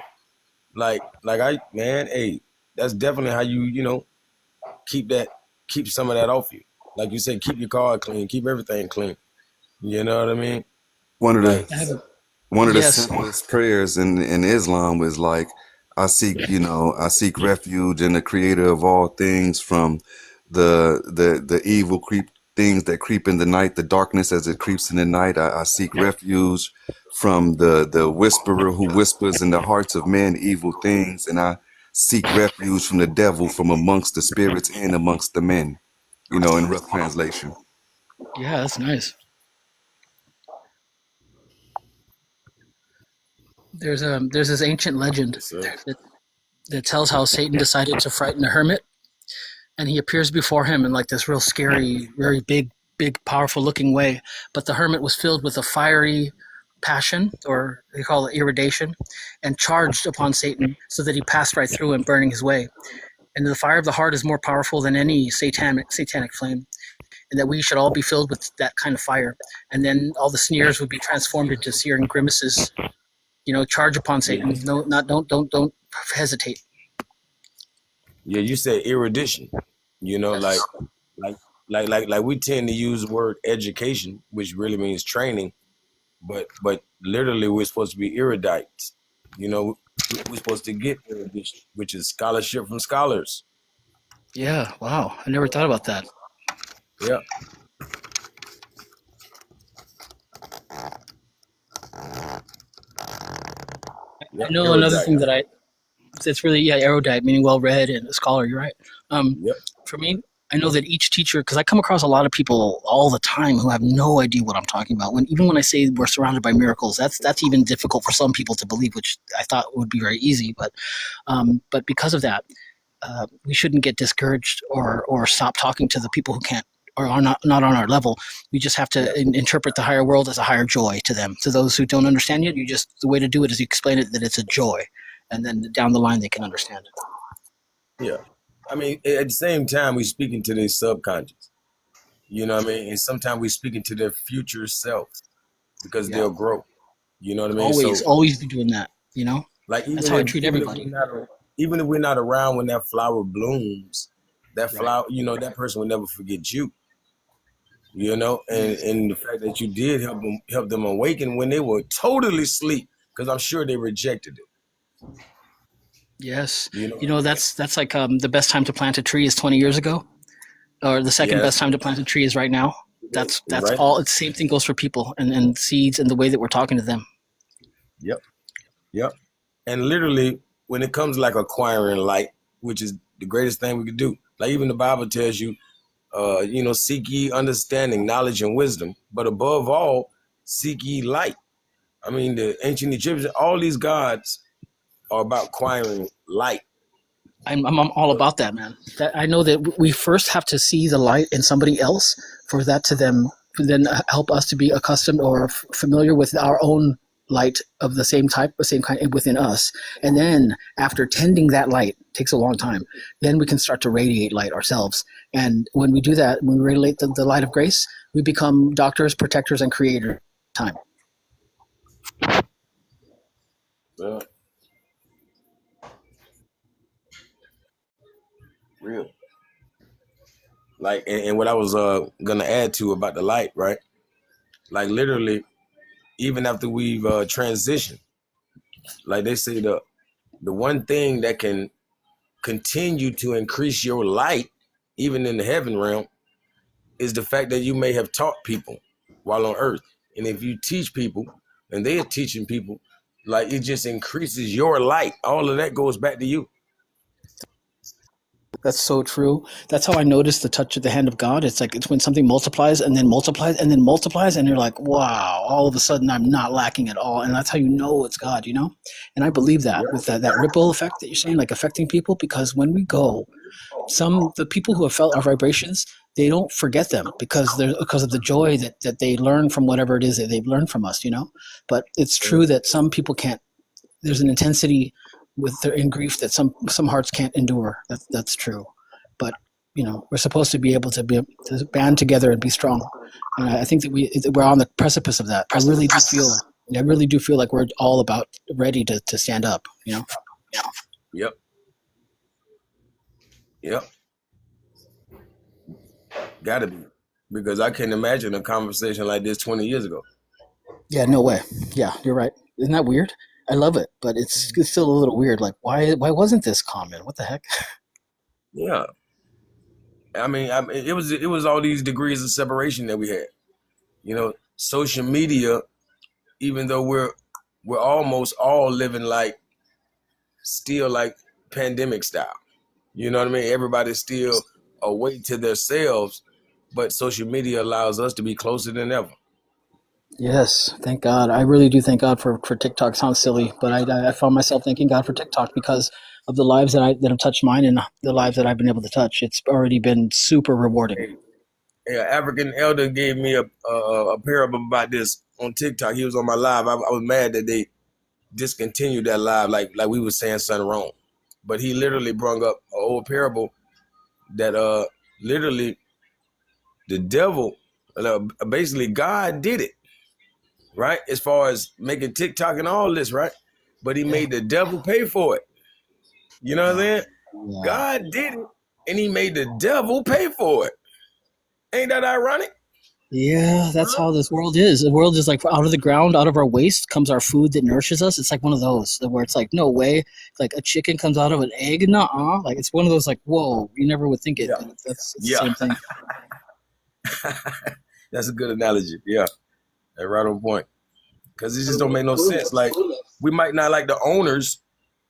Hey, that's definitely how you keep some of that off you. Like you said, keep your car clean, keep everything clean. You know what I mean? One of the simplest prayers in Islam was like, I seek refuge in the creator of all things from the evil things that creep in the night, the darkness as it creeps in the night. I seek refuge from the whisperer who whispers in the hearts of men evil things, and I seek refuge from the devil from amongst the spirits and amongst the men. In rough translation. Yeah, that's nice. There's this ancient legend that tells how Satan decided to frighten a hermit, and he appears before him in like this real scary, very big, powerful looking way. But the hermit was filled with a fiery passion, or they call it irradiation, and charged upon Satan so that he passed right through him, burning his way. And the fire of the heart is more powerful than any satanic flame, and that we should all be filled with that kind of fire. And then all the sneers would be transformed into searing grimaces. Charge upon Satan. No, don't hesitate. Yeah, you said erudition. Like we tend to use the word education, which really means training, but literally we're supposed to be erudites. We're supposed to get erudition, which is scholarship from scholars. Yeah, wow. I never thought about that. Yeah. I know erudite. Another thing that's really, erudite, meaning well-read and a scholar, you're right. For me, I know that each teacher, because I come across a lot of people all the time who have no idea what I'm talking about. Even when I say we're surrounded by miracles, that's even difficult for some people to believe, which I thought would be very easy. But because of that, we shouldn't get discouraged or stop talking to the people who can't are not on our level. We just have to interpret the higher world as a higher joy to them. To those who don't understand yet, the way to do it is you explain it that it's a joy, and then down the line they can understand it. Yeah. I mean, at the same time, we're speaking to their subconscious. You know what I mean? And sometimes we're speaking to their future selves because they'll grow. You know what I mean? Always be doing that. You know, like that's how I treat everybody. Even if we're not around when that flower blooms, that flower, you know, that person will never forget you. You know, and the fact that you did help them awaken when they were totally asleep, because I'm sure they rejected it. Yes, you know that's like the best time to plant a tree is 20 years ago, or the second best time to plant a tree is right now. That's right. All. The same thing goes for people and seeds and the way that we're talking to them. Yep. And literally, when it comes to like acquiring light, which is the greatest thing we could do, like even the Bible tells you, you know, seek ye understanding, knowledge, and wisdom, but above all, seek ye light. I mean, the ancient Egyptians, all these gods are about acquiring light. I'm all about that, man. I know that we first have to see the light in somebody else for that to then help us to be accustomed or familiar with our own light of the same type, the same kind within us. And then after tending that light, takes a long time, then we can start to radiate light ourselves. And when we do that, when we radiate the light of grace, we become doctors, protectors, and creators. Time. Yeah. Real. Like, and what I was gonna add to about the light, right? Like literally, even after we've transitioned, like they say the one thing that can continue to increase your light, even in the heaven realm, is the fact that you may have taught people while on earth. And if you teach people and they are teaching people, like it just increases your light. All of that goes back to you. That's so true. That's how I noticed the touch of the hand of God. It's like it's when something multiplies and then multiplies and then multiplies, and you're like, wow, all of a sudden I'm not lacking at all. And that's how you know it's God, you know? And I believe that with that ripple effect that you're saying, like affecting people, because when we go, the people who have felt our vibrations, they don't forget them because of the joy that they learn from whatever it is that they've learned from us, you know? But it's true that some people can't. There's an intensity in grief that some hearts can't endure. That's true, but you know we're supposed to be able to band together and be strong. And I think that we're on the precipice of that. I really do feel like we're all about ready to stand up. You know. Yep. Gotta be, because I can't imagine a conversation like this 20 years ago. Yeah. No way. Yeah, you're right. Isn't that weird? I love it, but it's still a little weird. Like, why wasn't this common? What the heck? Yeah, I mean, it was all these degrees of separation that we had. You know, social media, even though we're almost all living like still like pandemic style. You know what I mean? Everybody's still away to themselves, but social media allows us to be closer than ever. Yes, thank God. I really do thank God for TikTok. Sounds silly, but I found myself thanking God for TikTok because of the lives that have touched mine and the lives that I've been able to touch. It's already been super rewarding. An African elder gave me a parable about this on TikTok. He was on my live. I was mad that they discontinued that live, like we were saying something wrong. But he literally brought up an old parable that literally the devil, basically God did it, right? As far as making TikTok and all this, right? But he made the devil pay for it. You know what I'm saying? Yeah. God did it, and he made the devil pay for it. Ain't that ironic? Yeah, that's how this world is. The world is like out of the ground, out of our waste comes our food that nourishes us. It's like one of those where it's like, no way. Like a chicken comes out of an egg. Nuh-uh. Like it's one of those like, whoa, you never would think it. Yeah. It's the same thing. That's a good analogy. Yeah, that's right on point. Because it just don't make no sense. Like we might not like the owners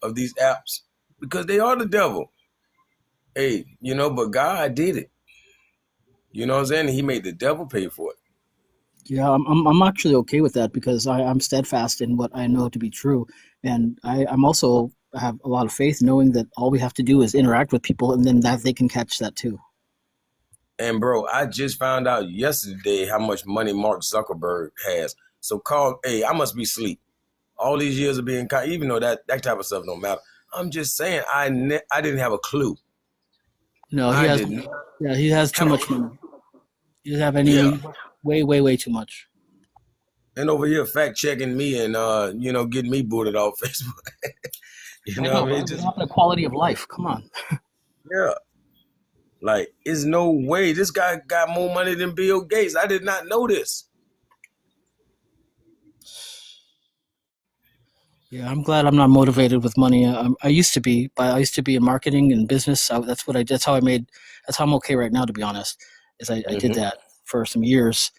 of these apps because they are the devil. Hey, you know, but God did it. You know what I'm saying? He made the devil pay for it. Yeah, I'm actually okay with that because I'm steadfast in what I know to be true, and I'm also have a lot of faith knowing that all we have to do is interact with people, and then that they can catch that too. And bro, I just found out yesterday how much money Mark Zuckerberg has. So hey, I must be asleep. All these years of being, even though that type of stuff don't matter. I'm just saying, I didn't have a clue. No, he has. didn't. Yeah, he has too much money. He doesn't have Yeah. way too much. And over here fact checking me and getting me booted off Facebook. I know, what I mean? Just having a quality of life. Come on. Yeah. Like, there's no way this guy got more money than Bill Gates. I did not know this. Yeah, I'm glad I'm not motivated with money. I used to be, but I used to be in marketing and business. That's how I'm okay right now, to be honest, is I did that for some years,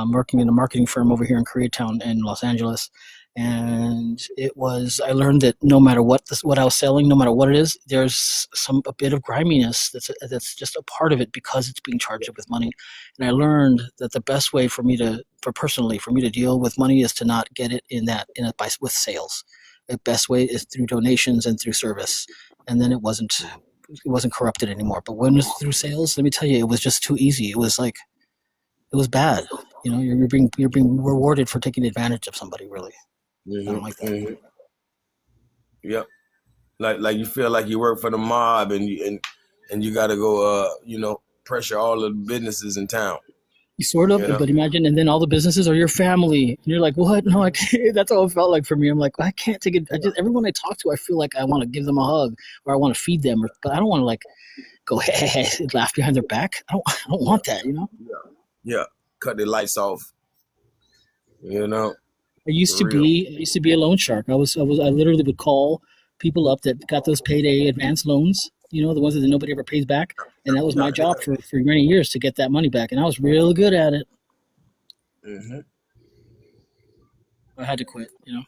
working in a marketing firm over here in Koreatown in Los Angeles. And I learned that no matter what I was selling, no matter what it is, there's a bit of griminess that's just a part of it because it's being charged with money. And I learned that the best way for me to deal with money is to not get it with sales. The best way is through donations and through service. And then it wasn't corrupted anymore. But when it was through sales, let me tell you, it was just too easy. It was bad. You're being rewarded for taking advantage of somebody, really. I don't like that. Yep. Like you feel like you work for the mob and you got to go pressure all the businesses in town. You sort of, but imagine, and then all the businesses are your family, and you're like, what? No, I can't. That's how it felt like for me. I'm like, I can't take it. Everyone I talk to, I feel like I want to give them a hug or I want to feed them, but I don't want to go hey, laugh behind their back. I don't want that, Yeah. Cut the lights off. I used to be a loan shark. I literally would call people up that got those payday advance loans, the ones that nobody ever pays back. And that was my job for many years, to get that money back. And I was real good at it. Mm-hmm. I had to quit, Yeah.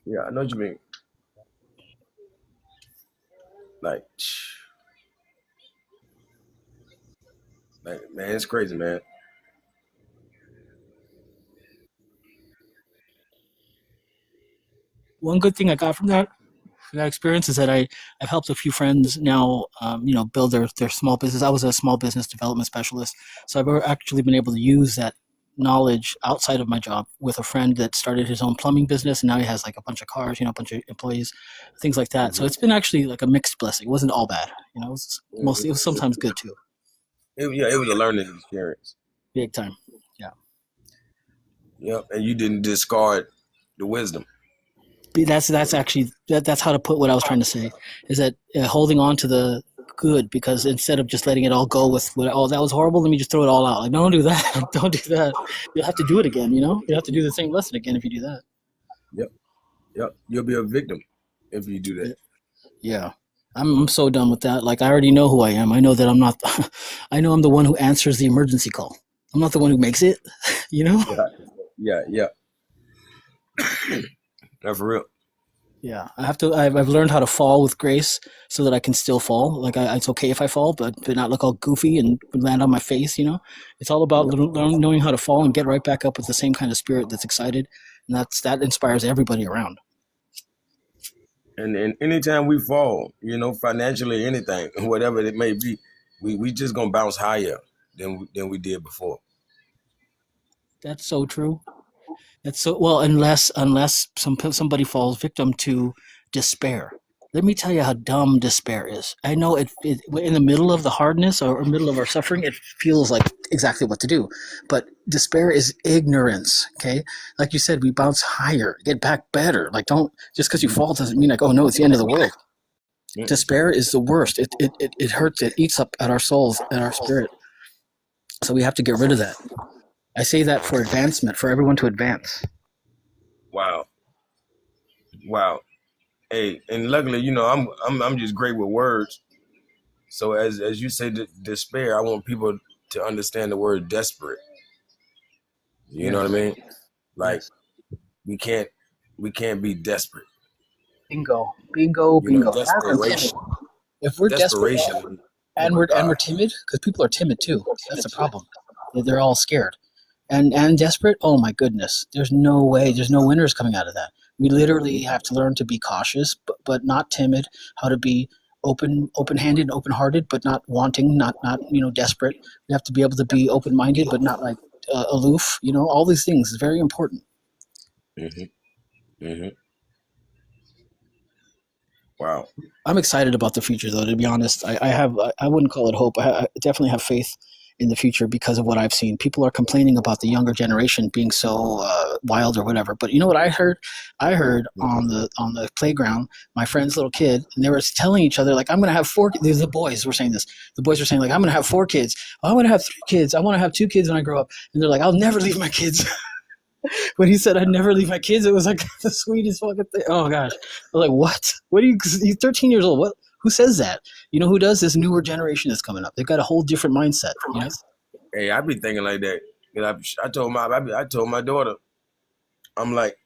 Yeah, I know what you mean. Like, man, it's crazy, man. One good thing I got from that experience is that I've helped a few friends now, build their small business. I was a small business development specialist, so I've actually been able to use that knowledge outside of my job with a friend that started his own plumbing business, and now he has a bunch of cars, a bunch of employees, things like that. So it's been actually like a mixed blessing. It wasn't all bad, it was mostly. It was sometimes good too. It was a learning experience. Big time. Yeah. Yep, and you didn't discard the wisdom. That's actually that's how to put what I was trying to say, is that holding on to the good, because instead of just letting it all go with that was horrible, let me just throw it all out. Like, don't do that. Don't do that. You'll have to do it again, you have to do the same lesson again if you do that. Yep. You'll be a victim if you do that. Yeah. I'm so done with that. Like, I already know who I am. I know that I'm not I know I'm the one who answers the emergency call. I'm not the one who makes it, Yeah. That's for real. Yeah, I've learned how to fall with grace so that I can still fall. Like, it's okay if I fall, but not look all goofy and land on my face. It's all about knowing how to fall and get right back up with the same kind of spirit that's excited, and that inspires everybody around. And anytime we fall, financially, anything, whatever it may be, we just gonna bounce higher than we did before. That's so true. That's so well, unless somebody falls victim to despair. Let me tell you how dumb despair is. I know it in the middle of the hardness or middle of our suffering, it feels like exactly what to do. But despair is ignorance, okay? Like you said, we bounce higher, get back better. Like, don't, just because you fall doesn't mean oh no, it's the end of the world. Despair is the worst. It hurts, it eats up at our souls, at our spirit. So we have to get rid of that. I say that for advancement, for everyone to advance. Wow. Hey, and luckily, I'm just great with words. So as you say, despair, I want people to understand the word desperate. You know what I mean? Like, we can't be desperate. Bingo. Desperation. If we're desperate and we're timid, because people are timid too. That's the problem. They're all scared. And desperate, oh my goodness, there's no way, there's no winners coming out of that. We literally have to learn to be cautious, but not timid, how to be open-handed, open-hearted, but not wanting, not desperate. You have to be able to be open-minded, but not like aloof. All these things is very important. Wow. I'm excited about the future, though. To be honest, I wouldn't call it hope. I definitely have faith in the future because of what I've seen. People are complaining about the younger generation being so wild or whatever. But you know what I heard? I heard on the playground, my friend's little kid, and they were telling each other like, "I'm going to have 4." The boys were saying this. The boys were saying like, "I'm going to have 4 kids. I'm going to have 3 kids. I want to have 2 kids when I grow up." And they're like, "I'll never leave my kids." When he said I'd never leave my kids, it was like the sweetest fucking thing. Oh gosh, I was like, what? What are you? You're 13 years old. What? Who says that? You know who does? This newer generation that's coming up. They've got a whole different mindset. Hey, I be thinking like that. I told my daughter, I'm like,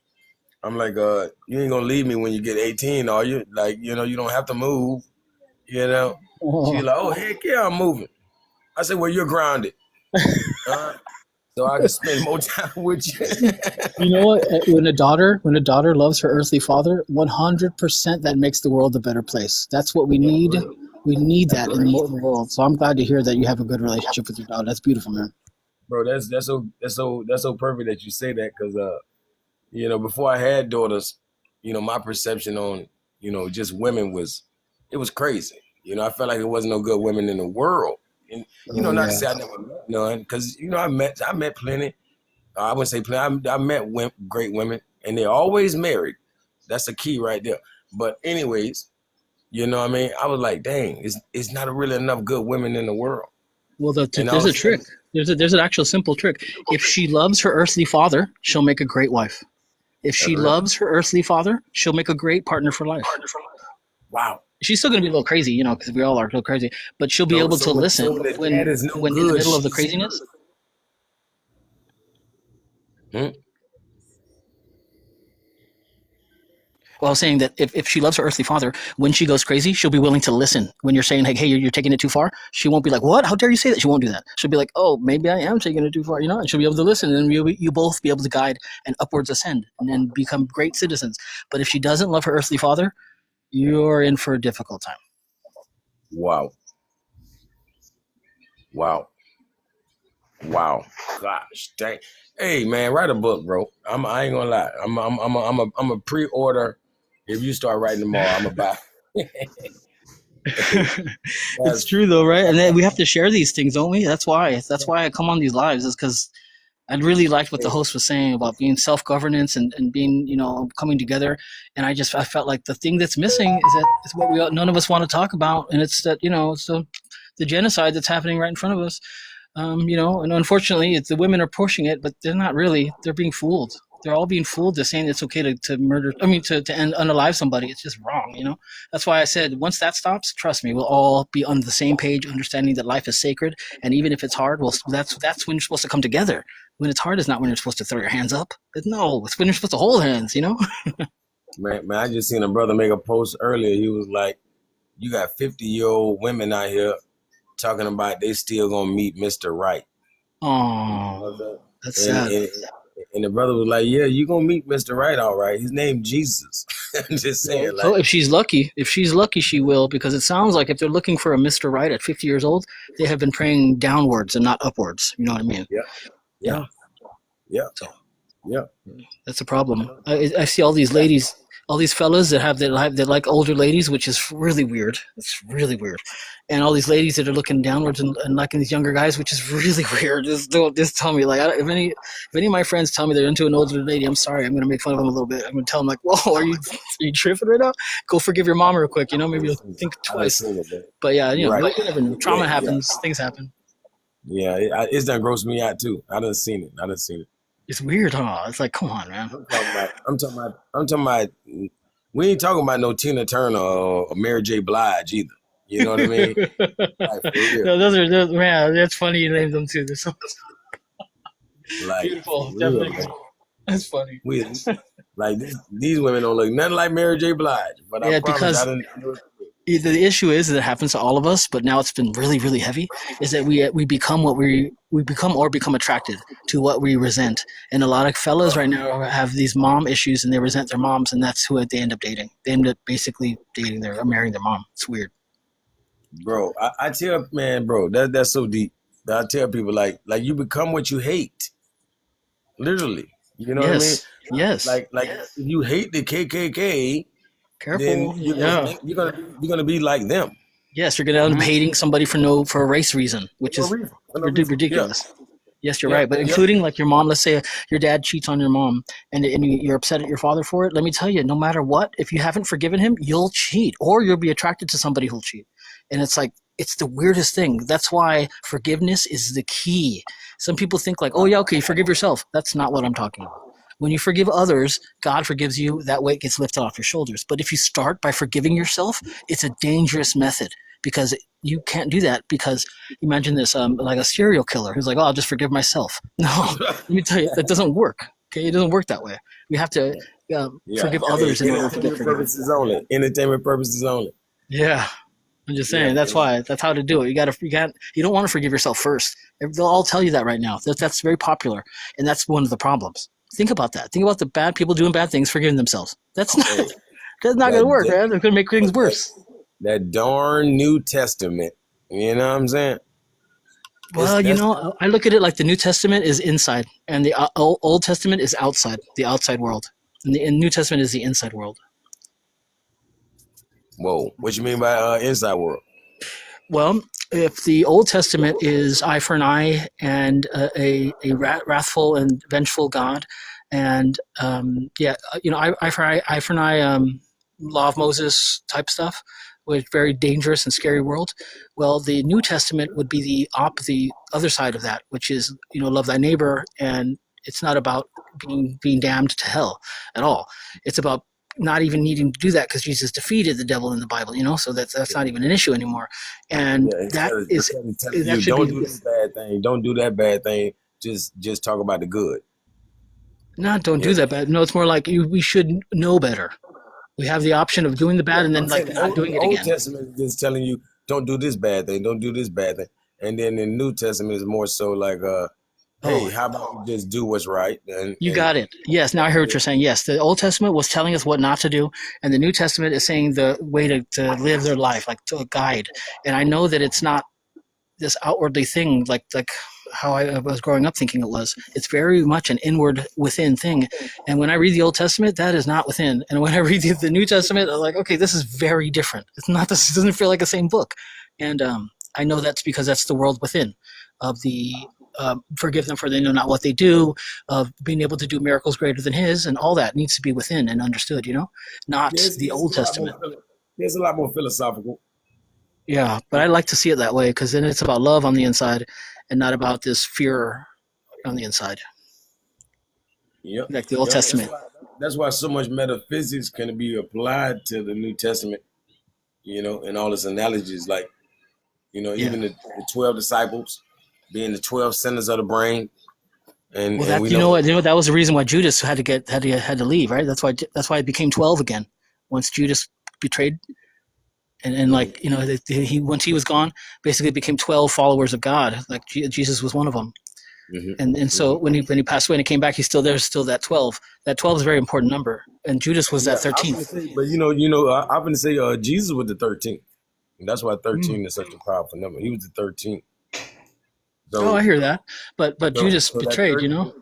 you ain't gonna leave me when you get 18, are you? Like, you don't have to move. She's like, oh heck yeah, I'm moving. I said, well, you're grounded. So I can spend more time with you. You know what? When a daughter loves her earthly father, 100% that makes the world a better place. That's what we need. We need that in the world. So I'm glad to hear that you have a good relationship with your daughter. That's beautiful, man. Bro, that's so perfect that you say that because before I had daughters, my perception on just women was crazy. I felt like there wasn't no good women in the world. And not to say I never met none, because I met plenty. I wouldn't say plenty. I met great women, and they're always married. That's a key right there. But anyways, what I mean. I was like, dang, it's not really enough good women in the world. Well, there's a trick. There's an actual simple trick. If she loves her earthly father, she'll make a great wife. If she loves her earthly father, she'll make a great partner for life. Wow. She's still going to be a little crazy, because we all are a little crazy, but she'll be able to listen when in the middle of the craziness. Well, I was saying that if she loves her earthly father, when she goes crazy, she'll be willing to listen. When you're saying, like, hey, you're taking it too far, she won't be like, what? How dare you say that? She won't do that. She'll be like, oh, maybe I am taking it too far, and she'll be able to listen, and you both be able to guide and upwards ascend and then become great citizens. But if she doesn't love her earthly father, you're in for a difficult time. Wow. Gosh, dang. Hey man, write a book, bro. I ain't gonna lie. I'm a pre-order. If you start writing tomorrow, I'm gonna buy. It's true though, right? And then we have to share these things, don't we? That's why I come on these lives, is because I really liked what the host was saying about being self-governance and being, coming together. And I felt like the thing that's missing is what none of us want to talk about. And it's that, it's the genocide that's happening right in front of us. And unfortunately the women are pushing it, but they're not really, they're being fooled. They're all being fooled to saying it's okay to murder, to unalive somebody. It's just wrong, That's why I said, once that stops, trust me, we'll all be on the same page, understanding that life is sacred. And even if it's hard, that's when you're supposed to come together. When it's hard is not when you're supposed to throw your hands up. No, it's when you're supposed to hold hands, Man, I just seen a brother make a post earlier. He was like, you got 50-year-old women out here talking about they still gonna meet Mr. Right. Oh, that's sad. And the brother was like, yeah, you gonna meet Mr. Right, all right. His name Jesus. I'm just saying. So if she's lucky, she will, because it sounds like if they're looking for a Mr. Right at 50 years old, they have been praying downwards and not upwards. You know what I mean? Yeah. So, that's a problem. I see all these ladies, all these fellas that like older ladies, which is really weird. It's really weird. And all these ladies that are looking downwards and liking these younger guys, which is really weird. Just tell me, like, if any of my friends tell me they're into an older lady, I'm sorry, I'm gonna make fun of them a little bit. I'm gonna tell them like, whoa, are you tripping right now? Go forgive your mom real quick, maybe you'll think twice. But yeah, you never know. Trauma happens, things happen. Yeah, it's done grossed me out too. I done seen it. It's weird, huh? It's like, come on, man. I'm talking about. We ain't talking about no Tina Turner or Mary J. Blige either. You know what I mean? No, those man. That's funny. You named them too. They're so beautiful. Definitely. Man. That's funny. These women don't look nothing like Mary J. Blige. But I promise I didn't. The issue is that it happens to all of us, but now it's been really, really heavy, is that we become what we become attracted to what we resent. And a lot of fellas right now have these mom issues, and they resent their moms, and that's who they end up dating. They end up basically dating or marrying their mom. It's weird. bro. I tell man, bro, that's so deep. I tell people like you become what you hate, literally. You know what I mean? Yes. Yes. Like if you hate the KKK, then Careful. Yeah. you're gonna be like them Yes, you're gonna end up hating somebody for a race reason, for which no is reason. For no reason. Yeah, ridiculous. Yes, you're yeah, right. But yeah. including like your mom, let's say your dad cheats on your mom and you're upset at your father for it. Let me tell you, no matter what, if you haven't forgiven him, you'll cheat or you'll be attracted to somebody who'll cheat. And it's like, it's the weirdest thing. That's why forgiveness is the key. Some people think like, oh, yeah, okay, forgive yourself. That's not what I'm talking about. When you forgive others, God forgives you. That weight gets lifted off your shoulders. But if you start by forgiving yourself, it's a dangerous method because you can't do that because imagine this, like a serial killer who's like, "Oh, I'll just forgive myself." No, let me tell you, that doesn't work. Okay, it doesn't work that way. We have to Yeah, forgive others in order to get entertainment forgiven. purposes only. Entertainment purposes only. Yeah, I'm just Yeah, saying that's how to do it. You don't want to forgive yourself first. They'll all tell you that right now. That's very popular, and that's one of the problems. Think about that. Think about the bad people doing bad things, forgiving themselves. hey, That's not going to work, that man. It's going to make things worse. that darn New Testament. You know what I'm saying? It's Well, that's I look at it like the New Testament is inside, and the Old Testament is outside, the outside world, and the New Testament is the inside world. whoa. What you mean by inside world? Well, if the Old Testament is eye for an eye and a wrathful and vengeful God, and eye for an eye, law of Moses type stuff, was very dangerous and scary world. Well, the New Testament would be the other side of that, which is love thy neighbor, and it's not about being damned to hell at all. It's about not even needing to do that because Jesus defeated the devil in the Bible, so that's not even an issue anymore. And Yeah, instead of telling that you should be don't do this bad thing, don't do that bad thing. Just talk about the good. not don't Yeah. do that bad. No, it's more like we should know better. We have the option of doing the Yeah, bad and then I'm like saying not doing the it Old again. Testament is just telling you don't do this bad thing, don't do this bad thing, and then the New Testament is more so like, hey, Oh, how about you just do what's right you and got it. Yes, now I hear what you're saying. Yes, the Old Testament was telling us what not to do, and the New Testament is saying the way to live their life, like to a guide. And I know that it's not this outwardly thing like how I was growing up thinking it was. It's very much an inward within thing. And when I read the Old Testament, that is not within. And when I read the New Testament, I'm like, okay, this is very different. It's not this. It doesn't feel like the same book. And I know that's because that's the world within of the forgive them for they know not what they do, of being able to do miracles greater than his, and all that needs to be within and understood, not the it's Old a lot more Testament. it's a lot more philosophical. Yeah, but I like to see it that way because then it's about love on the inside and not about this fear on the inside, Yep, like the Old yep. Testament. That's why so much metaphysics can be applied to the New Testament. And all its analogies, like Yeah. even the 12 disciples being the 12 centers of the brain, Well, and we you know know. what? That was the reason why Judas had to leave, right? That's why it became 12 again. Once Judas betrayed, and Mhm, like he once he was gone, basically it became 12 followers of God. Like Jesus was one of them. mhm, And so mhm. when he passed away and he came back, he's still there's still that 12. That 12 is a very important number, and Judas was that Yeah, I was gonna 13th. say, but I'm gonna say Jesus was the 13th. And that's why Mm. 13 is such a powerful number. He was the 13th. Oh, I So, hear that, but Judas so that betrayed. 13th,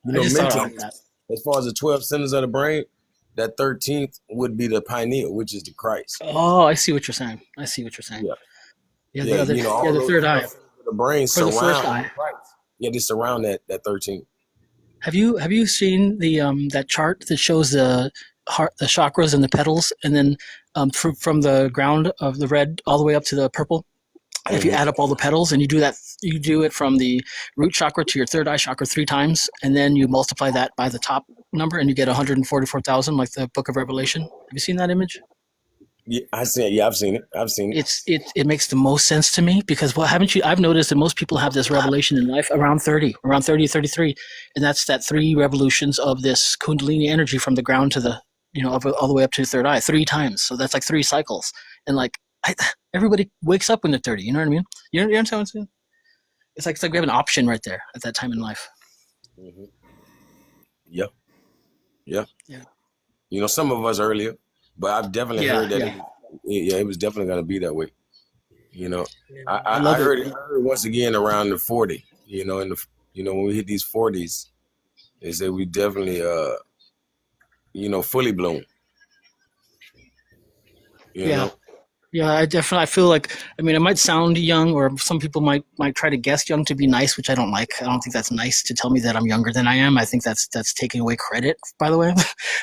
I just thought mentally, about that. as far as the 12 centers of the brain, that 13th would be the pineal, which is the Christ. Oh, I see what you're saying. I see what you're saying. Yeah. Yeah, Yeah, all the those third 12 eye centers of the brain or the first surround eye. the Christ. Yeah, they surround that 13th. Have you seen the that chart that shows the heart, the chakras and the petals, and then from the ground of the red all the way up to the purple? If you Hmm. add up all the petals and you do it from the root chakra to your third eye chakra 3 times, and then you multiply that by the top number, and you get 144,000, like the Book of Revelation. Have you seen that image? Yeah, I see it. Yeah, I've seen it. I've seen it. It makes the most sense to me because what haven't you I've noticed that most people have this revelation in life around 30 33, and that's that 3 revolutions of this kundalini energy from the ground to the all the way up to the third eye 3 times, so that's like 3 cycles. And like everybody wakes up when they're 30, you know what I mean? You understand what I'm saying? It's like we have an option right there at that time in life. Hmm. Yeah, yeah. Yeah, Some of us earlier, but I've definitely yeah, heard that. yeah. Yeah, it was definitely gonna be that way. You know, I I love it. heard it once again around the 40. You know, when we hit these 40s, they say we definitely fully blown. You Yeah. know, Yeah, I feel like, I mean, it might sound young, or some people might try to guess young to be nice, which I don't like. I don't think that's nice to tell me that I'm younger than I am. I think that's taking away credit, by the way.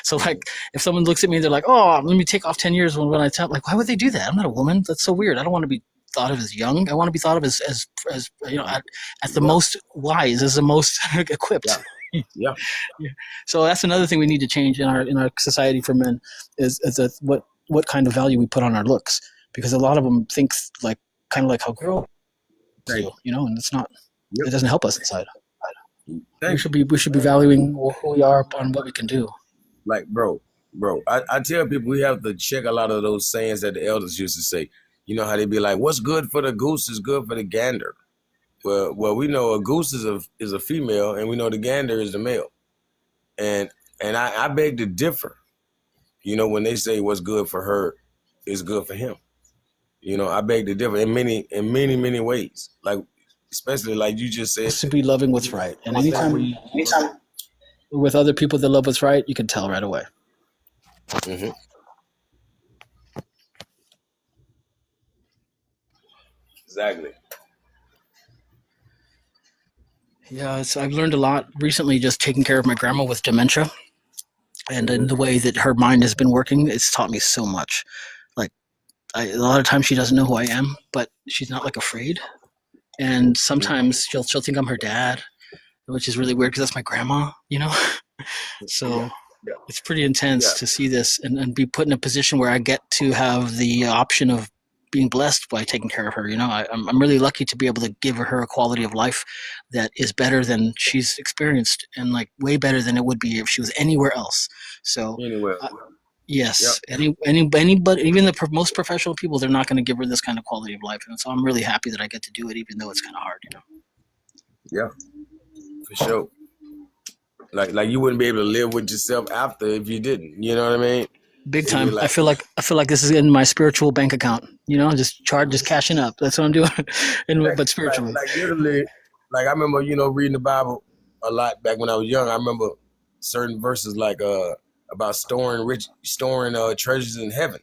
So like, if someone looks at me, they're like, "Oh, let me take off 10 years," when I tell, like, why would they do that? I'm not a woman. That's so weird. I don't want to be thought of as young. I want to be thought of as at the yeah, most wise, as the most equipped. yeah, yeah. Yeah. So that's another thing we need to change in our society for men is that what kind of value we put on our looks, because a lot of them think like kind of like how girls Thank do, and it's not. you. It doesn't help us inside. Yep. We Thank should be valuing who we are on what we can do. Like, bro, I tell people we have to check a lot of those sayings that the elders used to say. You know how they be like, "What's good for the goose is good for the gander." Well, we know a goose is a female, and we know the gander is the male. And I beg to differ. You know, when they say what's good for her is good for him. You know, I beg to differ in many ways. Like, especially like you just said. To be loving what's right, and anytime we're with other people that love what's right, you can tell right away. Mm-hmm. Exactly. Yeah, I've learned a lot recently just taking care of my grandma with dementia, and in the way that her mind has been working, it's taught me so much. Like, a lot of times she doesn't know who I am, but she's not like afraid. And sometimes she'll think I'm her dad, which is really weird because that's my grandma. So Yeah. it's pretty intense to see this and be put in a position where I get to have the option of being blessed by taking care of her. I'm really lucky to be able to give her a quality of life that is better than she's experienced, and like way better than it would be if she was anywhere else. So Anyway. yes, anybody, even the most professional people, they're not going to give her this kind of quality of life, and so I'm really happy that I get to do it, even though it's kind of hard. Yeah, for sure. Like you wouldn't be able to live with yourself after if you didn't. You know what I mean? Big time. I feel like this is in my spiritual bank account. Just cashing up. That's what I'm doing. But spiritually, like literally, like I remember, reading the Bible a lot back when I was young. I remember certain verses like about storing treasures in heaven.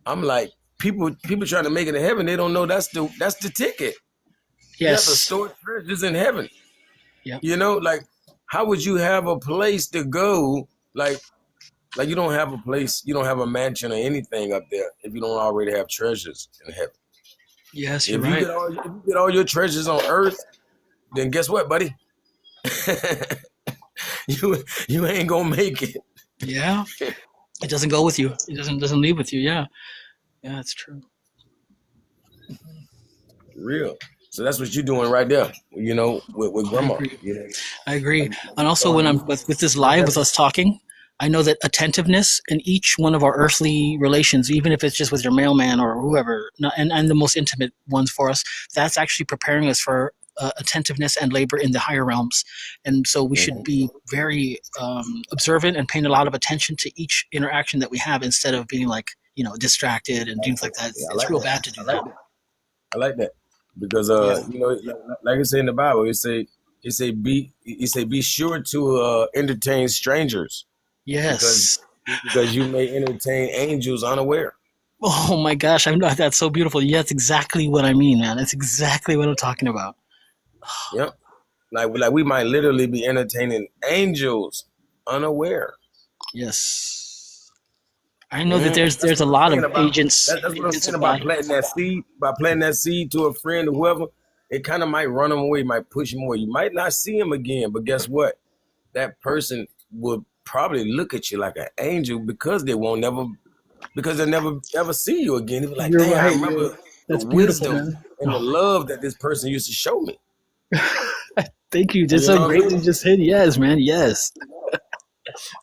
I'm like, people trying to make it in heaven, they don't know that's the ticket. yes, you have to store treasures in heaven. Yep. Like, how would you have a place to go? Like you don't have a place, you don't have a mansion or anything up there if you don't already have treasures in heaven. Yes, you're right. If you get all your treasures on earth, then guess what, buddy? you ain't gonna make it. Yeah, it doesn't go with you. It doesn't leave with you. Yeah, that's true. Real. So that's what you're doing right there. With grandma. I agree. And also, when I'm with this live with us talking, I know that attentiveness in each one of our earthly relations, even if it's just with your mailman or whoever, and the most intimate ones for us, that's actually preparing us for attentiveness and labor in the higher realms. And so we should be very observant and paying a lot of attention to each interaction that we have, instead of being like, distracted and things like that. It's real bad to do that. I like that because like I say in the Bible, it say be sure to entertain strangers. Yes. Because you may entertain angels unaware. Oh my gosh, that's so beautiful. Yeah, that's exactly what I mean, man. That's exactly what I'm talking about. Yep. Like we might literally be entertaining angels unaware. Yes. I know that there's a lot of agents. That's what I'm saying about planting that seed. By planting that seed to a friend or whoever, it kind of might run them away, might push them away. You might not see him again, but guess what? That person will probably look at you like an angel because they'll never ever see you again. They'll be like, "Damn, I remember the wisdom and the love that this person used to show me." Thank you. That's so great to just hit. Yes, man. Yes.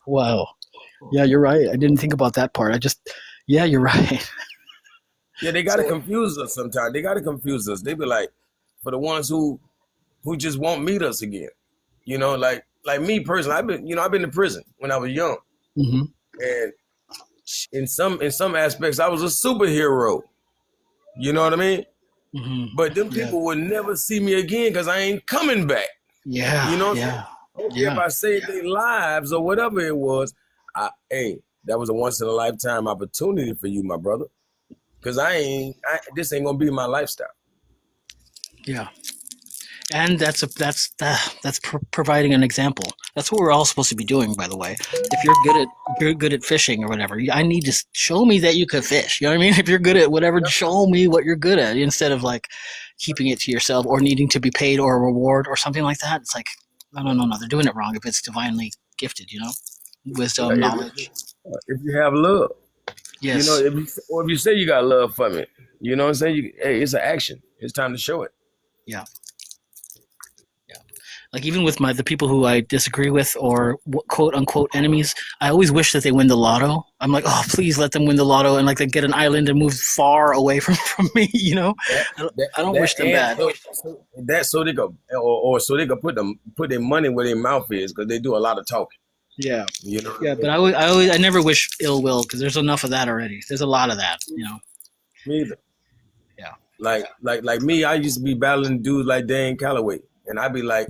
Wow. Yeah, you're right. I didn't think about that part. You're right. Yeah, they got to confuse us sometimes. They got to confuse us. They be like, for the ones who just won't meet us again. Like me personally, I've been to prison when I was young. Mm-hmm. And in some aspects, I was a superhero. You know what I mean? Mm-hmm. But them people will never see me again because I ain't coming back. Yeah. You know what Yeah. I'm saying? If I saved their lives or whatever it was, hey, that was a once in a lifetime opportunity for you, my brother. Because this ain't gonna be my lifestyle. Yeah. And that's providing an example. That's what we're all supposed to be doing, by the way. If you're good at fishing or whatever, I need to show me that you could fish. You know what I mean? If you're good at whatever, show me what you're good at instead of like keeping it to yourself or needing to be paid or a reward or something like that. It's like, no. They're doing it wrong if it's divinely gifted, wisdom, knowledge. If you have love, Yes. if you say you got love for me, you know what I'm saying? Hey, it's an action. It's time to show it. Yeah. Like even with the people who I disagree with or quote unquote enemies, I always wish that they win the lotto. I'm like, oh, please let them win the lotto and like they get an island and move far away from me. I don't wish them bad. So they go, or so they can put their money where their mouth is because they do a lot of talking. Yeah, but I never wish ill will because there's enough of that already. There's a lot of that, Me either. Yeah. Like me, I used to be battling dudes like Dan Calloway, and I'd be like,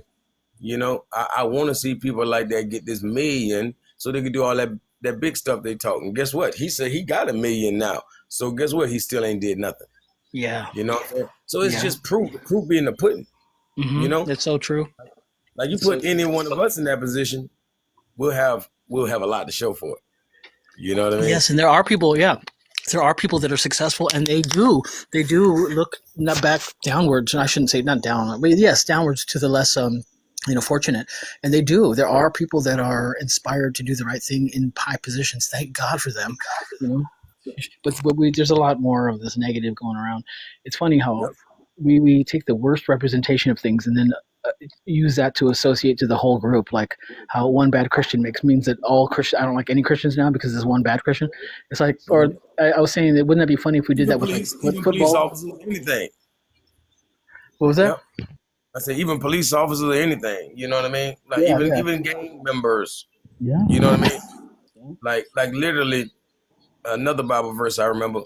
I want to see people like that get this million so they can do all that big stuff they talking. Guess what? He said he got $1 million now. So guess what? He still ain't did nothing. Yeah. You know what I'm saying? So it's just proof being the pudding. Mm-hmm. That's so true. Like you put any one of us in that position, we'll have a lot to show for it. You know what I mean? Yes, and there are people, there are people that are successful and they do look not back downwards. I shouldn't say not down, but yes, downwards to the less fortunate. And there are people that are inspired to do the right thing in high positions. Thank God for them. But there's a lot more of this negative going around. It's funny how we take the worst representation of things and then use that to associate to the whole group. Like how one bad Christian means that all Christians, I don't like any Christians now because there's one bad Christian. It's like, or I was saying that wouldn't that be funny if we did that with football? Police officers, anything. What was that? Yep. I say even police officers or anything, you know what I mean? Like even gang members. Yeah. You know what I mean? Like literally another Bible verse I remember,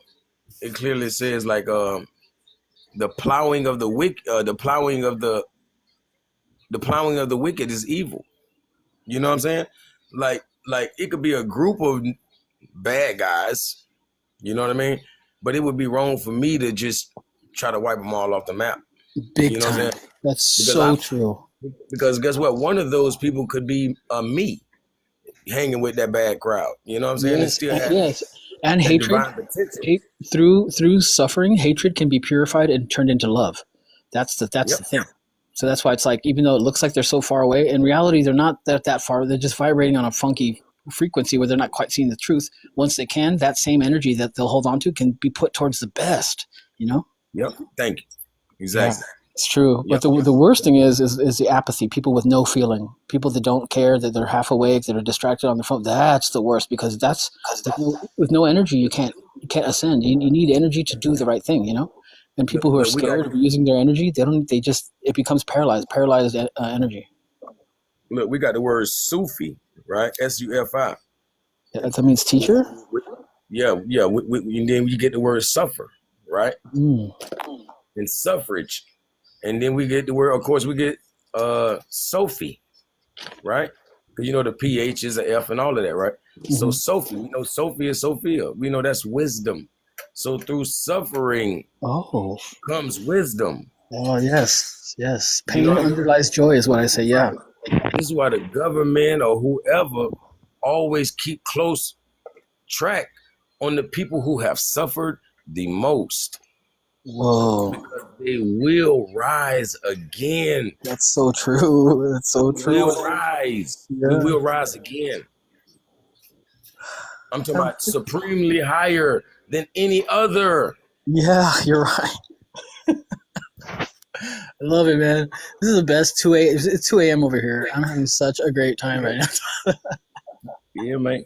it clearly says like the plowing of the wicked is evil. You know what I'm saying? Like it could be a group of bad guys, you know what I mean? But it would be wrong for me to just try to wipe them all off the map. Big time. What I'm saying? That's true. Because guess what? One of those people could be me hanging with that bad crowd. You know what I'm saying? Yes. And hatred. Through suffering, hatred can be purified and turned into love. That's the thing. So that's why it's like, even though it looks like they're so far away, in reality, they're not that far. They're just vibrating on a funky frequency where they're not quite seeing the truth. Once they can, that same energy that they'll hold on to can be put towards the best, Yep. Thank you. Exactly. Yeah, it's true. Yep. But the worst thing is the apathy. People with no feeling. People that don't care, that they're half awake, that are distracted on their phone. That's the worst because with no energy, you can't ascend. You need energy to do the right thing, And people who are scared of using their energy, it becomes paralyzed energy. Look, we got the word Sufi, right? S-U-F-I. That means teacher? Yeah. And then you get the word suffer, right? And suffrage. And then we get the word, of course, we get Sophie, right? Because the PH is an F and all of that, right? Mm-hmm. So Sophie, we know Sophie is Sophia. We know that's wisdom. So through suffering comes wisdom. Oh, yes. Pain underlies joy is what I say, yeah. This is why the government or whoever always keep close track on the people who have suffered the most. Whoa. Because they will rise again. That's so true. We will rise. Yeah. We will rise again. I'm talking about supremely higher than any other. Yeah, you're right. I love it, man. This is the best 2 a.m. It's 2 a.m. over here. I'm having such a great time right now. Yeah, man.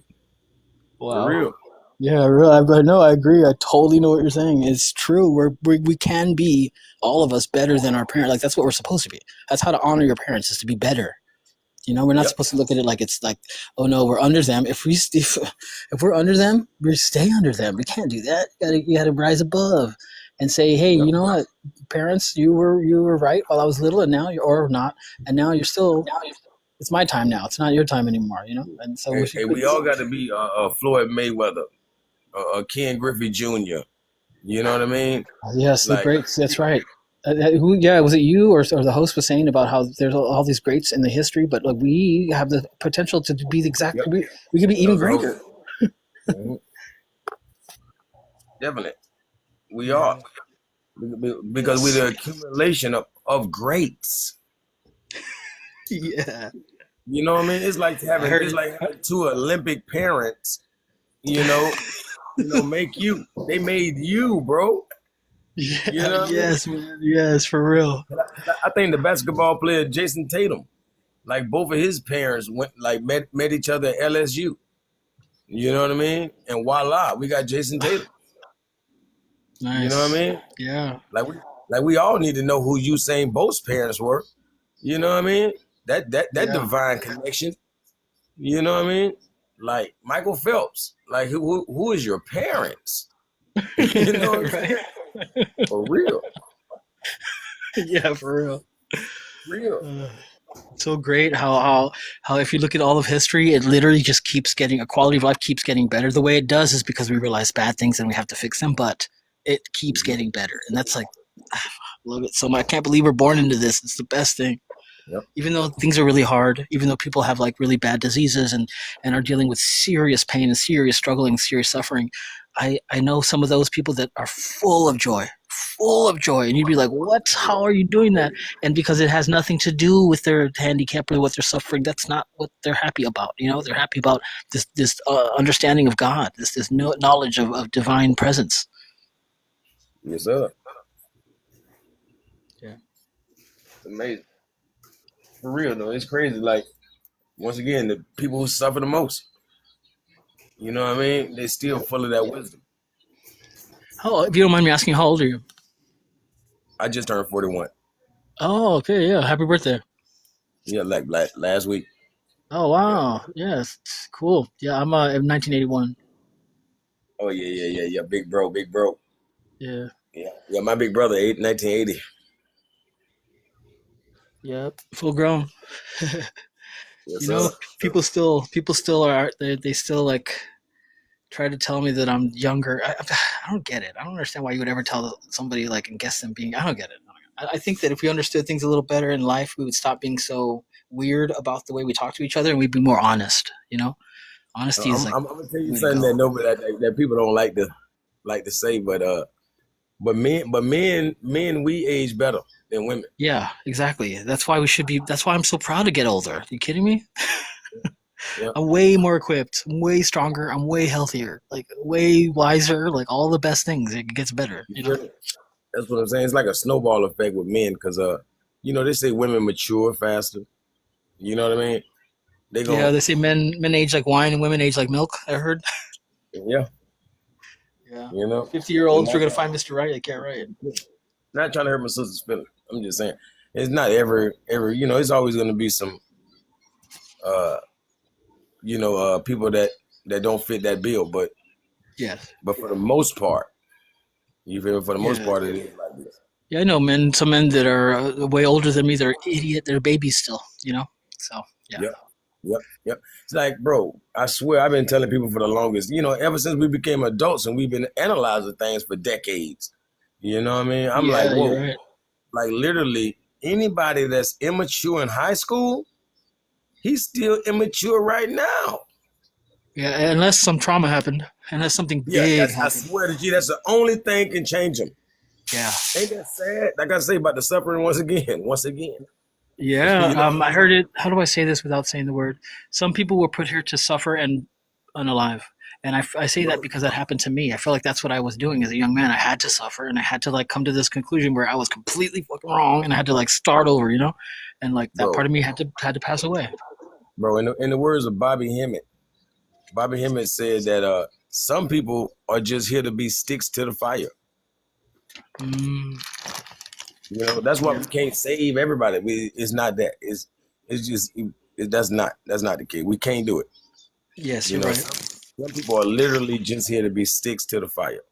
Wow. For real. Yeah, really. I know. I agree. I totally know what you're saying. It's true. We can be, all of us, better than our parents. Like that's what we're supposed to be. That's how to honor your parents, is to be better. We're not supposed to look at it like it's like, oh no, we're under them. If we're under them, we stay under them. We can't do that. You gotta rise above. and say, hey, you know what, parents, you were right while I was little, and now or not, and now you're still. It's my time now. It's not your time anymore, you know. And so we all got to be Floyd Mayweather, Ken Griffey Jr. You know what I mean? Yes, the greats. That's right. Was it you or the host was saying about how there's all these greats in the history, but like we have the potential to be the exact. Yep. We could be even greater. Mm-hmm. Definitely, we are because we're the accumulation of greats. Yeah, you know what I mean. It's like having two Olympic parents. Make you. They made you, bro. Yeah, you know yes, man. Yes, for real. I think the basketball player Jason Tatum, like both of his parents met each other at LSU. You know what I mean? And voila, we got Jason Tatum. Nice. You know what I mean? Yeah. Like we all need to know who Usain Bolt's parents were. You know what I mean? That divine connection. You know what I mean? Like Michael Phelps. Like who is your parents? You know what right? For real. Yeah, for real. So great how if you look at all of history, it literally just keeps getting, a quality of life keeps getting better. The way it does is because we realize bad things and we have to fix them, but it keeps getting better. And that's like, I love it so much. I can't believe we're born into this. It's the best thing. Yep. Even though things are really hard, even though people have like really bad diseases and are dealing with serious pain and serious struggling, serious suffering, I know some of those people that are full of joy, and you'd be like, what? How are you doing that? And because it has nothing to do with their handicap or what they're suffering, that's not what they're happy about. You know, they're happy about this understanding of God, this knowledge of divine presence. Yes, sir. Yeah. It's amazing. For real, though. It's crazy. Like, once again, the people who suffer the most, you know what I mean? They're still full of that wisdom. If you don't mind me asking, how old are you? I just turned 41. Oh, okay. Yeah. Happy birthday. Yeah, like last week. Oh, wow. Yeah. Yes. Cool. Yeah, I'm 1981. Oh, yeah. Big bro. Yeah. Yeah, my big brother, 1980. Yep. Full grown. Yes, you know, sir. people still are, they still like try to tell me that I'm younger. I don't get it. I don't understand why you would ever tell somebody like and guess them being. I don't get it. I think that if we understood things a little better in life, we would stop being so weird about the way we talk to each other, and we'd be more honest. You know, honesty is like. I'm gonna tell you something that people don't like to say, but men, we age better than women. Yeah, exactly. That's why we should be. That's why I'm so proud to get older. Are you kidding me? Yeah. I'm way more equipped. I'm way stronger. I'm way healthier. Like way wiser. Like all the best things. It gets better. You know. That's what I'm saying. It's like a snowball effect with men because they say women mature faster. You know what I mean? They say men age like wine and women age like milk. I heard. Yeah. Yeah. You know, 50-year-olds are gonna find Mr. Right. They can't write. Not trying to hurt my sister's feelings. I'm just saying it's not ever. It's always gonna be some people that don't fit that bill. But yes. But for the most part, you feel me? For the most part, it is like this. Yeah, I know some men that are way older than me. They're idiot. They're babies still. You know. So yeah. Yep. It's like, bro, I swear I've been telling people for the longest, ever since we became adults and we've been analyzing things for decades. You know what I mean? I'm like, whoa. Right. Like literally anybody that's immature in high school, he's still immature right now. Yeah, unless some trauma happened. Unless something big happened. I swear to you, that's the only thing can change them. Yeah. Ain't that sad? Like I say about the suffering once again. Yeah, I heard it. How do I say this without saying the word? Some people were put here to suffer and unalive. And I say that because that happened to me. I feel like that's what I was doing as a young man. I had to suffer and I had to like come to this conclusion where I was completely fucking wrong and I had to like start over, and like that part of me had to pass away. Bro, in the words of Bobby Hemmett said that some people are just here to be sticks to the fire. That's why we can't save everybody. It's not that. It's just that's not the case. We can't do it. Yes, you're right. Some people are literally just here to be sticks to the fire.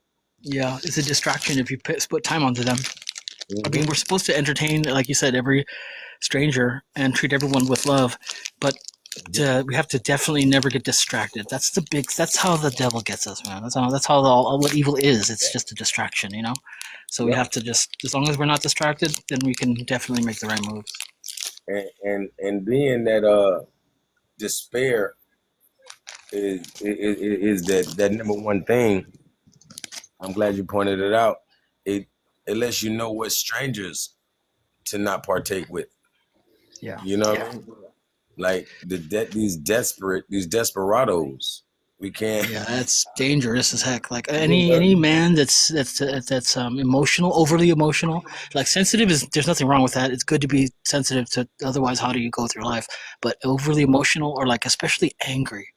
Yeah, it's a distraction if you put time onto them. I mean, we're supposed to entertain, like you said, every stranger and treat everyone with love, but we have to definitely never get distracted. That's how the devil gets us, man. That's how all what evil is. It's just a distraction, you know. So we have to just, as long as we're not distracted, then we can definitely make the right moves. And being that despair is that number one thing. I'm glad you pointed it out. It lets you know what strangers to not partake with. Yeah. You know what I mean? Like these desperados. We can't. Yeah, that's dangerous as heck. Like any man that's emotional, overly emotional, like sensitive is. There's nothing wrong with that. It's good to be sensitive to. Otherwise, how do you go through life? But overly emotional, or like especially angry.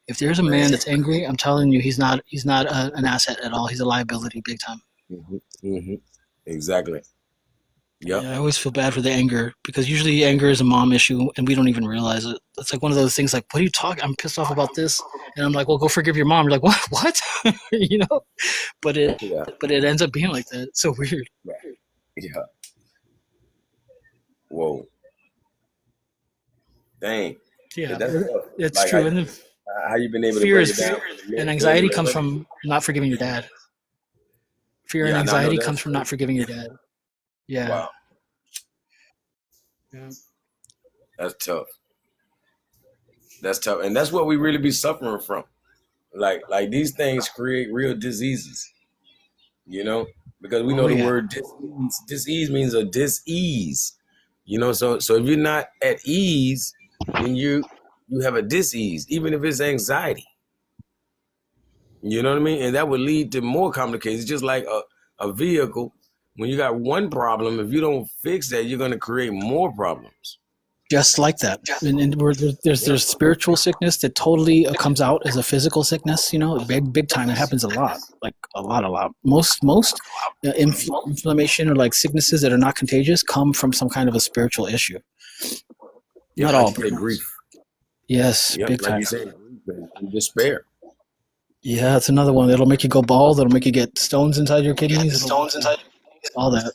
If there's a man that's angry, I'm telling you, he's not an asset at all. He's a liability, big time. Exactly. Yep. Yeah, I always feel bad for the anger because usually anger is a mom issue and we don't even realize it. It's like one of those things like, what are you talking? I'm pissed off about this. And I'm like, well, go forgive your mom. You're like, what? You know? But it ends up being like that. It's so weird. Yeah. Whoa. Dang. Yeah, it's like, true. How you been able to break it down? And anxiety comes from not forgiving your dad. Fear and anxiety comes from not forgiving your dad. Yeah. Wow. Yeah. That's tough. And that's what we really be suffering from. Like these things create real diseases, you know, because we know the word dis-ease means a dis-ease, you know. So if you're not at ease, then you have a dis-ease, even if it's anxiety. You know what I mean? And that would lead to more complications, just like a vehicle. When you got one problem, if you don't fix that, you're going to create more problems. Just like that. And there's spiritual sickness that totally comes out as a physical sickness, you know, big time. It happens a lot, like a lot. Most inflammation or like sicknesses that are not contagious come from some kind of a spiritual issue. Not all. Grief. Yes, big time. Like you said, despair. Yeah, it's another one. It'll make you go bald. It'll make you get stones inside your kidneys. All that.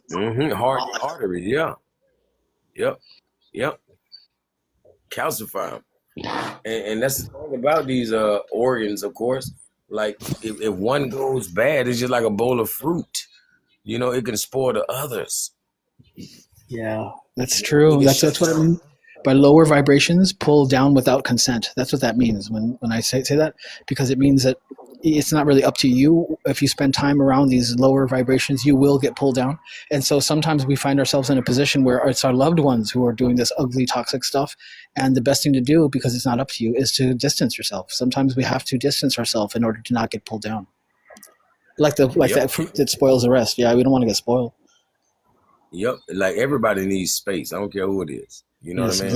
Hard arteries. Yeah. Yep. Calcify them. And that's the thing about these organs, of course. Like if one goes bad, it's just like a bowl of fruit. You know, it can spoil the others. Yeah, that's true. That's what I mean. By lower vibrations, pull down without consent. That's what that means when I say that, because it means that it's not really up to you. If you spend time around these lower vibrations, you will get pulled down. And so sometimes we find ourselves in a position where it's our loved ones who are doing this ugly, toxic stuff. And the best thing to do, because it's not up to you, is to distance yourself. Sometimes we have to distance ourselves in order to not get pulled down. Like that fruit that spoils the rest. Yeah, we don't want to get spoiled. Yep. Like everybody needs space. I don't care who it is. You know what I mean?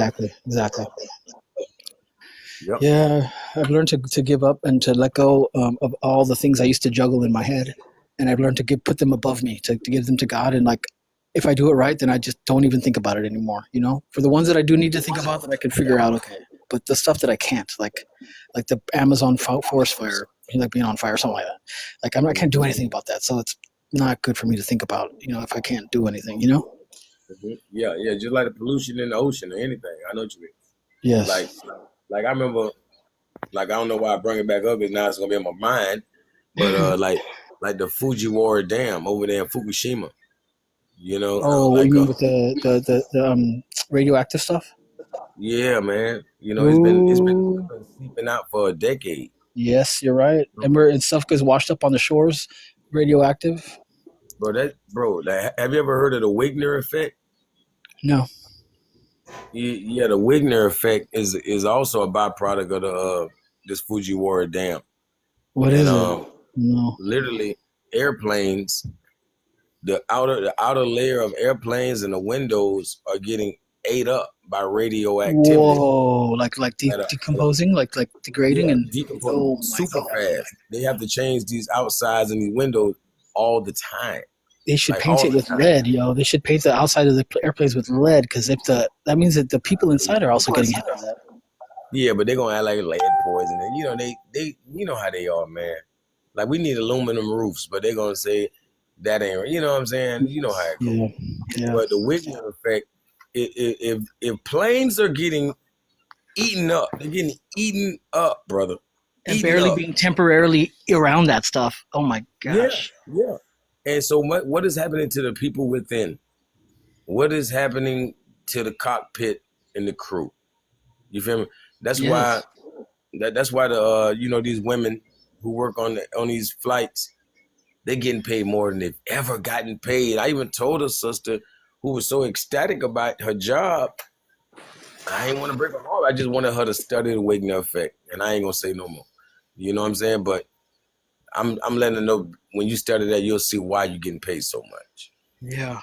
Exactly. Yep. Yeah, I've learned to give up and to let go of all the things I used to juggle in my head, and I've learned to put them above me, to give them to God. And like, if I do it right, then I just don't even think about it anymore. You know, for the ones that I do need to think about, that I can figure out, okay. But the stuff that I can't, like the Amazon forest fire, like being on fire, something like that. Like I can't do anything about that, so it's not good for me to think about. You know, if I can't do anything, you know. Yeah, just like the pollution in the ocean or anything. I know what you mean. Yes. Like I remember, like I don't know why I bring it back up because now it's gonna be in my mind. But like the Fujiwara Dam over there in Fukushima. You know. Oh, like, you mean with the radioactive stuff? Yeah, man. You know, it's been seeping out for a decade. Yes, you're right. And stuff gets washed up on the shores, radioactive. Bro, have you ever heard of the Wigner effect? No. Yeah, the Wigner effect is also a byproduct of this Fujiwara Dam. What is it? No. Literally, airplanes, the outer layer of airplanes and the windows are getting ate up by radioactivity. Whoa, like decomposing, like degrading and decomposing super fast. They have to change these outsides and these windows all the time. They should paint it with lead, yo. They should paint the outside of the airplanes with lead, because that means that the people inside are also getting hit by that. Yeah, but they're gonna act like lead poisoning. You know, they you know how they are, man. Like we need aluminum roofs, but they're gonna say that ain't. You know what I'm saying? You know how it goes. Yeah. But the Wigner effect, if planes are getting eaten up, they're getting eaten up, brother. And barely being temporarily around that stuff. Oh my gosh. Yeah. And so what is happening to the people within? What is happening to the cockpit and the crew? You feel me? That's why the these women who work on these flights, they're getting paid more than they've ever gotten paid. I even told a sister who was so ecstatic about her job, I ain't want to break her heart. I just wanted her to study the Wigner effect, and I ain't gonna say no more. You know what I'm saying? But I'm letting her know when you study that, you'll see why you're getting paid so much. Yeah.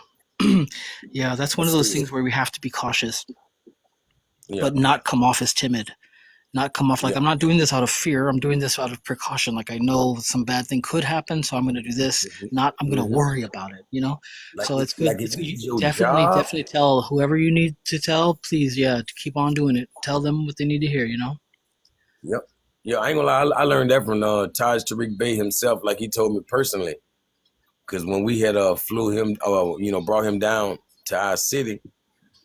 Yeah, that's one of those things where we have to be cautious, but not come off as timid. Not come off like I'm not doing this out of fear. I'm doing this out of precaution. Like I know some bad thing could happen, so I'm going to do this. Not I'm going to worry about it. You know. Like so it's good. Like definitely tell whoever you need to tell. Please, to keep on doing it. Tell them what they need to hear. You know. Yep. Yeah, I ain't gonna lie. I learned that from Taj Tariq Bey himself. Like he told me personally, because when we had flew him, brought him down to our city,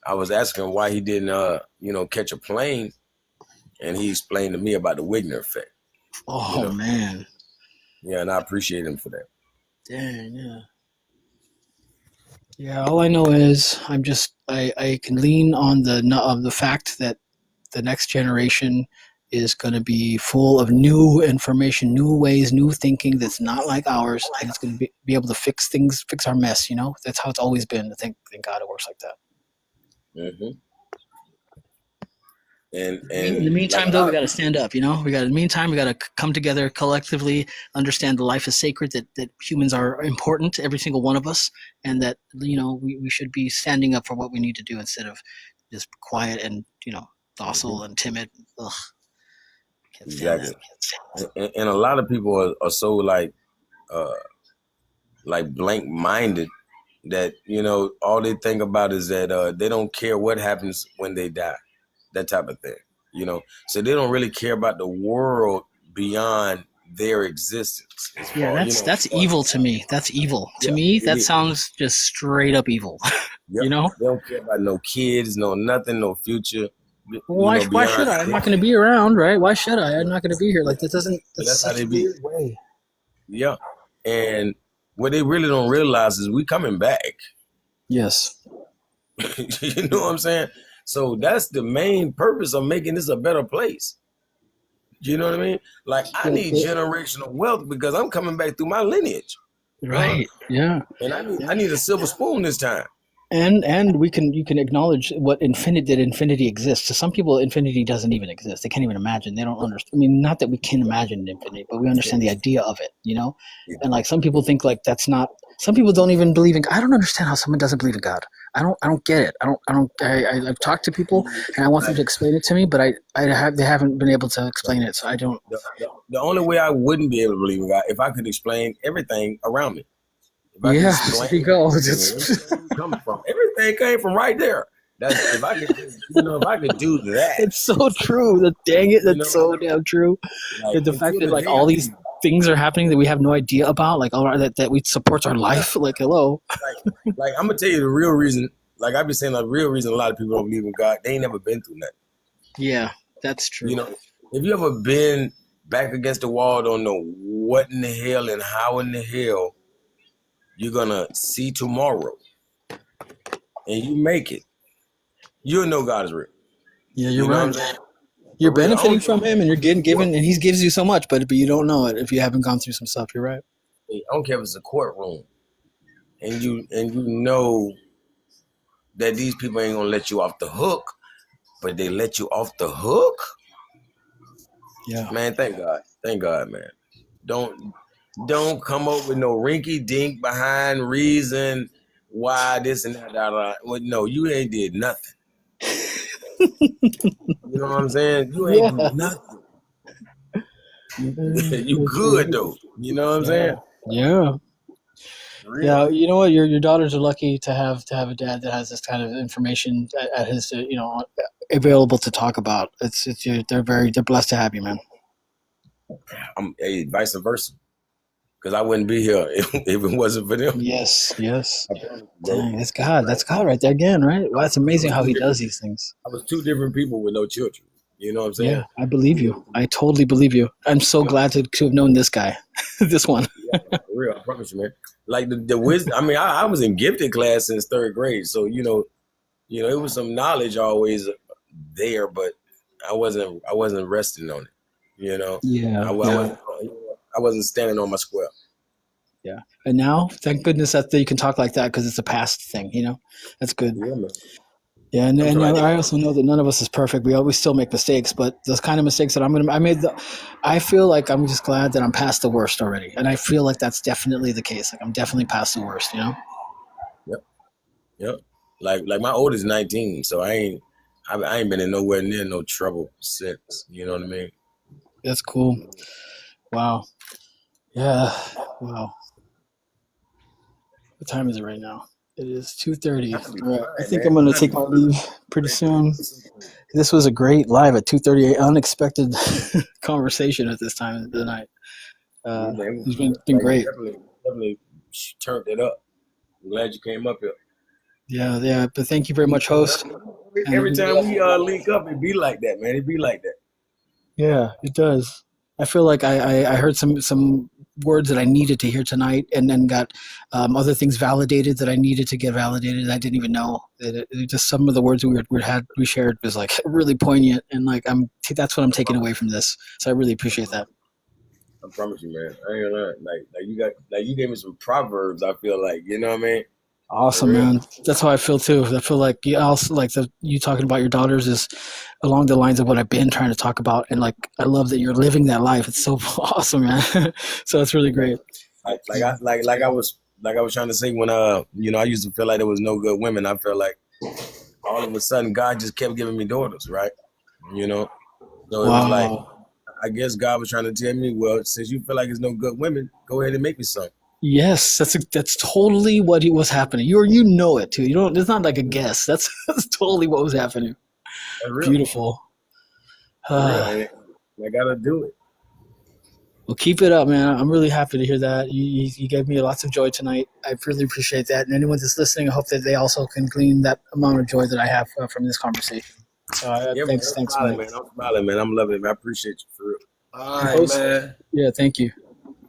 I was asking why he didn't, catch a plane. And he explained to me about the Wigner effect. Oh, man. Yeah, and I appreciate him for that. Dang, yeah. Yeah, all I know is I can lean on the fact that the next generation is going to be full of new information, new ways, new thinking that's not like ours, and it's going to be able to fix our mess, That's how it's always been. Thank God it works like that. Mm-hmm. And in the meantime, though, we got to stand up. We got to come together collectively, understand the life is sacred, that humans are important, every single one of us, and that we should be standing up for what we need to do instead of just quiet and docile and timid. Ugh. Exactly. And a lot of people are so like blank minded that all they think about is that they don't care what happens when they die. That type of thing, so they don't really care about the world beyond their existence. Yeah, that's evil to me. That's evil to me. That sounds just straight up evil. They don't care about no kids, no nothing, no future. Why should I? I'm not going to be around, right? Why should I? I'm not going to be here. Like that doesn't. That's how they be. Weird way. Yeah, and what they really don't realize is we coming back. Yes. You know what I'm saying? So that's the main purpose of making this a better place. You know what I mean? Like I need generational wealth because I'm coming back through my lineage. Right. Yeah. And I need a silver spoon this time. And you can acknowledge what infinity exists. To some people, infinity doesn't even exist. They can't even imagine. They don't understand. I mean, not that we can imagine infinity, but we understand the idea of it, And like some people think like that's not. Some people don't even believe in. I don't understand how someone doesn't believe in God. I don't get it. I've talked to people and I want them to explain it to me, but they haven't been able to explain it. So I don't. The only way I wouldn't be able to believe in God if I could explain everything around me. There you go. Everything came from right there. That's if I could do that. It's so true. Dang it, that's so damn true. Like, the fact that like all these things are happening that we have no idea about, like that we supports our life. Like hello. Like I'm gonna tell you the real reason. Like I've been saying, the real reason a lot of people don't believe in God, they ain't never been through nothing. Yeah, that's true. If you ever been back against the wall, don't know what in the hell and how in the hell you're gonna see tomorrow, and you make it, you'll know God is real. Yeah, you're right. You're benefiting from Him, and you're getting given, and He gives you so much, but you don't know it if you haven't gone through some stuff. You're right. I don't care if it's a courtroom, and you know that these people ain't gonna let you off the hook, but they let you off the hook. Yeah, man, thank God, man. Don't come up with no rinky dink behind reason why this and that. Well, no, you ain't did nothing. You know what I'm saying? You ain't do nothing. You good though. You know what I'm saying? Yeah. Yeah, you know what? Your daughters are lucky to have a dad that has this kind of information at his available to talk about. They're blessed to have you, man. Vice versa. because I wouldn't be here if it wasn't for them. Yes. Bro. Dang, that's God. That's God right there again, right? Well, that's amazing how he does these things. I was two different people with no children. You know what I'm saying? Yeah, I believe you. I totally believe you. I'm so glad to have known this guy, this one. Yeah, for real, I promise you, man. Like the wisdom. I mean, I was in gifted class since third grade, so you know, it was some knowledge always there, but I wasn't resting on it. You know, Yeah. I wasn't standing on my square. Yeah. And now, thank goodness that you can talk like that because it's a past thing. That's good. Yeah, man. Yeah, and I also know that none of us is perfect. We always still make mistakes, but those kind of mistakes that I feel like I'm just glad that I'm past the worst already, and I feel like that's definitely the case. Like I'm definitely past the worst. Yep. Like my oldest 19, so I ain't been in nowhere near no trouble since. You know what I mean? That's cool. Wow. Yeah. Wow. What time is it right now? It is 2:30. All right. I think I'm gonna take my leave pretty soon. This was a great live at 2:38. Unexpected conversation at this time of the night. It's been great. Definitely turned it up. I'm glad you came up here. Yeah. But thank you very much, host. Every time we link up, it be like that, man. It be like that. Yeah, it does. I feel like I heard some words that I needed to hear tonight, and then got other things validated that I needed to get validated. I didn't even know that just some of the words we shared was like really poignant, and like that's what I'm taking away from this. So I really appreciate that. I promise you, man. I ain't gonna lie. Like you gave me some proverbs. I feel like, you know what I mean. Awesome, man. That's how I feel too. I feel like you talking about your daughters is along the lines of what I've been trying to talk about, and like I love that you're living that life. It's so awesome, man. So it's really great. Like I was trying to say when I used to feel like there was no good women. I felt like all of a sudden God just kept giving me daughters, right? So it was like, I guess God was trying to tell me, well, since you feel like there's no good women, go ahead and make me some. Yes, that's totally what was happening. You know it too. It's not like a guess. That's totally what was happening. Beautiful. I gotta do it. Well, keep it up, man. I'm really happy to hear that. You gave me lots of joy tonight. I really appreciate that. And anyone that's listening, I hope that they also can glean that amount of joy that I have from this conversation. So thanks, man. I'm smiling, man. I'm loving it, man. I appreciate you for real. All right, man. Yeah, thank you.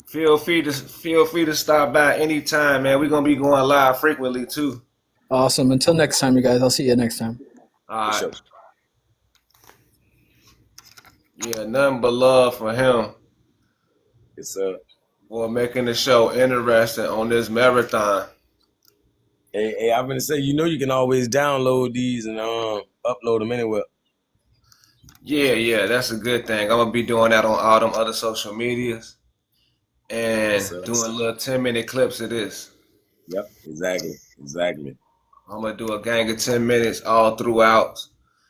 Feel free to stop by anytime, man. We're gonna be going live frequently too. Awesome. Until next time, you guys. I'll see you next time. All right. Sure. Yeah, nothing but love for him. It's for making the show interesting on this marathon. Hey, I'm gonna say, you can always download these and upload them anywhere. Yeah, that's a good thing. I'm gonna be doing that on all them other social medias. And doing little 10-minute clips of this. Yep, exactly. I'm going to do a gang of 10 minutes all throughout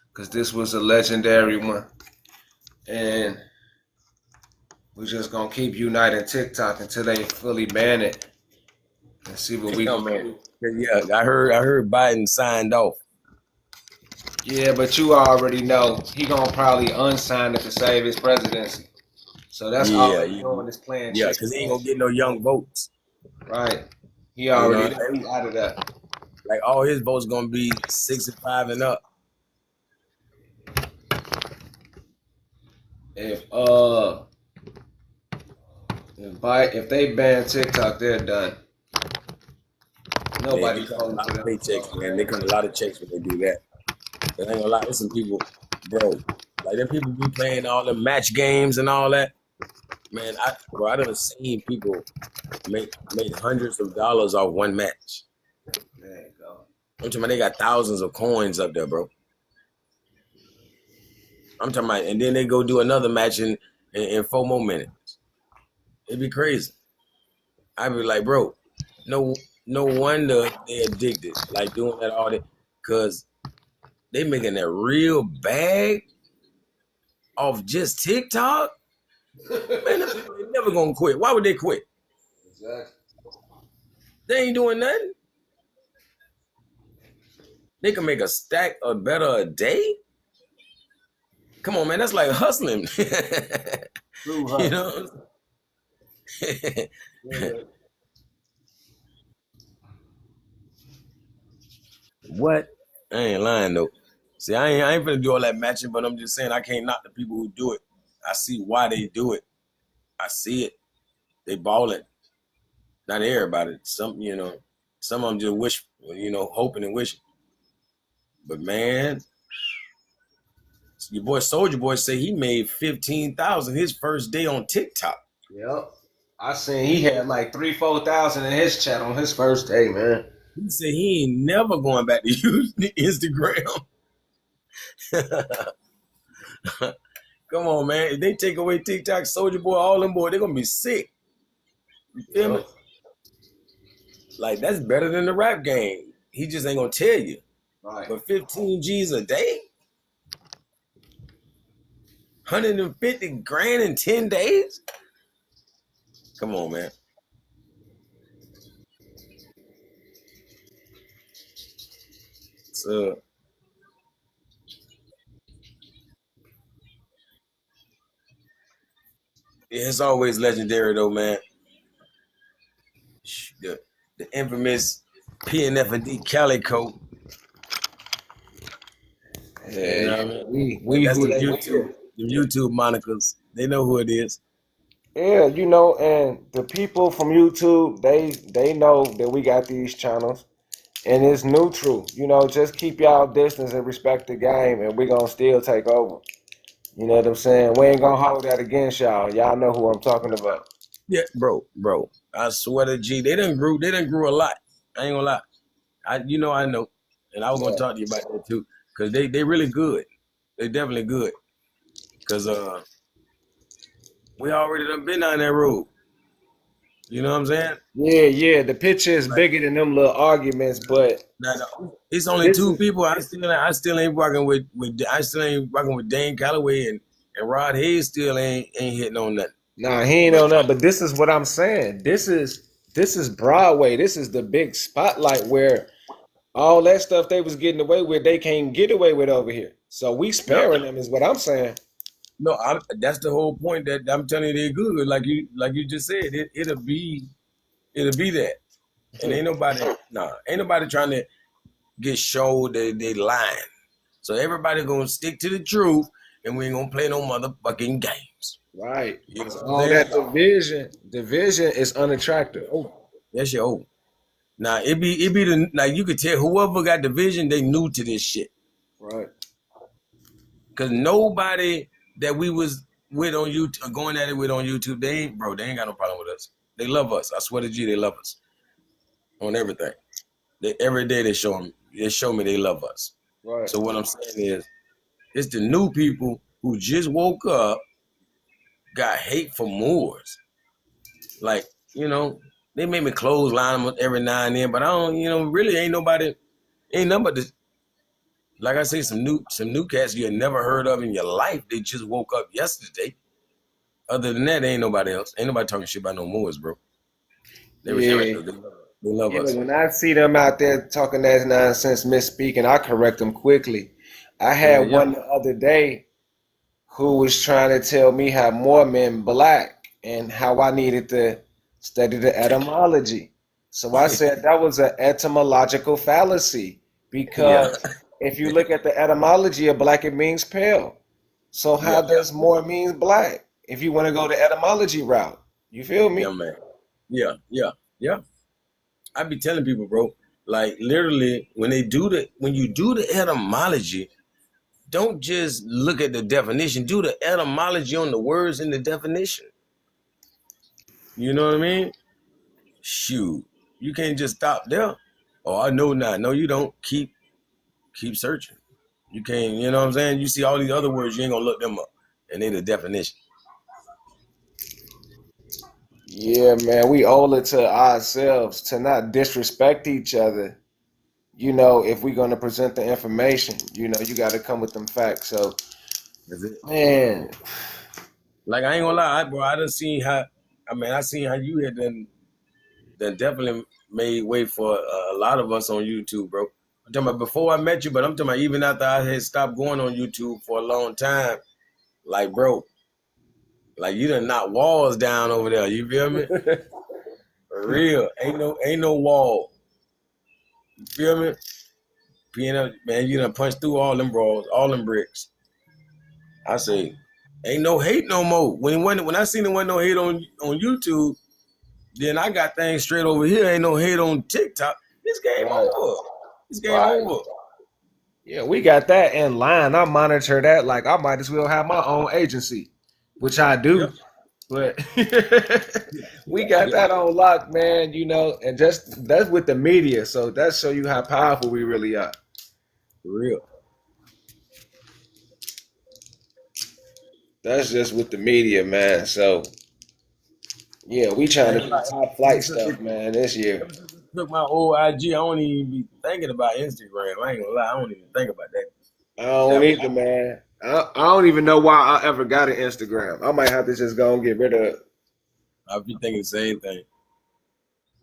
because this was a legendary one. And we're just going to keep uniting TikTok until they fully ban it and see what we can do. Yeah, I heard Biden signed off. Yeah, but you already know he going to probably unsign it to save his presidency. So that's all he's doing is playing. Yeah, because he ain't gonna get no young votes. Right. He already out of that. Like all his votes gonna be 65 and up. If they ban TikTok, they're done. Nobody calling for them. Paychecks, man. They cut a lot of checks when they do that. There ain't gonna lie, there's some people, bro. Like them people be playing all the match games and all that. Man, I done seen people make hundreds of dollars off one match. There you go. I'm talking about they got thousands of coins up there, bro. I'm talking about, and then they go do another match in 4 more minutes. It'd be crazy. I'd be like, bro, no wonder they're addicted, like doing that all day, because they making that real bag off just TikTok. Man, they're never gonna quit. Why would they quit? Exactly. They ain't doing nothing. They can make a stack or better a day. Come on, man. That's like hustling. True hustle. What? I ain't lying though. See, I ain't finna do all that matching, but I'm just saying I can't knock the people who do it. I see why they do it. I see it. They balling. Not everybody. Some, some of them just wish, hoping and wishing. But man, your boy Soldier Boy say he made 15,000 his first day on TikTok. Yep. I seen he had like 3,000-4,000 in his chat on his first day, man. He said he ain't never going back to use Instagram. Come on, man. If they take away TikTok, Soldier Boy, all them boys, they're gonna be sick. You feel me? Like that's better than the rap game. He just ain't gonna tell you. Right. But 15 G's a day? 150 grand in 10 days? Come on, man. So it's always legendary though, man. The infamous P&F Calico. Yeah, You know what I mean? That's who the they YouTube monikers. They know who it is. Yeah, and the people from YouTube, they know that we got these channels, and it's neutral. Just keep y'all distance and respect the game, and we gonna still take over. You know what I'm saying? We ain't gonna hold that against y'all. Y'all know who I'm talking about. Yeah, bro. I swear to G, they done grew a lot. I ain't gonna lie. I know. And I was gonna talk to you about that too. Cause they really good. They definitely good. Cause we already done been down that road. You know what I'm saying? Yeah. The picture is bigger than them little arguments, but it's only two people. I still ain't rocking with Dane Calloway and Rod Hayes still ain't hitting on nothing. Nah, he ain't on that. But this is what I'm saying. This is Broadway. This is the big spotlight where all that stuff they was getting away with, they can't get away with over here. So we sparing them is what I'm saying. No, that's the whole point that I'm telling you they're good. Like you just said, it'll be that. And ain't nobody trying to get showed that they lying. So everybody gonna stick to the truth and we ain't gonna play no motherfucking games. Right. You know All that division is unattractive. That's your old. Now it be you could tell whoever got division, they new to this shit. Right. Cause nobody that we was with on YouTube, going at it with on YouTube, they ain't got no problem with us. They love us. I swear to G, they love us on everything. Every day they show me they love us. Right. So what I'm saying is, it's the new people who just woke up, got hate for Moors. Like, they make me clothesline them every now and then, but I don't, really ain't nothing but this. Like I say, some new cats you had never heard of in your life. They just woke up yesterday. Other than that, ain't nobody else. Ain't nobody talking shit about no Moors, bro. They respect us. They love us. When I see them out there talking that nonsense, misspeaking, I correct them quickly. I had one the other day who was trying to tell me how more men black and how I needed to study the etymology. So I said that was an etymological fallacy because if you look at the etymology of black, it means pale. So how does more means black if you want to go the etymology route? You feel me? Yeah, man. Yeah. I be telling people, bro, like literally when you do the etymology, don't just look at the definition. Do the etymology on the words in the definition. You know what I mean? Shoot, you can't just stop there. Oh, I know now. No, you don't. Keep searching. You can't. You know what I'm saying? You see all these other words, you ain't gonna look them up, and they the definition. Yeah, man, we owe it to ourselves to not disrespect each other. If we're going to present the information, you got to come with them facts. So, That's it. man, Like I ain't gonna lie, bro. I seen how you had done definitely made way for a lot of us on YouTube, bro. I'm talking about before I met you, but I'm talking about even after I had stopped going on YouTube for a long time. Like, bro, like you done knock walls down over there. You feel me? For real. Ain't no wall. You feel me? P&F, man, you done punched through all them balls, all them bricks. I say, ain't no hate no more. When I seen there wasn't no hate on YouTube, then I got things straight over here. Ain't no hate on TikTok. This game over. This game over. Yeah, we got that in line. I monitor that like I might as well have my own agency, which I do. Yep. But we got that on lock, man, you know, and just that's with the media. So that show you how powerful we really are. For real. That's just with the media, man. So yeah, we trying to do top flight stuff, man, this year. Ever since I took my old IG, I don't even be thinking about Instagram. I ain't gonna lie, I don't even think about that. I don't either, man. I don't even know why I ever got an Instagram. I might have to just go and get rid of it. I be thinking the same thing.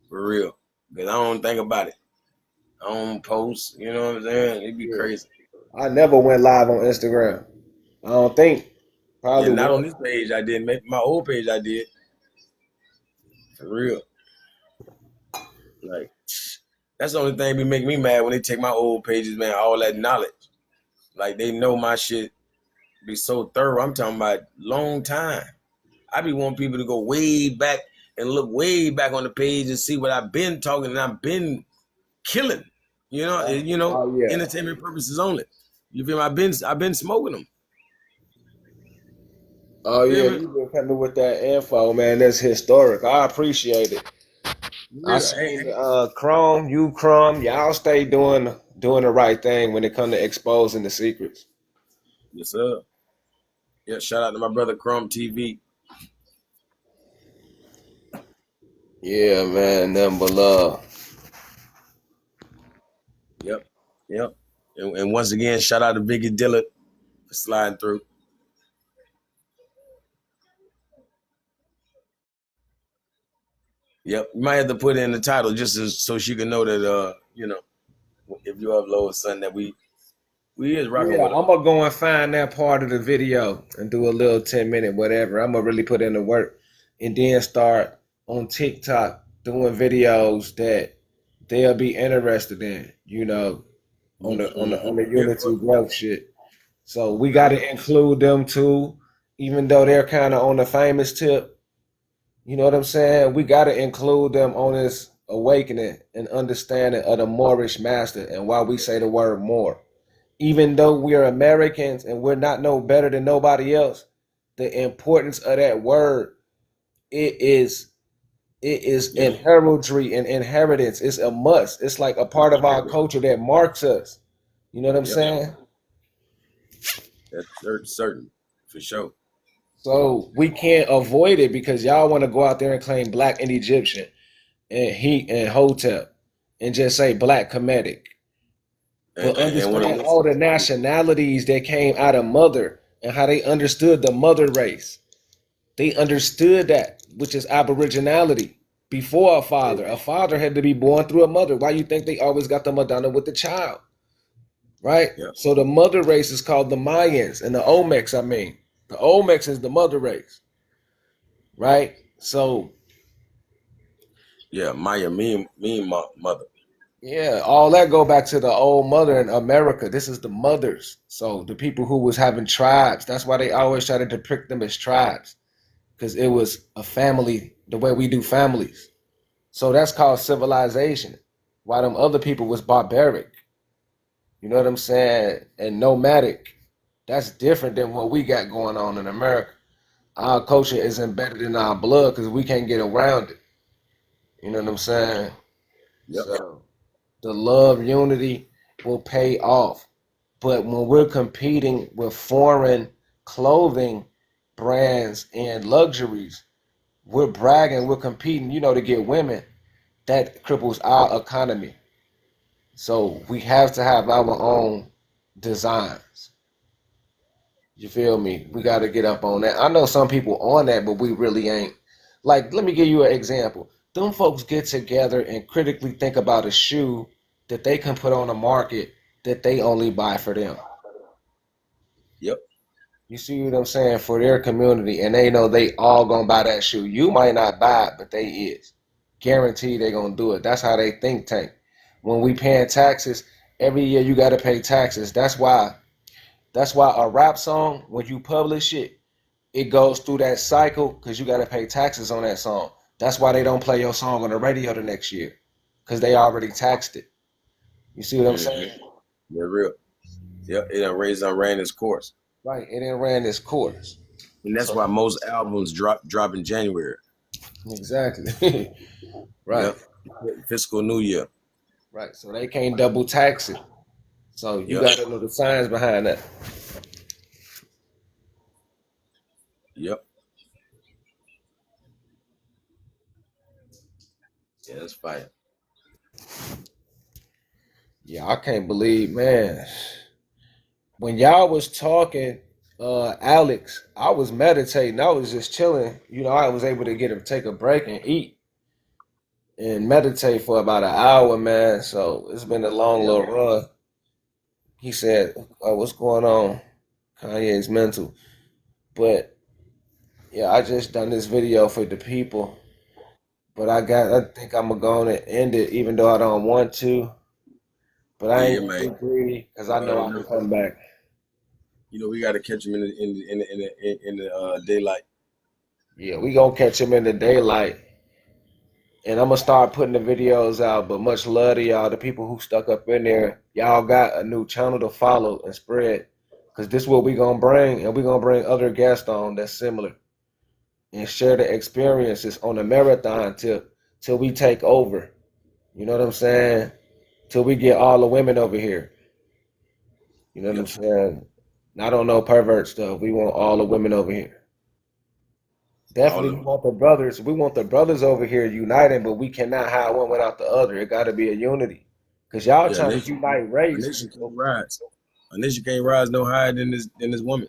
For real. Because I don't think about it. I don't post, you know what I'm saying? It'd be crazy. I never went live on Instagram. I don't think. Probably not on this page I did. Maybe my old page I did. For real. Like, that's the only thing be making me mad when they take my old pages, man, all that knowledge. Like, they know my shit be so thorough. I'm talking about long time. I be wanting people to go way back and look way back on the page and see what I've been talking and I've been killing. Entertainment purposes only. You feel me? I've been smoking them. Oh yeah, you've been coming with that info, man. That's historic. I appreciate it. I seen Chrome, y'all stay doing the right thing when it comes to exposing the secrets. Yes, sir. Yeah, shout out to my brother Chrome TV. Yeah, man, nothing but love. Yep. And once again, shout out to Biggie Dillard for sliding through. Yep, you might have to put in the title just so she can know that if you upload something that we is rocking with. I'm gonna go and find that part of the video and do a little 10-minute whatever. I'm gonna really put in the work and then start on TikTok doing videos that they'll be interested in, on the unity growth shit. So we got to include them too, even though they're kind of on the famous tip. You know what I'm saying? We got to include them on this awakening and understanding of the Moorish master and why we say the word more. Even though we are Americans and we're not no better than nobody else, the importance of that word, it is in heraldry and inheritance. It's a must. It's like a part of our culture that marks us. You know what I'm saying? That's certain, for sure. So we can't avoid it because y'all want to go out there and claim black and Egyptian and Heat and Hotep and just say black Kemetic. But understand all the nationalities that came out of mother and how they understood the mother race. They understood that, which is aboriginality. Before a father had to be born through a mother. Why you think they always got the Madonna with the child? Right? Yeah. So the mother race is called the Mayans and the Olmecs, The Olmecs is the mother race. Right? So yeah, Maya mean mother. Yeah, all that go back to the old mother in America. This is the mothers. So the people who was having tribes, that's why they always try to depict them as tribes. Because it was a family, the way we do families. So that's called civilization. While them other people was barbaric. You know what I'm saying? And nomadic. That's different than what we got going on in America. Our culture is embedded in our blood because we can't get around it. You know what I'm saying? Yep. So the love, unity will pay off. But when we're competing with foreign clothing brands and luxuries, we're bragging, we're competing, to get women. That cripples our economy. So we have to have our own designs. You feel me? We got to get up on that. I know some people on that, but we really ain't. Like, let me give you an example. Them folks get together and critically think about a shoe that they can put on the market that they only buy for them. Yep. You see what I'm saying? For their community, and they know they all gonna buy that shoe. You might not buy it, but they is. guaranteed they're gonna do it. That's how they think tank. When we paying taxes, every year you gotta pay taxes. That's why a rap song, when you publish it, it goes through that cycle because you gotta pay taxes on that song. That's why they don't play your song on the radio the next year. Because they already taxed it. You see what I'm saying? They're real. Yep, it done ran its course. Right, it didn't ran its course. And that's why most albums drop in January. Exactly. Right. Yep. Fiscal New Year. Right. So they can't double tax it. So you gotta know the science behind that. Yep. Yeah, that's fire. Yeah, I can't believe, man. When y'all was talking, Alex, I was meditating. I was just chilling. I was able to take a break and eat and meditate for about an hour, man. So it's been a long little run. He said, what's going on? Kanye's mental. But yeah, I just done this video for the people. But I think I'm gonna go on and end it, even though I don't want to. But I ain't gonna be greedy because I know I can come back. We got to catch him in the daylight. Yeah, we gonna catch him in the daylight, and I'm gonna start putting the videos out. But much love to y'all, the people who stuck up in there. Y'all got a new channel to follow and spread, because this is what we gonna bring, and we gonna bring other guests on that's similar, and share the experiences on the marathon till we take over. You know what I'm saying? Till we get all the women over here. You know what I'm saying? I don't know pervert stuff. We want all the women over here. Definitely we want the brothers. We want the brothers over here uniting, but we cannot have one without the other. It got to be a unity. Because y'all trying to unite race. A nation can't rise. A nation can't rise no higher than this woman.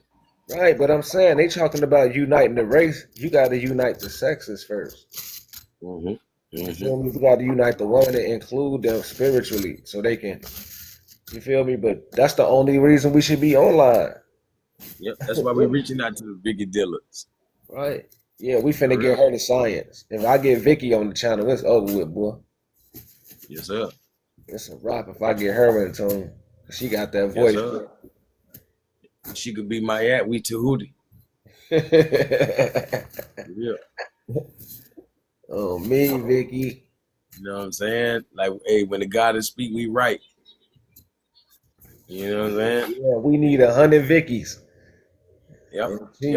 Right, but I'm saying they talking about uniting the race. You got to unite the sexes first. You feel me? You got to unite the women and include them spiritually so they can. You feel me? But that's the only reason we should be online. Yep, that's why we're reaching out to the Vicky Dillers. Right. Yeah, we finna get her to science. If I get Vicky on the channel, it's over with, boy. Yes, sir. It's a wrap if I get her in tune. She got that voice. Yes, she could be my we Tahuti. Yeah. Oh, me, Vicky. You know what I'm saying? Like, hey, when the goddess speak, we write. You know what I'm saying? Yeah, we need 100 Vickies. Yep.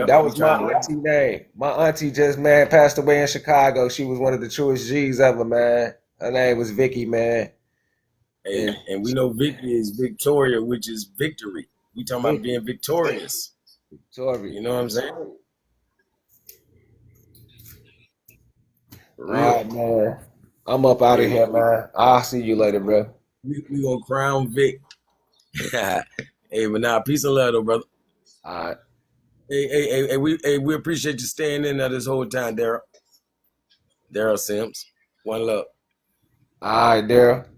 That was my auntie name. My auntie just, man, passed away in Chicago. She was one of the truest G's ever, man. Her name was Vicky, man. Hey, and we know Vicky is Victoria, which is victory. We talking about being victorious. Victoria. You know what I'm saying? For real. All right, man. I'm up out of here, man. I'll see you later, bro. We gonna crown Vic. Hey, but now, peace and love, though, brother. All right. Hey, we appreciate you staying in there this whole time, Daryl. Daryl Sims. One love. All right, Daryl.